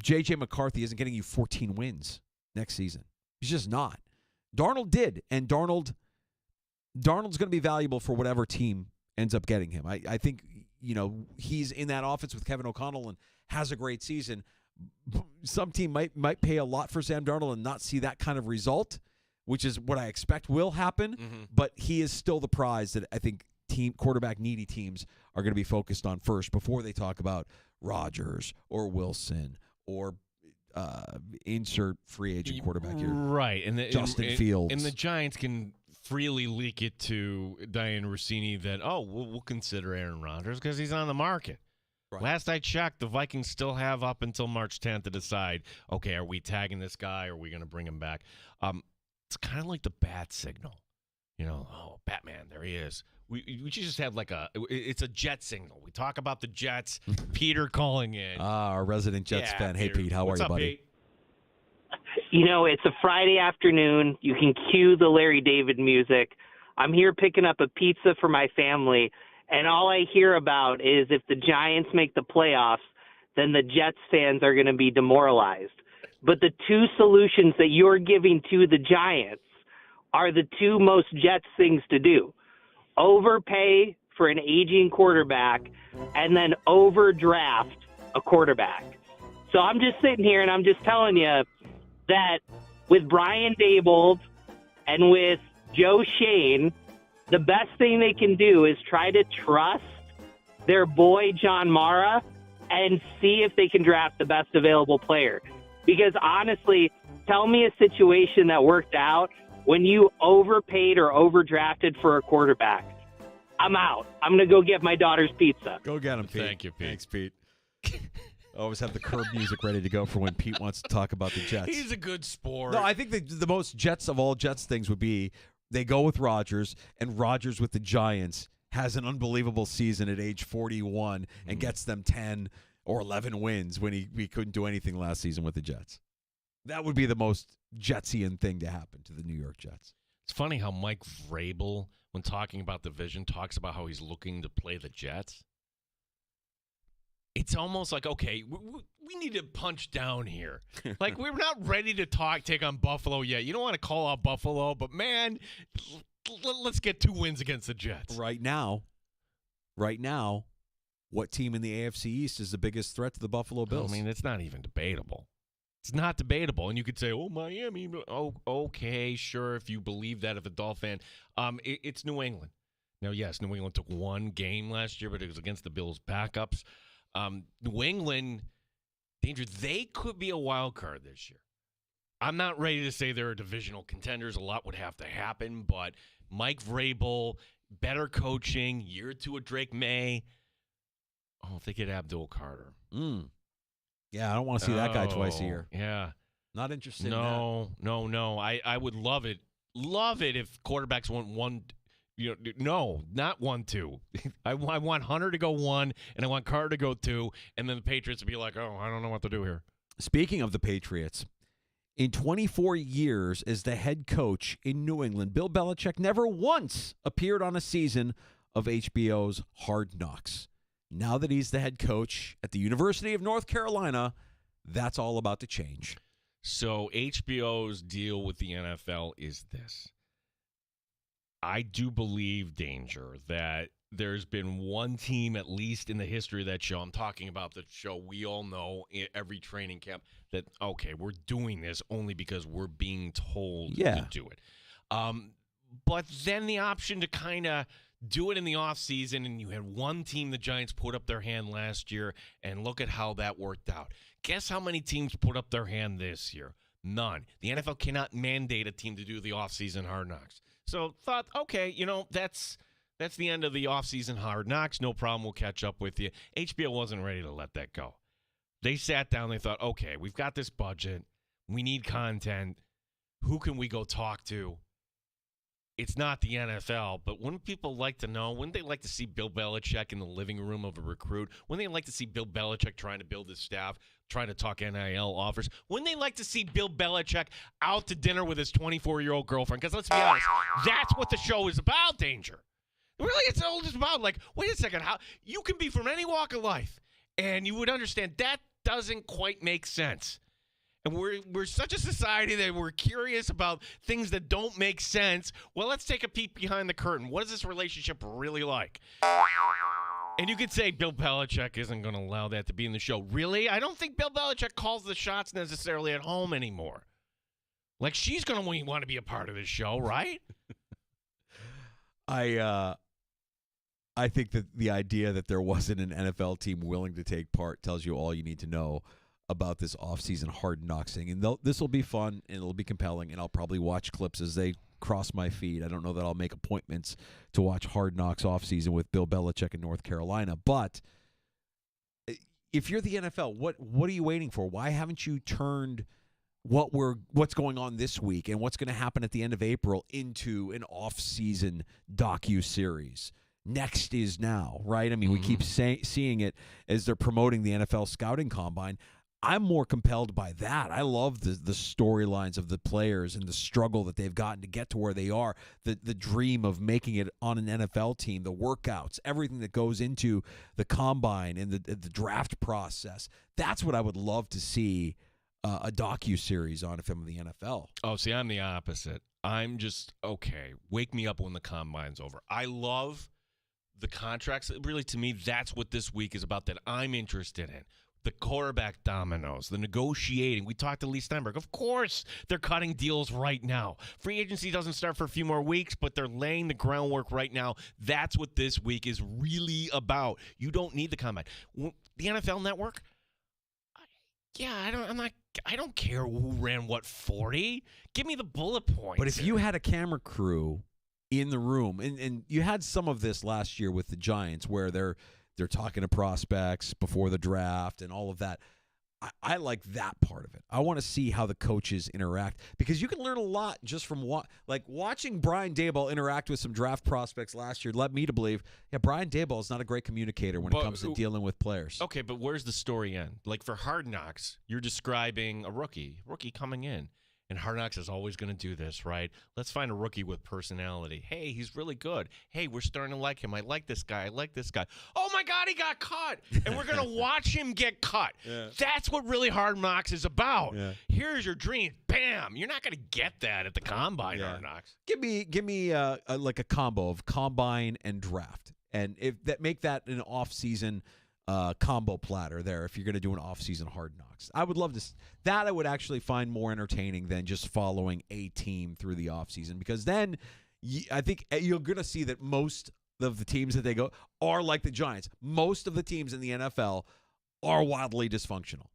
J.J. McCarthy isn't getting you 14 wins next season. He's just not. Darnold did, and Darnold's going to be valuable for whatever team ends up getting him. I think, he's in that offense with Kevin O'Connell and has a great season. Some team might pay a lot for Sam Darnold and not see that kind of result, which is what I expect will happen, but he is still the prize that I think quarterback needy teams are going to be focused on first before they talk about Rodgers or Wilson or insert free agent quarterback here. Right. And Justin Fields. And the Giants can freely leak it to Diane Rossini that, we'll consider Aaron Rodgers because he's on the market. Right. Last I checked, the Vikings still have up until March 10th to decide, okay, are we tagging this guy or are we going to bring him back? It's kind of like the bat signal. Batman, there he is. We just have it's a jet signal. We talk about the Jets. Peter calling in. Our resident Jets fan. Hey, Peter. Pete, how What's are you, up, buddy? Pete? It's a Friday afternoon. You can cue the Larry David music. I'm here picking up a pizza for my family, and all I hear about is if the Giants make the playoffs, then the Jets fans are going to be demoralized. But the two solutions that you're giving to the Giants are the two most Jets things to do. Overpay for an aging quarterback and then overdraft a quarterback. So I'm just sitting here and I'm just telling you that with Brian Daboll and with Joe Schoen, the best thing they can do is try to trust their boy John Mara and see if they can draft the best available player. Because honestly, tell me a situation that worked out when you overpaid or overdrafted for a quarterback. I'm out. I'm going to go get my daughter's pizza. Go get him, Pete. Thank you, Pete. Thanks, Pete. Always have the curb music ready to go for when Pete wants to talk about the Jets. He's a good sport. No, I think the most Jets of all Jets things would be they go with Rodgers, and Rodgers with the Giants has an unbelievable season at age 41 and gets them 10 or 11 wins when he couldn't do anything last season with the Jets. That would be the most Jetsian thing to happen to the New York Jets. It's funny how Mike Vrabel, when talking about the vision, talks about how he's looking to play the Jets. It's almost like, okay, we need to punch down here. Like, we're not ready to take on Buffalo yet. You don't want to call out Buffalo, but, man, let's get 2 wins against the Jets. Right now, what team in the AFC East is the biggest threat to the Buffalo Bills? I mean, it's not even debatable. It's not debatable. And you could say, oh, Miami. Oh, okay, sure, if you believe that as a Dolphin fan. It's New England. Now, yes, New England took 1 game last year, but it was against the Bills' backups. New England, danger, they could be a wild card this year. I'm not ready to say they're divisional contenders. A lot would have to happen, but Mike Vrabel, better coaching, year 2 of Drake May. Oh, if they get Abdul Carter. Yeah, I don't want to see that guy twice a year. Yeah. Not interested in that. No. I would love it. Love it if quarterbacks went 1. No, not 1-2. I want Hunter to go 1, and I want Carter to go 2, and then the Patriots to be like, oh, I don't know what to do here. Speaking of the Patriots, in 24 years as the head coach in New England, Bill Belichick never once appeared on a season of HBO's Hard Knocks. Now that he's the head coach at the University of North Carolina, that's all about to change. So HBO's deal with the NFL is this. I do believe, Danger, that there's been one team, at least in the history of that show, I'm talking about the show we all know, every training camp, that, okay, we're doing this only because we're being told to do it. But then the option to kind of do it in the offseason, and you had one team, the Giants, put up their hand last year, and look at how that worked out. Guess how many teams put up their hand this year? None. The NFL cannot mandate a team to do the offseason Hard Knocks. So thought, okay, you know, that's the end of the offseason Hard Knocks. No problem. We'll catch up with you. HBO wasn't ready to let that go. They sat down. They thought, okay, we've got this budget. We need content. Who can we go talk to? It's not the NFL, but wouldn't people like to know? Wouldn't they like to see Bill Belichick in the living room of a recruit? Wouldn't they like to see Bill Belichick trying to build his staff, trying to talk NIL offers? Wouldn't they like to see Bill Belichick out to dinner with his 24-year-old girlfriend? Because let's be honest, that's what the show is about, Danger. Really, it's all just about, like, wait a second, how you can be from any walk of life, and you would understand that doesn't quite make sense. And we're such a society that we're curious about things that don't make sense. Well, let's take a peek behind the curtain. What is this relationship really like? And you could say Bill Belichick isn't going to allow that to be in the show. Really? I don't think Bill Belichick calls the shots necessarily at home anymore. Like, she's going to want to be a part of this show, right? I think that the idea that there wasn't an NFL team willing to take part tells you all you need to know about this offseason Hard Knocks thing. And this will be fun, and it'll be compelling, and I'll probably watch clips as they cross my feed. I don't know that I'll make appointments to watch Hard Knocks offseason with Bill Belichick in North Carolina. But if you're the NFL, what are you waiting for? Why haven't you turned what's going on this week and what's going to happen at the end of April into an offseason docu-series? Next is now, right? I mean, we keep seeing it as they're promoting the NFL Scouting Combine. I'm more compelled by that. I love the storylines of the players and the struggle that they've gotten to get to where they are, the dream of making it on an NFL team, the workouts, everything that goes into the combine and the draft process. That's what I would love to see a docu-series on if I'm the NFL. Oh, see, I'm the opposite. I'm just, okay, wake me up when the combine's over. I love the contracts. Really, to me, that's what this week is about that I'm interested in. The quarterback dominoes, the negotiating. We talked to Lee Steinberg. Of course, they're cutting deals right now. Free agency doesn't start for a few more weeks, but they're laying the groundwork right now. That's what this week is really about. You don't need the combine. The NFL Network, I don't care who ran what 40. Give me the bullet points. But if you had a camera crew in the room, and you had some of this last year with the Giants where they're talking to prospects before the draft and all of that. I like that part of it. I want to see how the coaches interact because you can learn a lot just from watching Brian Daboll interact with some draft prospects last year led me to believe, Brian Daboll is not a great communicator when it comes to dealing with players. Okay, but where's the story end? Like for Hard Knocks, you're describing a rookie coming in. And Hard Knocks is always going to do this, right? Let's find a rookie with personality. Hey, he's really good. Hey, we're starting to like him. I like this guy. I like this guy. Oh, my God, he got cut. And we're going to watch him get cut. Yeah. That's what really Hard Knocks is about. Yeah. Here's your dream. Bam. You're not going to get that at the Combine, Hard Knocks. Give me like a combo of Combine and draft. And make that an off-season combo platter there if you're going to do an off-season Hard Knocks. I would love to. That I would actually find more entertaining than just following a team through the off-season, because then I think you're going to see that most of the teams that they go are like the Giants. Most of the teams in the NFL are wildly dysfunctional,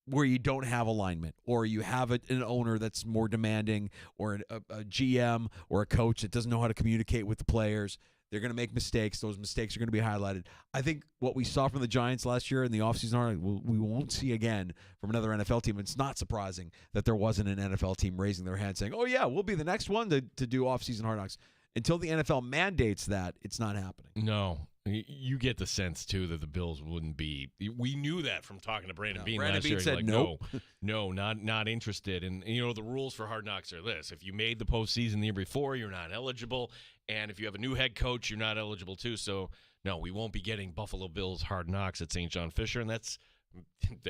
where you don't have alignment, or you have an owner that's more demanding, or a GM or a coach that doesn't know how to communicate with the players. They're going to make mistakes. Those mistakes are going to be highlighted. I think what we saw from the Giants last year in the offseason, we won't see again from another NFL team. It's not surprising that there wasn't an NFL team raising their hand saying, oh, yeah, we'll be the next one to do offseason Hard Knocks. Until the NFL mandates that, it's not happening. No. You get the sense, too, that the Bills wouldn't be. We knew that from talking to Brandon Beane last year. Brandon Beane said like, nope. No, not interested. And, the rules for Hard Knocks are this. If you made the postseason the year before, you're not eligible. And if you have a new head coach, you're not eligible, too. So, no, we won't be getting Buffalo Bills Hard Knocks at St. John Fisher. And that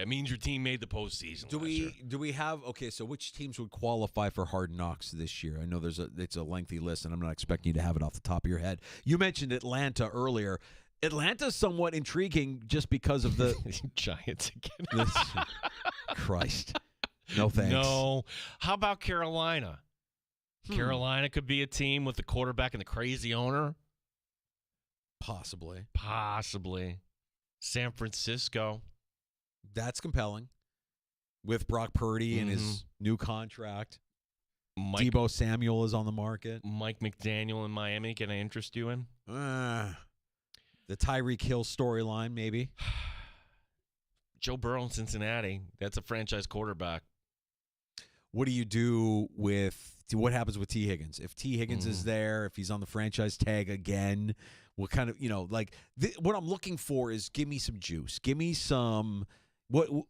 means your team made the postseason. Do we have so which teams would qualify for Hard Knocks this year? I know it's a lengthy list, and I'm not expecting you to have it off the top of your head. You mentioned Atlanta earlier. Atlanta's somewhat intriguing just because of the Giants again. Christ. No thanks. No. How about Carolina? Carolina could be a team with the quarterback and the crazy owner. Possibly. San Francisco. That's compelling. With Brock Purdy and his new contract. Deebo Samuel is on the market. Mike McDaniel in Miami. Can I interest you in? The Tyreek Hill storyline, maybe. Joe Burrow in Cincinnati. That's a franchise quarterback. What do you do what happens with T. Higgins? If T. Higgins is there, if he's on the franchise tag again, what kind of, what I'm looking for is give me some juice. Give me some,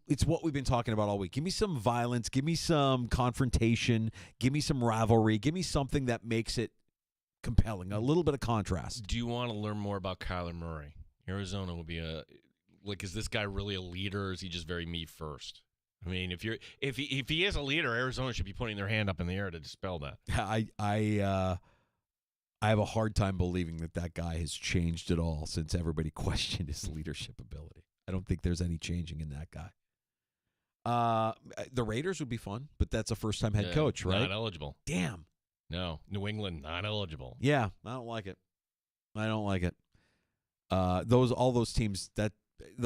it's what we've been talking about all week. Give me some violence. Give me some confrontation. Give me some rivalry. Give me something that makes it compelling, a little bit of contrast. Do you want to learn more about Kyler Murray? Arizona will be is this guy really a leader, or is he just very me first? I mean, if he is a leader, Arizona should be putting their hand up in the air to dispel that. I have a hard time believing that guy has changed at all since everybody questioned his leadership ability. I don't think there's any changing in that guy. The Raiders would be fun, but that's a first-time head coach, right? Not eligible. Damn. No, New England not eligible. Yeah, I don't like it. All those teams the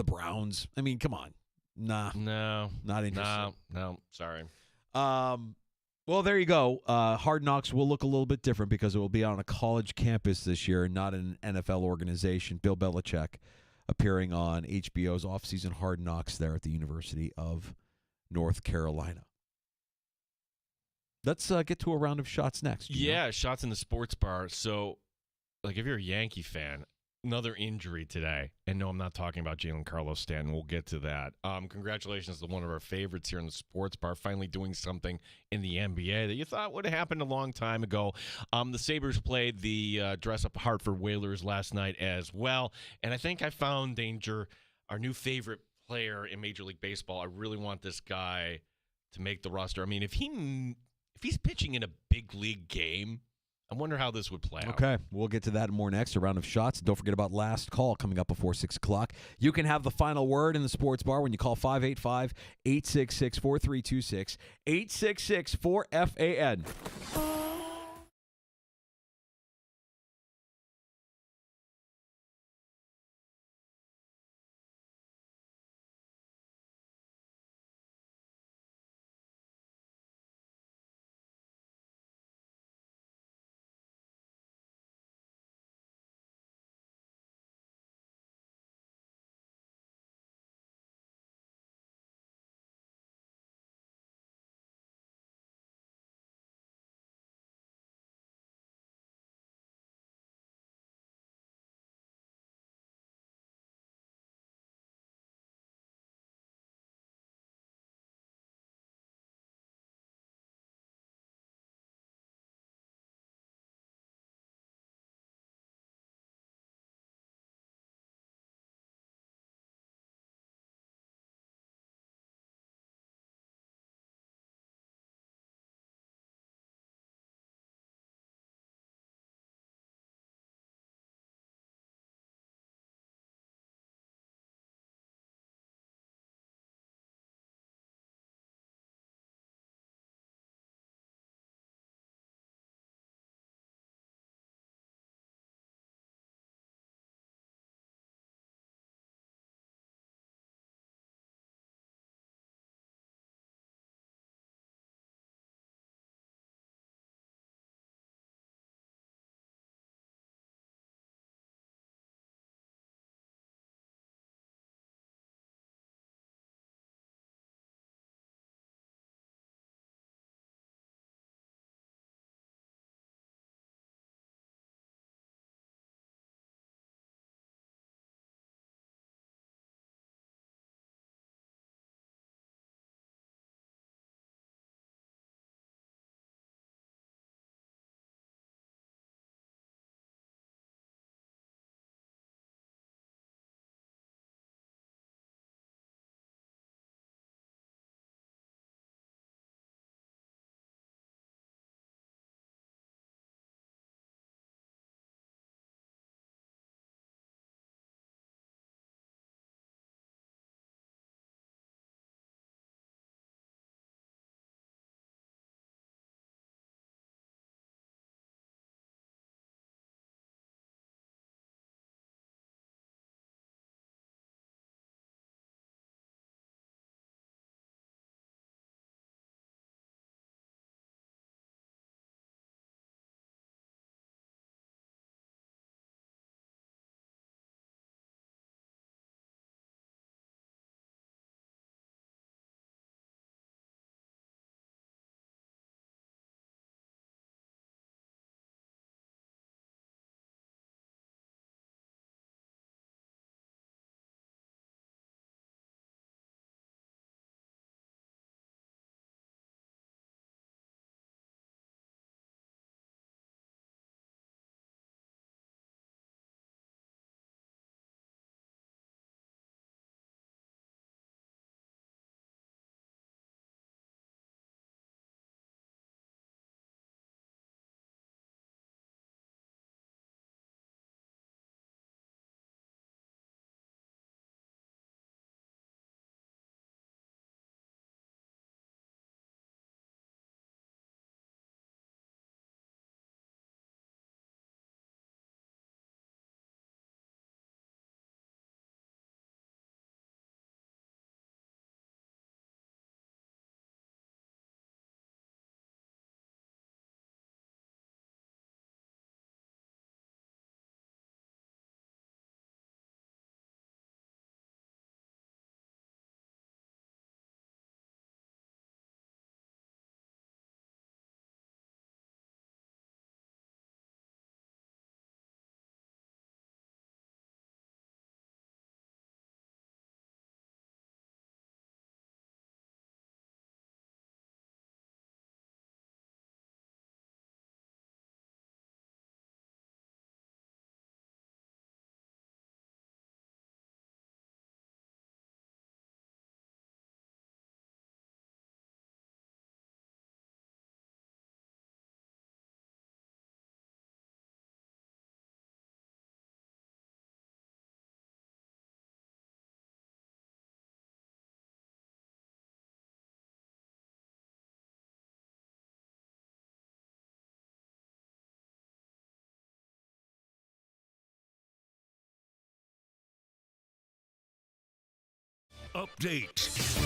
Browns. I mean, come on. Nah. No. Not interested. No. Sorry. Well, there you go. Hard Knocks will look a little bit different because it will be on a college campus this year and not an NFL organization. Bill Belichick appearing on HBO's off-season Hard Knocks there at the University of North Carolina. Let's get to a round of shots next. Yeah, shots in the sports bar. So, if you're a Yankee fan, another injury today. And no, I'm not talking about Jalen Carlos Stanton. We'll get to that. Congratulations to one of our favorites here in the sports bar, finally doing something in the NBA that you thought would have happened a long time ago. The Sabres played the dress-up Hartford Whalers last night as well. And I think I found Danger, our new favorite player in Major League Baseball. I really want this guy to make the roster. I mean, if he's pitching in a big league game, I wonder how this would play out. Okay, we'll get to that and more next. A round of shots. Don't forget about last call coming up before 6 o'clock. You can have the final word in the sports bar when you call 585-866-4326, 866-4FAN. update.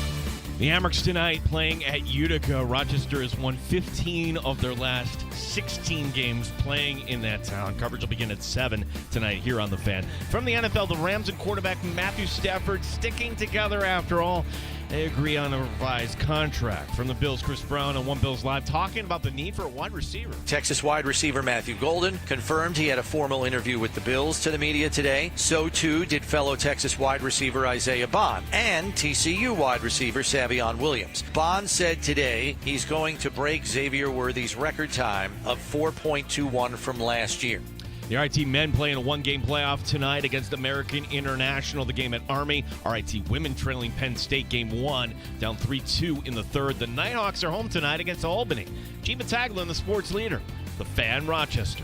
The Amherst tonight playing at Utica. Rochester has won 15 of their last 16 games playing in that town. Coverage will begin at 7 tonight here on The Fan. From the NFL, the Rams and quarterback Matthew Stafford sticking together after all. They agree on a revised contract. From the Bills, Chris Brown on One Bills Live talking about the need for a wide receiver. Texas wide receiver Matthew Golden confirmed he had a formal interview with the Bills to the media today. So too did fellow Texas wide receiver Isaiah Bond and TCU wide receiver Savion Williams. Bond said today he's going to break Xavier Worthy's record time of 4.21 from last year. The RIT men play in a one-game playoff tonight against American International. The game at Army. RIT women trailing Penn State game 1, down 3-2 in the third. The Nighthawks are home tonight against Albany. Gene Battaglia, the sports leader. The Fan, Rochester.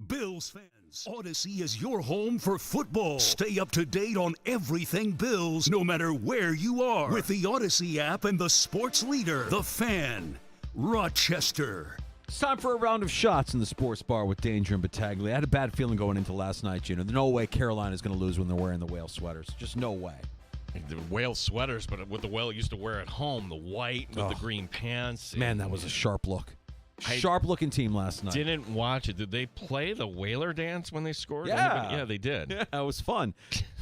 Bills fans, Odyssey is your home for football. Stay up to date on everything Bills, no matter where you are, with the Odyssey app and the sports leader, The Fan, Rochester. It's time for a round of shots in the sports bar with Danger and Battaglia. I had a bad feeling going into last night, There's no way Carolina's going to lose when they're wearing the whale sweaters. Just no way. The whale sweaters, but what the whale used to wear at home, the white with the green pants. Man, that was a sharp look. Sharp-looking team last night. Didn't watch it. Did they play the whaler dance when they scored? Yeah. They did. Yeah, it was fun.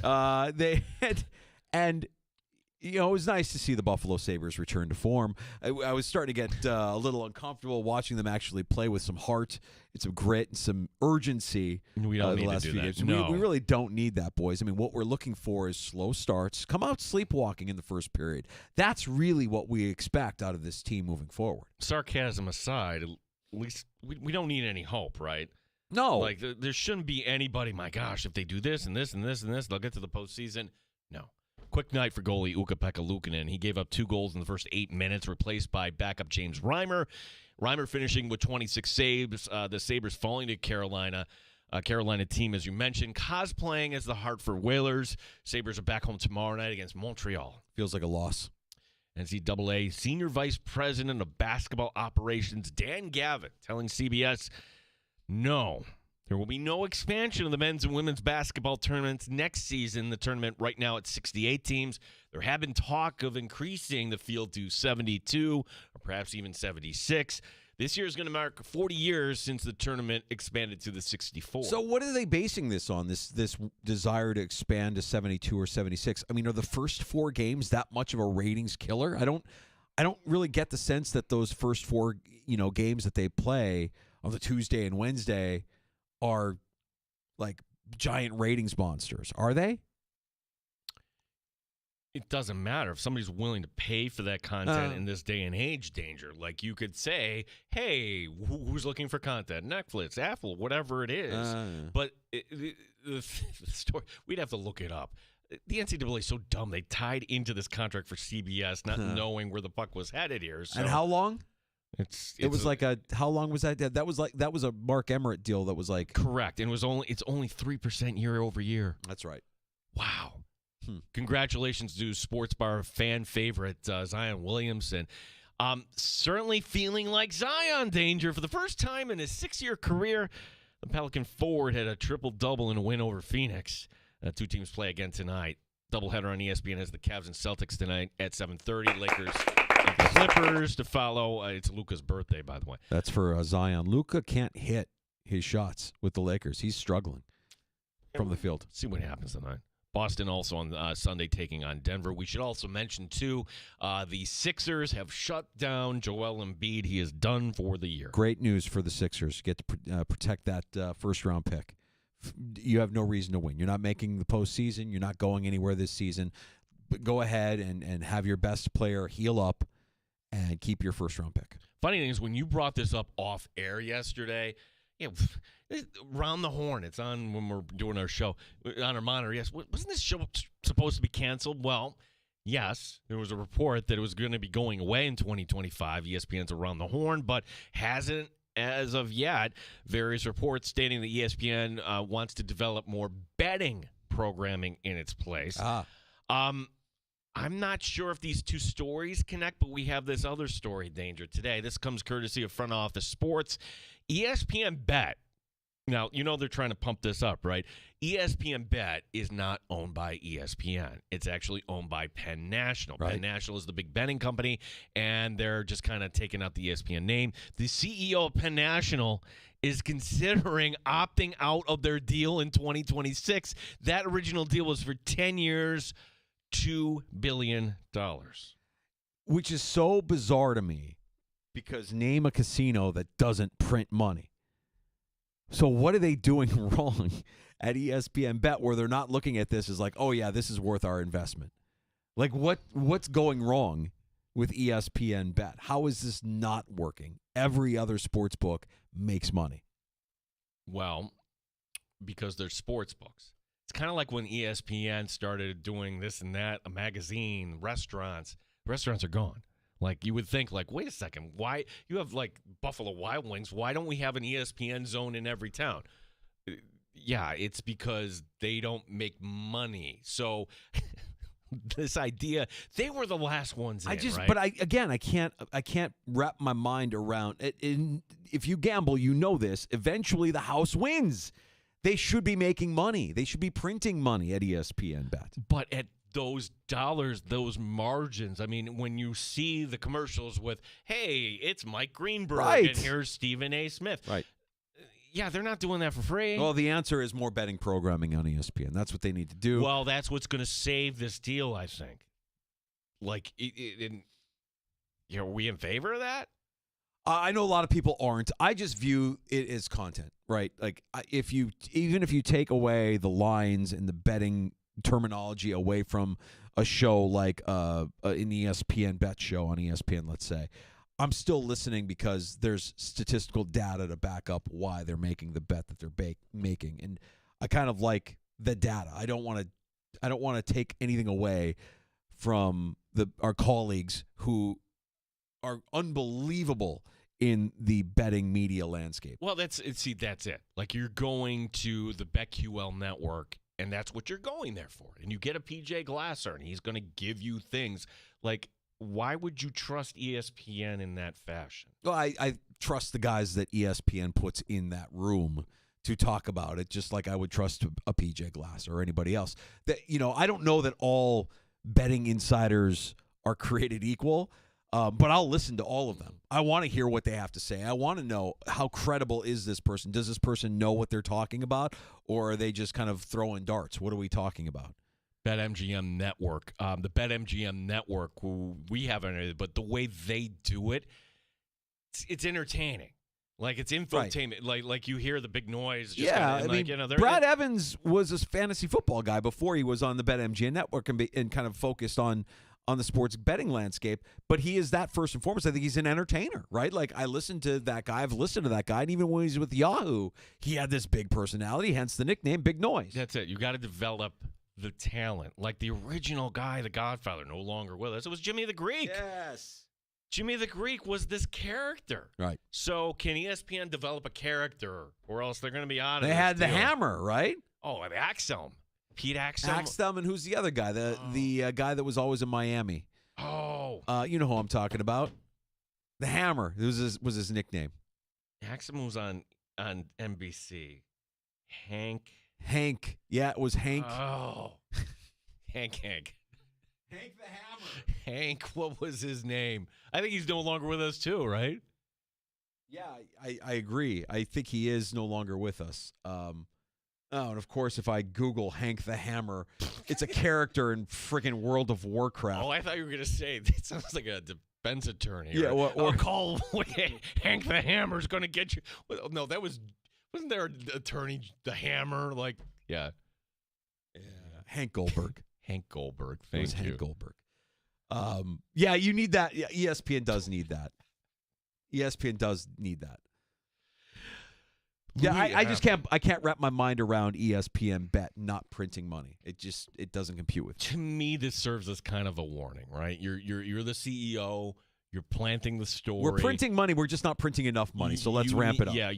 They had, and it was nice to see the Buffalo Sabres return to form. I was starting to get a little uncomfortable watching them actually play with some heart and some grit and some urgency. We don't the need last to do few that. games. No. We really don't need that, boys. I mean, what we're looking for is slow starts. Come out sleepwalking in the first period. That's really what we expect out of this team moving forward. Sarcasm aside, at least we don't need any hope, right? No. Like, there shouldn't be anybody, my gosh, if they do this and this and this and this, they'll get to the postseason. No. Quick night for goalie Ukko-Pekka Luukkonen. He gave up 2 goals in the first 8 minutes, replaced by backup James Reimer. Reimer finishing with 26 saves. The Sabres falling to Carolina. Carolina team, as you mentioned, cosplaying as the Hartford Whalers. Sabres are back home tomorrow night against Montreal. Feels like a loss. NCAA Senior Vice President of Basketball Operations Dan Gavin telling CBS, no, there will be no expansion of the men's and women's basketball tournaments next season. The tournament right now at 68 teams. There have been talk of increasing the field to 72 or perhaps even 76. This year is going to mark 40 years since the tournament expanded to the 64. So what are they basing this on, this desire to expand to 72 or 76? I mean, are the first 4 games that much of a ratings killer? I don't really get the sense that those first 4, games that they play on the Tuesday and Wednesday are like giant ratings monsters. Are they? It doesn't matter if somebody's willing to pay for that content in this day and age, Danger. Like, you could say, hey, who's looking for content? Netflix, Apple, whatever it is. But the story, we'd have to look it up. The NCAA is so dumb. They tied into this contract for CBS, not knowing where the puck was headed here. So and how long? It was like how long was that? That was a Mark Emmert deal that was like correct. And it's only 3% year over year. That's right. Wow. Congratulations to sports bar fan favorite Zion Williamson. Certainly feeling like Zion, Danger. For the first time in his 6-year career, the Pelican forward had a triple-double in a win over Phoenix. 2 teams play again tonight. Doubleheader on ESPN has the Cavs and Celtics tonight at 7:30. Lakers and Clippers to follow. It's Luka's birthday, by the way. That's for Zion. Luka can't hit his shots with the Lakers. He's struggling from the field. See what happens tonight. Boston also on Sunday taking on Denver. We should also mention, too, the Sixers have shut down Joel Embiid. He is done for the year. Great news for the Sixers. Get to protect that first-round pick. You have no reason to win. You're not making the postseason. You're not going anywhere this season. But go ahead and have your best player heal up and keep your first-round pick. Funny thing is, when you brought this up off air yesterday, round the horn. It's on when we're doing our show on our monitor. Yes, wasn't this show supposed to be canceled? Well, yes, there was a report that it was going to be going away in 2025. ESPN's around the horn, but hasn't as of yet. Various reports stating that ESPN wants to develop more betting programming in its place. I'm not sure if these 2 stories connect, but we have this other story, Danger, today. This comes courtesy of Front Office Sports. ESPN Bet Now, they're trying to pump this up, right? ESPN Bet is not owned by ESPN. It's actually owned by Penn National. Right. Penn National is the big betting company, and they're just kind of taking out the ESPN name. The CEO of Penn National is considering opting out of their deal in 2026. That original deal was for 10 years, $2 billion. Which is so bizarre to me, because name a casino that doesn't print money. So what are they doing wrong at ESPN Bet where they're not looking at this as like, oh, yeah, this is worth our investment? Like, what's going wrong with ESPN Bet? How is this not working? Every other sports book makes money. Well, because they're sports books. It's kind of like when ESPN started doing this and that, a magazine, restaurants. Restaurants are gone. Like, you would think, like, wait a second, why you have, like, Buffalo Wild Wings, why don't we have an ESPN zone in every town? Yeah, it's because they don't make money. So this idea, they were the last ones in, right? But I can't wrap my mind around it. If you gamble, you know this, eventually the house wins. They should be making money. They should be printing money at ESPN Bet. But at those dollars, those margins. I mean, when you see the commercials with, hey, it's Mike Greenberg, right, and here's Stephen A. Smith. Right. Yeah, they're not doing that for free. Well, the answer is more betting programming on ESPN. That's what they need to do. Well, that's what's going to save this deal, I think. Like, are we in favor of that? I know a lot of people aren't. I just view it as content, right? Like, even if you take away the lines and the betting terminology away from a show like an ESPN Bet show on ESPN, let's say, I'm still listening because there's statistical data to back up why they're making the bet that they're making, and I kind of like the data. I don't want to take anything away from our colleagues who are unbelievable in the betting media landscape. Well, that's it. Like, you're going to the BetQL network, and that's what you're going there for. And you get a PJ Glasser, and he's going to give you things. Like, why would you trust ESPN in that fashion? Well, I trust the guys that ESPN puts in that room to talk about it, just like I would trust a PJ Glasser or anybody else. That, I don't know that all betting insiders are created equal, but I'll listen to all of them. I want to hear what they have to say. I want to know, how credible is this person? Does this person know what they're talking about, or are they just kind of throwing darts? What are we talking about? BetMGM Network. The BetMGM Network, we haven't, but the way they do it, it's entertaining. Like, it's infotainment. Right. Like you hear the big noise. Just yeah, kinda, I mean, Brad Evans was a fantasy football guy before he was on the BetMGM Network and kind of focused on the sports betting landscape, but he is that first and foremost. I think he's an entertainer, right? Like, I listened to that guy. I've listened to that guy, and even when he's with Yahoo, he had this big personality, hence the nickname Big Noise. That's it. You got to develop the talent. Like the original guy, the Godfather, no longer with us. It was Jimmy the Greek. Yes. Jimmy the Greek was this character. Right. So can ESPN develop a character, or else they're going to be out of it? They had the Hammer, right? Oh, and Axum. Pete Axum. Axum, and who's the other guy? The guy that was always in Miami. Oh. You know who I'm talking about. The Hammer. It was his nickname. Axum was on NBC. Hank. Yeah, it was Hank. Oh. Hank. Hank the Hammer. Hank, what was his name? I think he's no longer with us too, right? Yeah, I agree. I think he is no longer with us. And of course, if I Google Hank the Hammer, it's a character in freaking World of Warcraft. Oh, I thought you were going to say, that sounds like a defense attorney. Yeah, right? or call Hank the Hammer's going to get you. No, wasn't there an attorney, the Hammer? Like, yeah. Hank Goldberg. Hank Goldberg. Thank you. Hank Goldberg. Yeah, you need that. Yeah, ESPN does need that. ESPN does need that. Yeah, I just can't wrap my mind around ESPN Bet not printing money. It doesn't compute with me. To me, this serves as kind of a warning, right? You're the CEO. You're planting the story. We're printing money. We're just not printing enough money. So let's ramp it up. Yeah,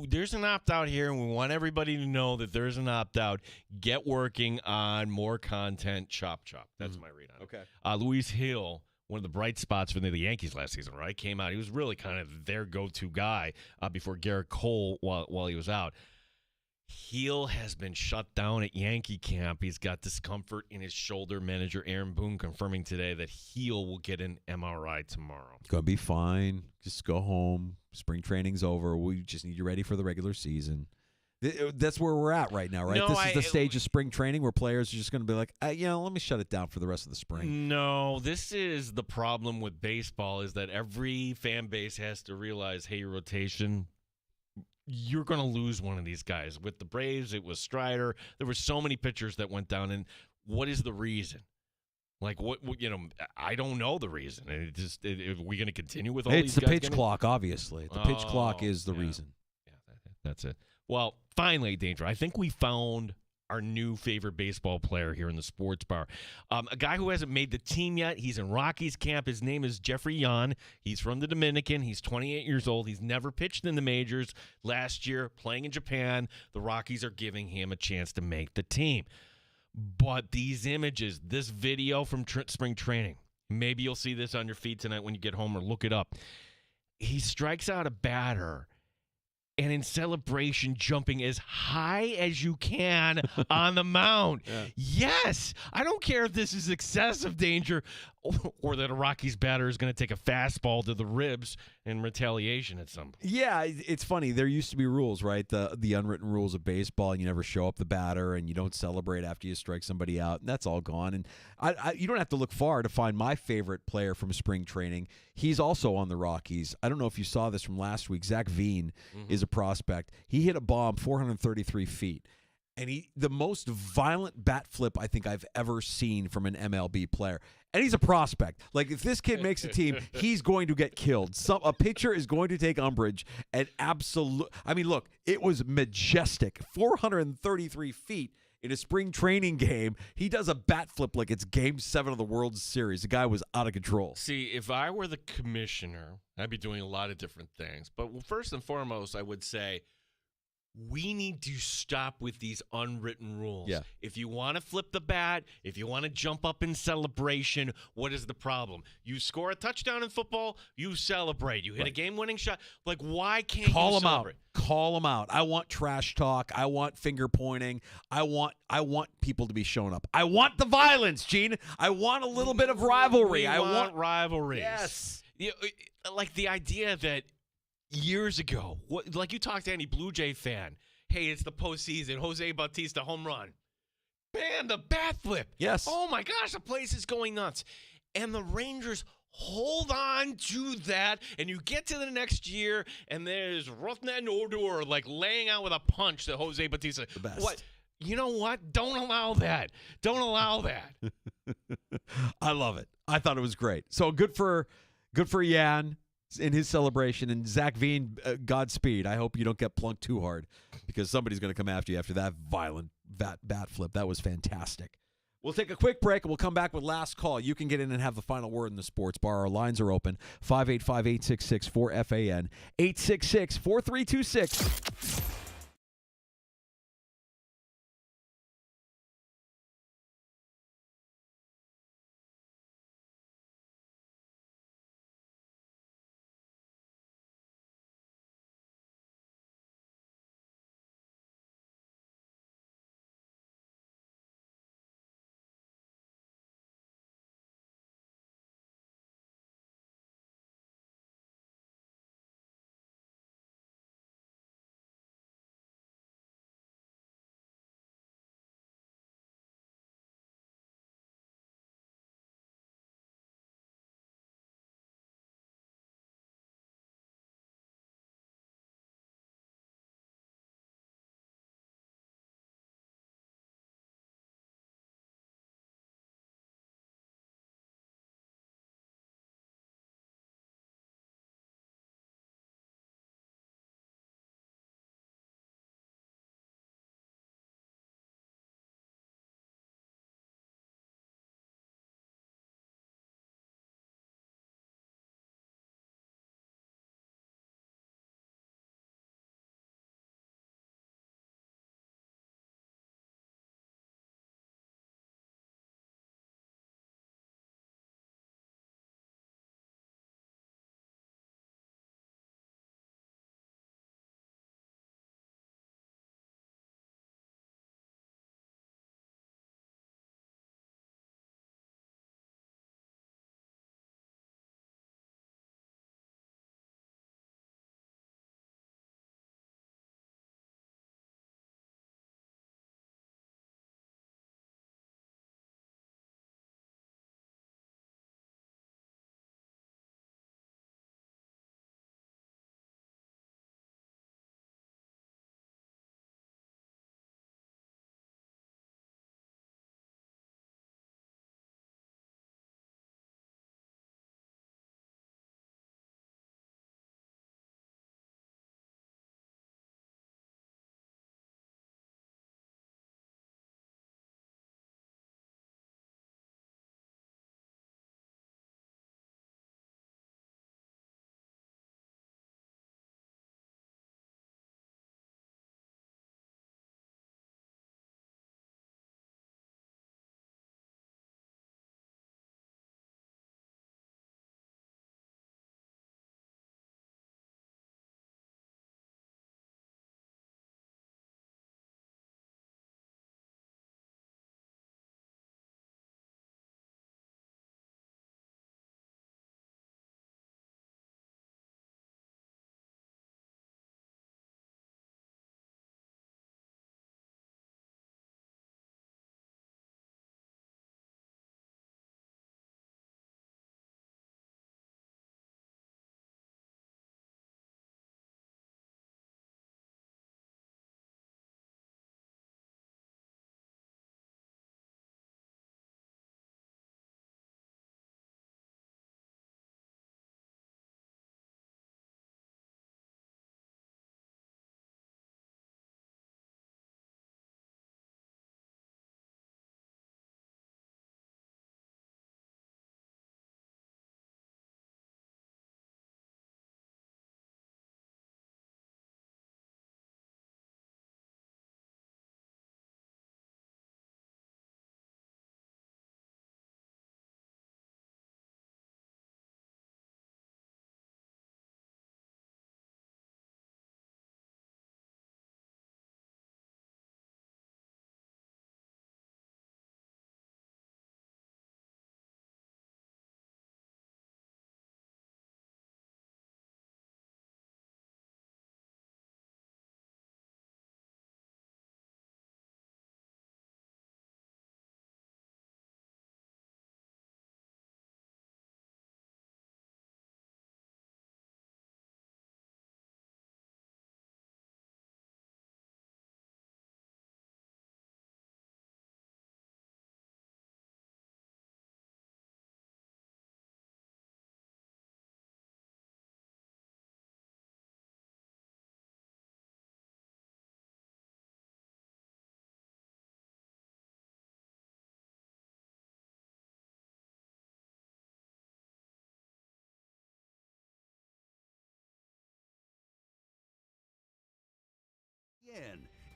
there's an opt-out here, and we want everybody to know that there's an opt-out. Get working on more content. Chop. That's my read on it. Okay. Luis Hill, one of the bright spots for the Yankees last season, right? Came out. He was really kind of their go-to guy before Garrett Cole while he was out. Heel has been shut down at Yankee camp. He's got discomfort in his shoulder. Manager Aaron Boone confirming today that Heel will get an MRI tomorrow. Gonna be fine. Just go home. Spring training's over. We just need you ready for the regular season. That's where we're at right now, right? No, this is the stage of spring training where players are just going to be like, let me shut it down for the rest of the spring. No, this is the problem with baseball is that every fan base has to realize, hey, rotation, you're going to lose one of these guys. With the Braves, it was Strider. There were so many pitchers that went down, and what is the reason? Like, what I don't know the reason. Are we going to continue with all these guys? It's the pitch clock, obviously. The pitch clock is the reason. Yeah, that's it. Well, finally, Danger, I think we found our new favorite baseball player here in the sports bar. A guy who hasn't made the team yet. He's in Rockies camp. His name is Jeffrey Yan. He's from the Dominican. He's 28 years old. He's never pitched in the majors. Last year, playing in Japan, the Rockies are giving him a chance to make the team. But these images, this video from spring training, maybe you'll see this on your feed tonight when you get home or look it up. He strikes out a batter, and in celebration, jumping as high as you can on the mound. Yeah. Yes! I don't care if this is excessive danger or that a Rockies batter is going to take a fastball to the ribs in retaliation at some point. Yeah, it's funny. There used to be rules, right? The unwritten rules of baseball, and you never show up the batter, and you don't celebrate after you strike somebody out, and that's all gone. And you don't have to look far to find my favorite player from spring training. He's also on the Rockies. I don't know if you saw this from last week. Zach Veen is a prospect. He hit a bomb 433 feet. And the most violent bat flip I think I've ever seen from an MLB player. And he's a prospect. Like, if this kid makes a team, he's going to get killed. A pitcher is going to take umbrage. And look, it was majestic. 433 feet in a spring training game. He does a bat flip like it's Game 7 of the World Series. The guy was out of control. See, if I were the commissioner, I'd be doing a lot of different things. But first and foremost, I would say, we need to stop with these unwritten rules. Yeah. If you want to flip the bat, if you want to jump up in celebration, what is the problem? You score a touchdown in football, you celebrate. You hit a game-winning shot. Like, why can't you celebrate? Call them out. I want trash talk. I want finger pointing. I want people to be showing up. I want the violence, Gene. I want a little bit of rivalry. I want rivalries. Yes. Like the idea that years ago, like you talked to any Blue Jay fan, hey, it's the postseason, Jose Bautista home run. Bam, the bat flip. Yes. Oh, my gosh, the place is going nuts. And the Rangers hold on to that, and you get to the next year, and there's Roughneck Odor, like laying out with a punch to Jose Bautista. The best. What? You know what? Don't allow that. Don't allow that. I love it. I thought it was great. So good for Yan in his celebration, and Zach Veen, Godspeed. I hope you don't get plunked too hard, because somebody's going to come after you after that violent bat flip. That was fantastic. We'll take a quick break, and we'll come back with last call. You can get in and have the final word in the sports bar. Our lines are open, 585-866-4FAN, 866-4326.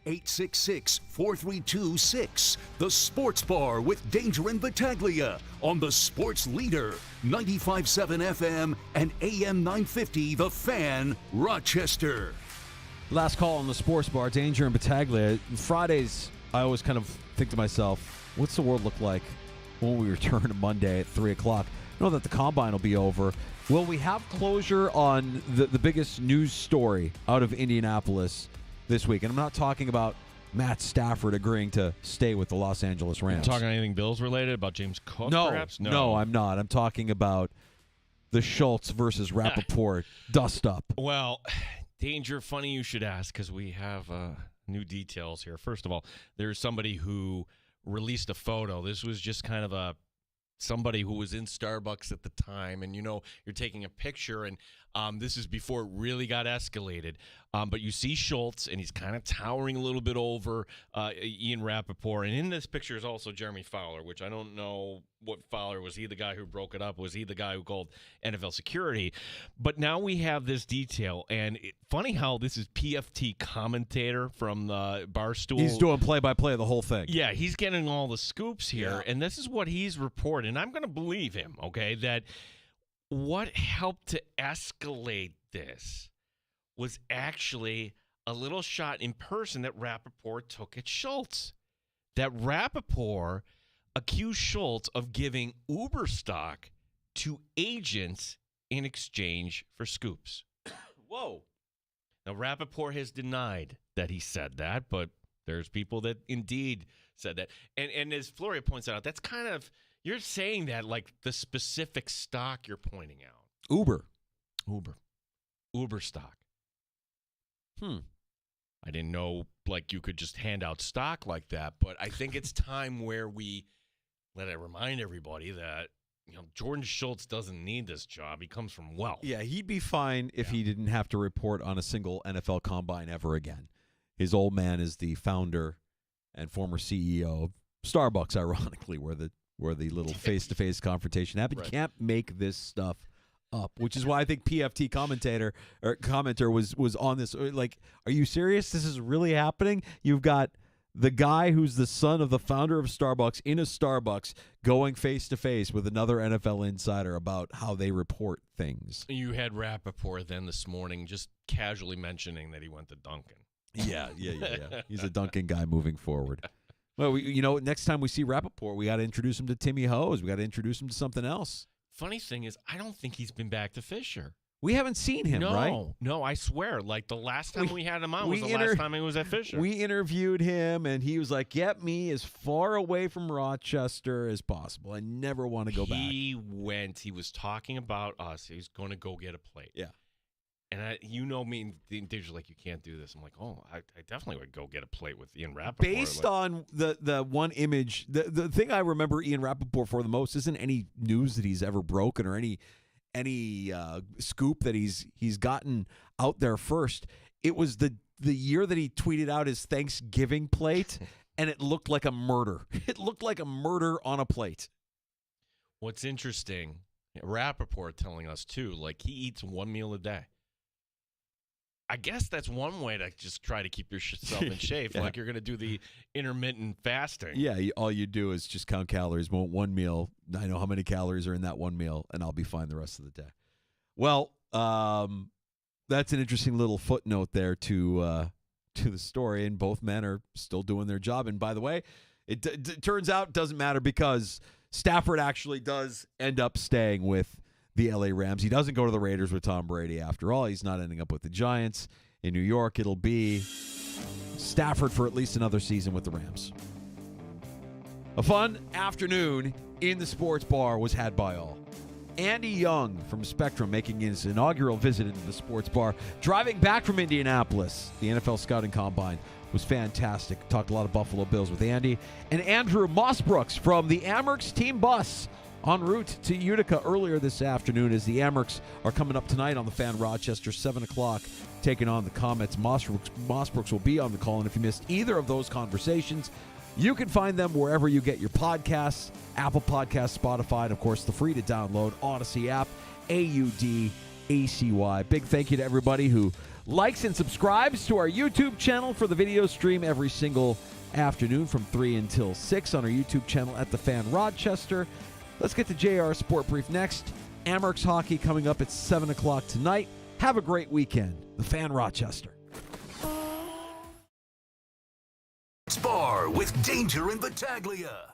866-432-6. The Sports Bar with Danger and Battaglia on the Sports Leader, 95.7 FM and AM 950, The Fan, Rochester. Last call on the Sports Bar, Danger and Battaglia. Fridays, I always kind of think to myself, what's the world look like when we return to Monday at 3 o'clock? I know that the Combine will be over. Will we have closure on the biggest news story out of Indianapolis this week? And I'm not talking about Matt Stafford agreeing to stay with the Los Angeles Rams. You talking anything Bills related about James Cook, perhaps? No, I'm not. I'm talking about the Schultz versus Rappaport dust-up. Well, Danger, funny you should ask, because we have new details here. First of all, there's somebody who released a photo. This was just kind of somebody who was in Starbucks at the time, and you're taking a picture, and this is before it really got escalated. But you see Schultz, and he's kind of towering a little bit over Ian Rappaport. And in this picture is also Jeremy Fowler, which I don't know what Fowler. Was he the guy who broke it up? Was he the guy who called NFL security? But now we have this detail, and funny how this is PFT commentator from the Barstool. He's doing play-by-play of the whole thing. Yeah, he's getting all the scoops here, and this is what he's reporting. And I'm going to believe him, okay, that what helped to escalate this was actually a little shot in person that Rappaport took at Schultz. That Rappaport accused Schultz of giving Uber stock to agents in exchange for scoops. Whoa. Now, Rappaport has denied that he said that, but there's people that indeed said that. And as Floria points out, that's kind of, you're saying that like the specific stock you're pointing out. Uber stock. I didn't know like you could just hand out stock like that, but I think it's time where we remind everybody that Jordan Schultz doesn't need this job. He comes from wealth. Yeah, he'd be fine if he didn't have to report on a single NFL Combine ever again. His old man is the founder and former CEO of Starbucks, ironically, where the little face-to-face confrontation happened. Right. You can't make this stuff up, which is why I think PFT commenter was on this. Like, are you serious? This is really happening? You've got the guy who's the son of the founder of Starbucks in a Starbucks going face-to-face with another NFL insider about how they report things. You had Rappaport then this morning just casually mentioning that he went to Dunkin'. Yeah. He's a Dunkin' guy moving forward. Well, next time we see Rappaport, we got to introduce him to Timmy Hose. We got to introduce him to something else. Funny thing is, I don't think he's been back to Fisher. We haven't seen him, right? No, I swear. Like, the last time we had him on was the last time he was at Fisher. We interviewed him, and he was like, get me as far away from Rochester as possible. I never want to go back. He was talking about us. He was going to go get a plate. Yeah. And me, they're like, you can't do this. I'm like, I definitely would go get a plate with Ian Rappaport. Based on the one image, the thing I remember Ian Rappaport for the most isn't any news that he's ever broken or any scoop that he's gotten out there first. It was the year that he tweeted out his Thanksgiving plate, and it looked like a murder. It looked like a murder on a plate. What's interesting, Rappaport telling us, too, like he eats one meal a day. I guess that's one way to just try to keep yourself in shape, like you're going to do the intermittent fasting. Yeah, all you do is just count calories. One meal, I know how many calories are in that one meal, and I'll be fine the rest of the day. Well, that's an interesting little footnote there to the story, and both men are still doing their job. And by the way, it turns out it doesn't matter because Stafford actually does end up staying with the LA Rams. He doesn't go to the Raiders with Tom Brady after all. He's not ending up with the Giants. In New York, it'll be Stafford for at least another season with the Rams. A fun afternoon in the sports bar was had by all. Andy Young from Spectrum making his inaugural visit into the sports bar. Driving back from Indianapolis, the NFL Scouting Combine was fantastic. Talked a lot of Buffalo Bills with Andy. And Andrew Mossbrooks from the Amerks team bus en route to Utica earlier this afternoon as the Amerks are coming up tonight on the Fan Rochester, 7 o'clock, taking on the Comets. Mossbrooks will be on the call, and if you missed either of those conversations, you can find them wherever you get your podcasts, Apple Podcasts, Spotify, and, of course, the free-to-download Odyssey app, AUD ACY. Big thank you to everybody who likes and subscribes to our YouTube channel for the video stream every single afternoon from 3 until 6 on our YouTube channel at The Fan Rochester. Let's get to JR Sport Brief next. Amerks hockey coming up at 7 o'clock tonight. Have a great weekend. The Fan Rochester. Spar with Danger and Battaglia.